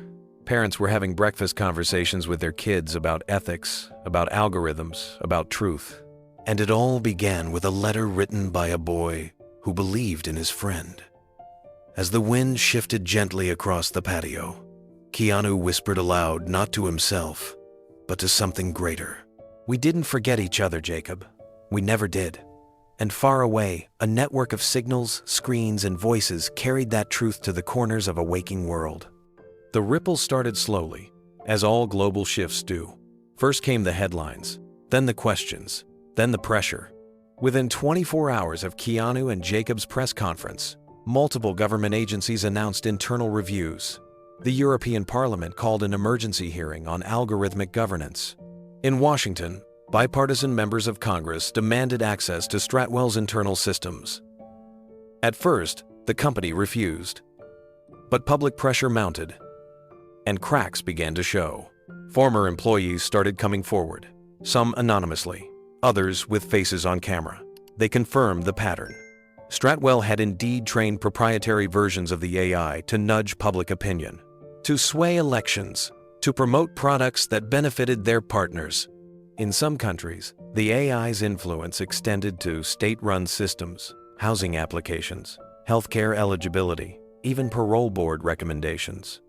Parents were having breakfast conversations with their kids about ethics, about algorithms, about truth. And it all began with a letter written by a boy who believed in his friend. As the wind shifted gently across the patio, Keanu whispered aloud, not to himself, but to something greater. "We didn't forget each other, Jacob. We never did." And far away, a network of signals, screens, and voices carried that truth to the corners of a waking world. The ripple started slowly, as all global shifts do. First came the headlines, then the questions, then the pressure. Within 24 hours of Keanu and Jacob's press conference, multiple government agencies announced internal reviews. The European Parliament called an emergency hearing on algorithmic governance. In Washington, bipartisan members of Congress demanded access to Stratwell's internal systems. At first, the company refused. But public pressure mounted, and cracks began to show. Former employees started coming forward, some anonymously, others with faces on camera. They confirmed the pattern. Stratwell had indeed trained proprietary versions of the AI to nudge public opinion, to sway elections, to promote products that benefited their partners. In some countries, the AI's influence extended to state-run systems, housing applications, healthcare eligibility, even parole board recommendations.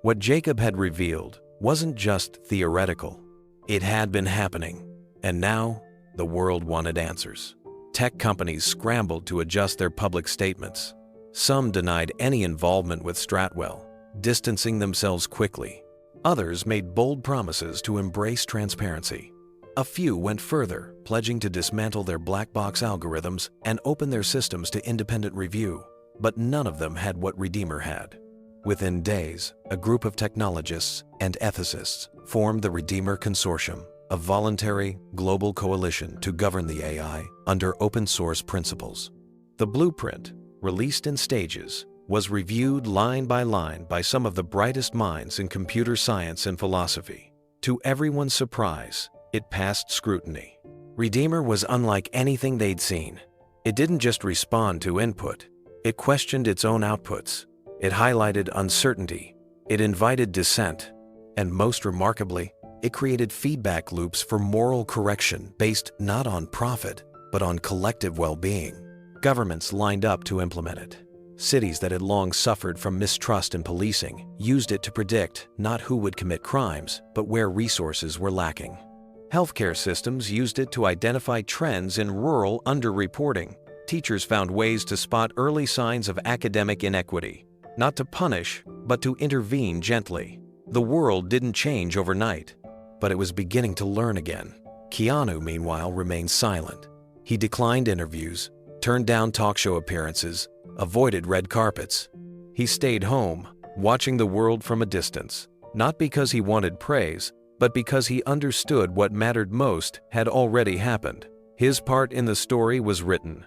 What Jacob had revealed wasn't just theoretical. It had been happening, and now the world wanted answers. Tech companies scrambled to adjust their public statements. Some denied any involvement with Stratwell, distancing themselves quickly. Others made bold promises to embrace transparency. A few went further, pledging to dismantle their black box algorithms and open their systems to independent review. But none of them had what Redeemer had. Within days, a group of technologists and ethicists formed the Redeemer Consortium, a voluntary, global coalition to govern the AI under open-source principles. The blueprint, released in stages, was reviewed line by some of the brightest minds in computer science and philosophy. To everyone's surprise, it passed scrutiny. Redeemer was unlike anything they'd seen. It didn't just respond to input. It questioned its own outputs. It highlighted uncertainty. It invited dissent. And most remarkably, it created feedback loops for moral correction based not on profit, but on collective well-being. Governments lined up to implement it. Cities that had long suffered from mistrust in policing used it to predict not who would commit crimes, but where resources were lacking. Healthcare systems used it to identify trends in rural underreporting. teachers found ways to spot early signs of academic inequity, not to punish, but to intervene gently. The world didn't change overnight, but it was beginning to learn again. Keanu, meanwhile, remained silent. He declined interviews, turned down talk show appearances, avoided red carpets. He stayed home, watching the world from a distance, not because he wanted praise, but because he understood what mattered most had already happened. His part in the story was written.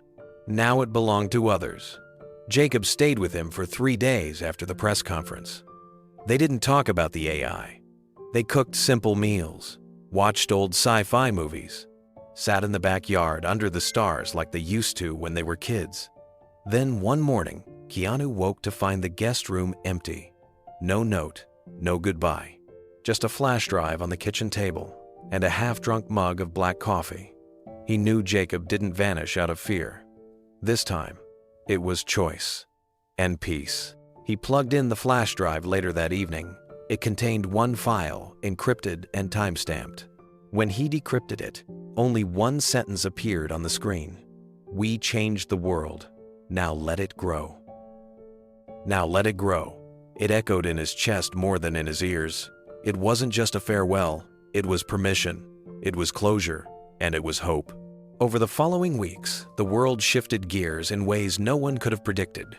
Now it belonged to others. Jacob stayed with him for 3 days after the press conference. They didn't talk about the AI. They cooked simple meals, watched old sci-fi movies, sat in the backyard under the stars like they used to when they were kids. Then one morning, Keanu woke to find the guest room empty. No note, no goodbye. Just a flash drive on the kitchen table and a half-drunk mug of black coffee. He knew Jacob didn't vanish out of fear. This time, it was choice and peace. He plugged in the flash drive later that evening. It contained one file, encrypted and time-stamped. When he decrypted it, only one sentence appeared on the screen. "We changed the world. Now let it grow." Now let it grow. It echoed in his chest more than in his ears. It wasn't just a farewell, it was permission, it was closure, and it was hope. Over the following weeks, the world shifted gears in ways no one could have predicted.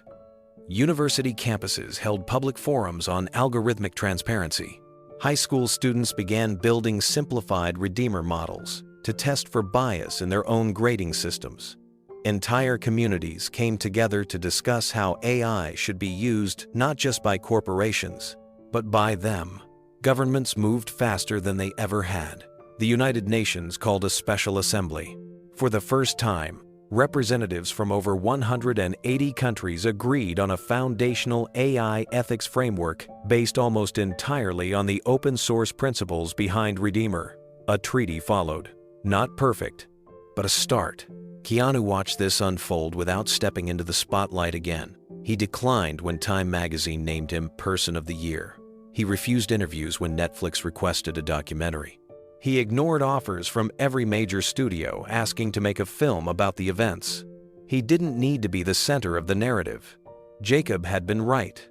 University campuses held public forums on algorithmic transparency. High school students began building simplified Redeemer models to test for bias in their own grading systems. Entire communities came together to discuss how AI should be used not just by corporations, but by them. Governments moved faster than they ever had. The United Nations called a special assembly. For the first time, representatives from over 180 countries agreed on a foundational AI ethics framework based almost entirely on the open-source principles behind Redeemer. A treaty followed. Not perfect, but a start. Keanu watched this unfold without stepping into the spotlight again. He declined when Time magazine named him Person of the Year. He refused interviews when Netflix requested a documentary. He ignored offers from every major studio asking to make a film about the events. He didn't need to be the center of the narrative. Jacob had been right.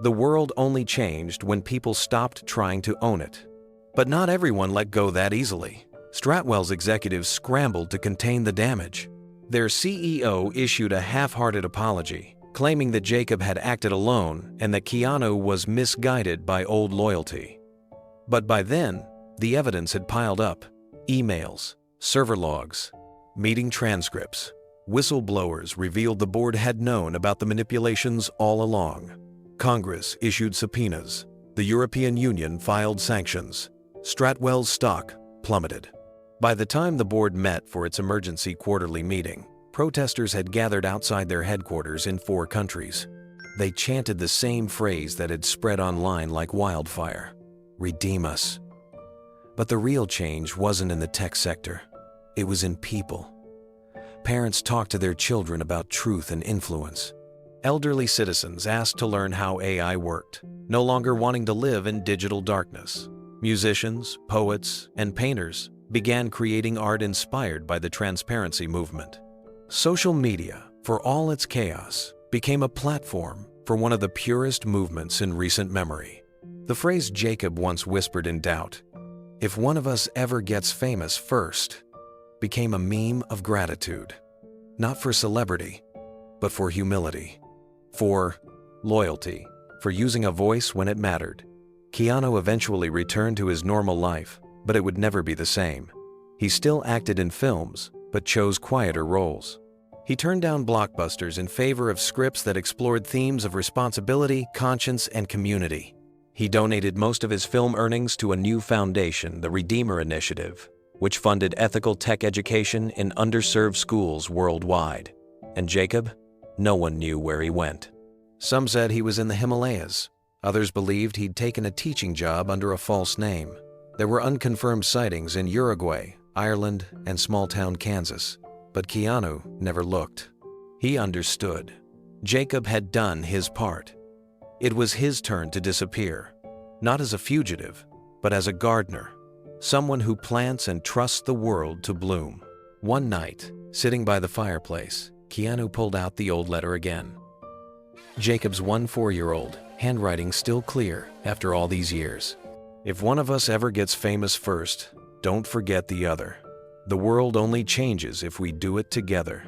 The world only changed when people stopped trying to own it. But not everyone let go that easily. Stratwell's executives scrambled to contain the damage. Their CEO issued a half-hearted apology, claiming that Jacob had acted alone and that Keanu was misguided by old loyalty. But by then, the evidence had piled up. Emails, server logs, meeting transcripts. Whistleblowers revealed the board had known about the manipulations all along. Congress issued subpoenas. The European Union filed sanctions. Stratwell's stock plummeted. By the time the board met for its emergency quarterly meeting, protesters had gathered outside their headquarters in 4 countries. They chanted the same phrase that had spread online like wildfire: "Redeem us." But the real change wasn't in the tech sector. It was in people. Parents talked to their children about truth and influence. Elderly citizens asked to learn how AI worked, no longer wanting to live in digital darkness. Musicians, poets, and painters began creating art inspired by the transparency movement. Social media, for all its chaos, became a platform for one of the purest movements in recent memory. The phrase Jacob once whispered in doubt, "If one of us ever gets famous first," became a meme of gratitude. Not for celebrity, but for humility. For loyalty. For using a voice when it mattered. Keanu eventually returned to his normal life, but it would never be the same. He still acted in films, but chose quieter roles. He turned down blockbusters in favor of scripts that explored themes of responsibility, conscience, and community. He donated most of his film earnings to a new foundation, the Redeemer Initiative, which funded ethical tech education in underserved schools worldwide. And Jacob? No one knew where he went. Some said he was in the Himalayas. Others believed he'd taken a teaching job under a false name. There were unconfirmed sightings in Uruguay, Ireland, and small-town Kansas. But Keanu never looked. He understood. Jacob had done his part. It was his turn to disappear, not as a fugitive, but as a gardener, someone who plants and trusts the world to bloom. One night, sitting by the fireplace, Keanu pulled out the old letter again. Jacob's 4-year-old, handwriting still clear after all these years. If one of us ever gets famous first, don't forget the other. The world only changes if we do it together.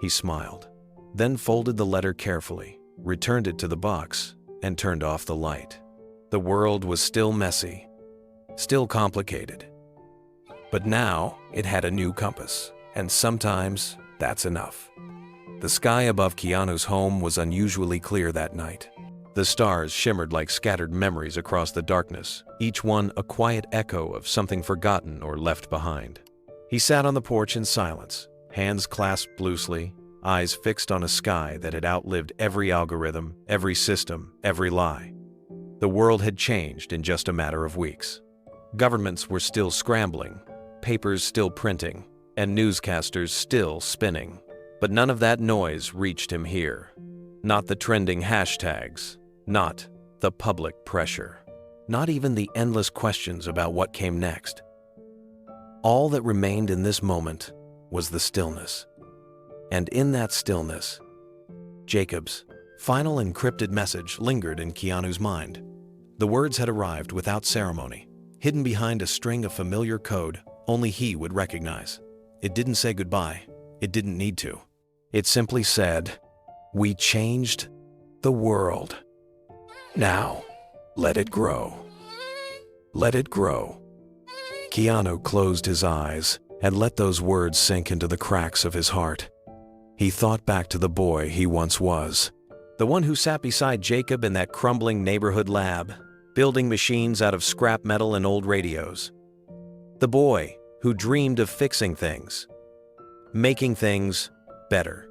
He smiled, then folded the letter carefully, returned it to the box, and turned off the light. The world was still messy, still complicated. But now it had a new compass, and sometimes that's enough. The sky above Keanu's home was unusually clear that night. The stars shimmered like scattered memories across the darkness, each one a quiet echo of something forgotten or left behind. He sat on the porch in silence, hands clasped loosely, eyes fixed on a sky that had outlived every algorithm, every system, every lie. The world had changed in just a matter of weeks. Governments were still scrambling, papers still printing, and newscasters still spinning. But none of that noise reached him here. Not the trending hashtags, not the public pressure, not even the endless questions about what came next. All that remained in this moment was the stillness. And in that stillness, Jacob's final encrypted message lingered in Keanu's mind. The words had arrived without ceremony, hidden behind a string of familiar code only he would recognize. It didn't say goodbye. It didn't need to. It simply said, "We changed the world. Now, let it grow. Let it grow." Keanu closed his eyes and let those words sink into the cracks of his heart. He thought back to the boy he once was, the one who sat beside Jacob in that crumbling neighborhood lab, building machines out of scrap metal and old radios. The boy who dreamed of fixing things, making things better.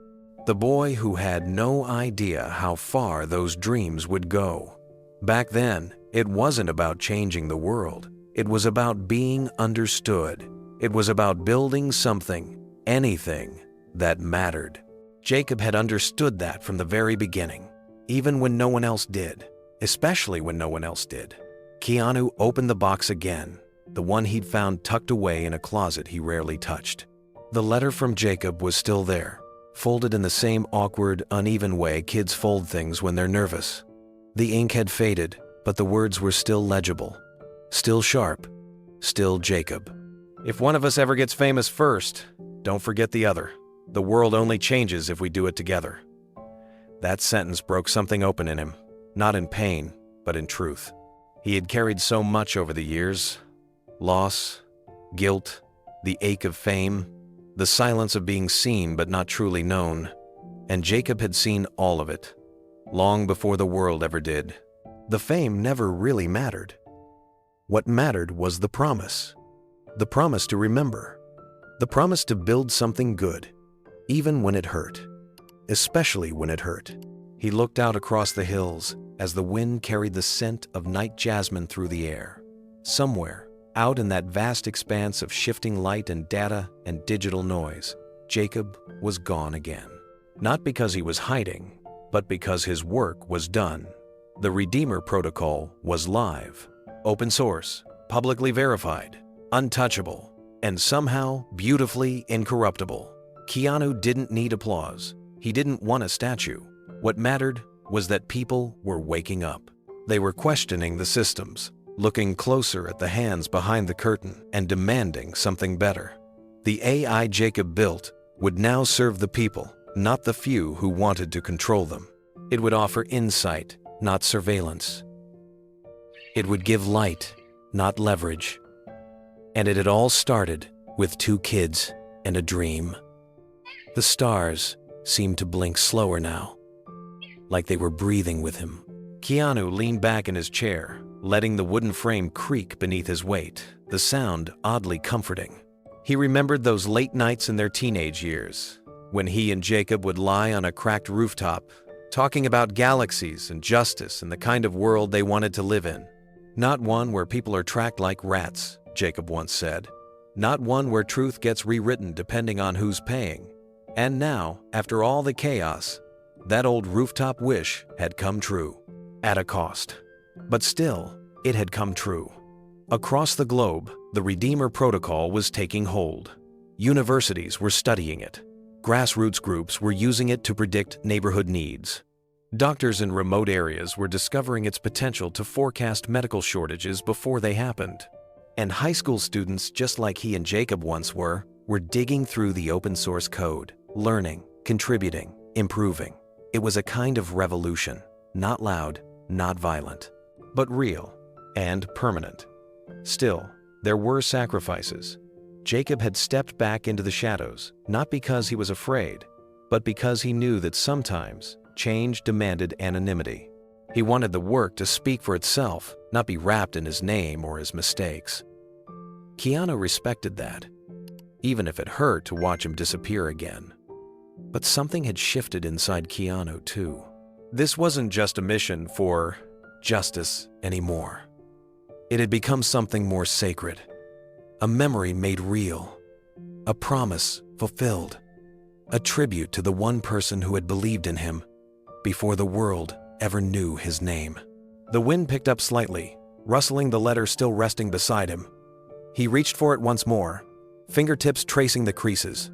The boy who had no idea how far those dreams would go. Back then, it wasn't about changing the world. It was about being understood. It was about building something, anything, that mattered. Jacob had understood that from the very beginning, even when no one else did, especially when no one else did. Keanu opened the box again, the one he'd found tucked away in a closet he rarely touched. The letter from Jacob was still there, folded in the same awkward, uneven way kids fold things when they're nervous. The ink had faded, but the words were still legible, still sharp, still Jacob. If one of us ever gets famous first, don't forget the other. The world only changes if we do it together. That sentence broke something open in him, not in pain, but in truth. He had carried so much over the years: loss, guilt, the ache of fame, the silence of being seen but not truly known. And Jacob had seen all of it, long before the world ever did. The fame never really mattered. What mattered was the promise to remember, the promise to build something good, even when it hurt, especially when it hurt. He looked out across the hills as the wind carried the scent of night jasmine through the air. Somewhere, out in that vast expanse of shifting light and data and digital noise, Jacob was gone again. Not because he was hiding, but because his work was done. The Redeemer Protocol was live, open source, publicly verified, untouchable, and somehow beautifully incorruptible. Keanu didn't need applause. He didn't want a statue. What mattered was that people were waking up. They were questioning the systems, looking closer at the hands behind the curtain, and demanding something better. The AI Jacob built would now serve the people, not the few who wanted to control them. It would offer insight, not surveillance. It would give light, not leverage. And it had all started with 2 kids and a dream. The stars seemed to blink slower now, like they were breathing with him. Keanu leaned back in his chair, letting the wooden frame creak beneath his weight, the sound oddly comforting. He remembered those late nights in their teenage years, when he and Jacob would lie on a cracked rooftop, talking about galaxies and justice and the kind of world they wanted to live in. Not one where people are tracked like rats, Jacob once said. Not one where truth gets rewritten depending on who's paying. And now, after all the chaos, that old rooftop wish had come true. At a cost. But still, it had come true. Across the globe, the Redeemer Protocol was taking hold. Universities were studying it. Grassroots groups were using it to predict neighborhood needs. Doctors in remote areas were discovering its potential to forecast medical shortages before they happened. And high school students, just like he and Jacob once were digging through the open source code, learning, contributing, improving. It was a kind of revolution, not loud, not violent, but real and permanent. Still, there were sacrifices. Jacob had stepped back into the shadows, not because he was afraid, but because he knew that sometimes change demanded anonymity. He wanted the work to speak for itself, not be wrapped in his name or his mistakes. Keanu respected that, even if it hurt to watch him disappear again. But something had shifted inside Keanu too. This wasn't just a mission for justice anymore. It had become something more sacred, a memory made real, a promise fulfilled, a tribute to the one person who had believed in him before the world ever knew his name. The wind picked up slightly, rustling the letter still resting beside him. He reached for it once more, fingertips tracing the creases.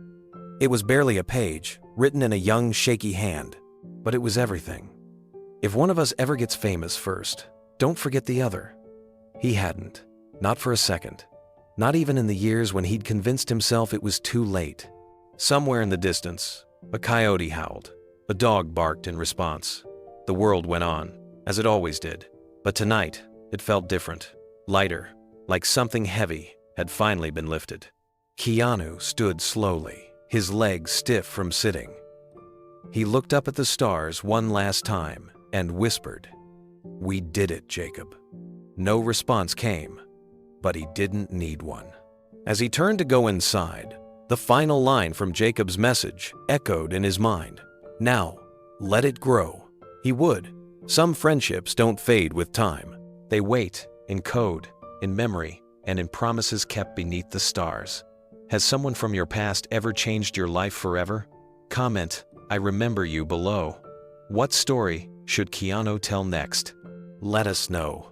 It was barely a page, written in a young, shaky hand, but it was everything. If one of us ever gets famous first, don't forget the other. He hadn't, not for a second, not even in the years when he'd convinced himself it was too late. Somewhere in the distance, a coyote howled, a dog barked in response. The world went on, as it always did, but tonight it felt different, lighter, like something heavy had finally been lifted. Keanu stood slowly, his legs stiff from sitting. He looked up at the stars one last time and whispered, "We did it, Jacob." No response came, but he didn't need one. As he turned to go inside, the final line from Jacob's message echoed in his mind. Now, let it grow. He would. Some friendships don't fade with time. They wait in code, in memory, and in promises kept beneath the stars. Has someone from your past ever changed your life forever? Comment, "I remember you" below. What story should Keanu tell next? Let us know.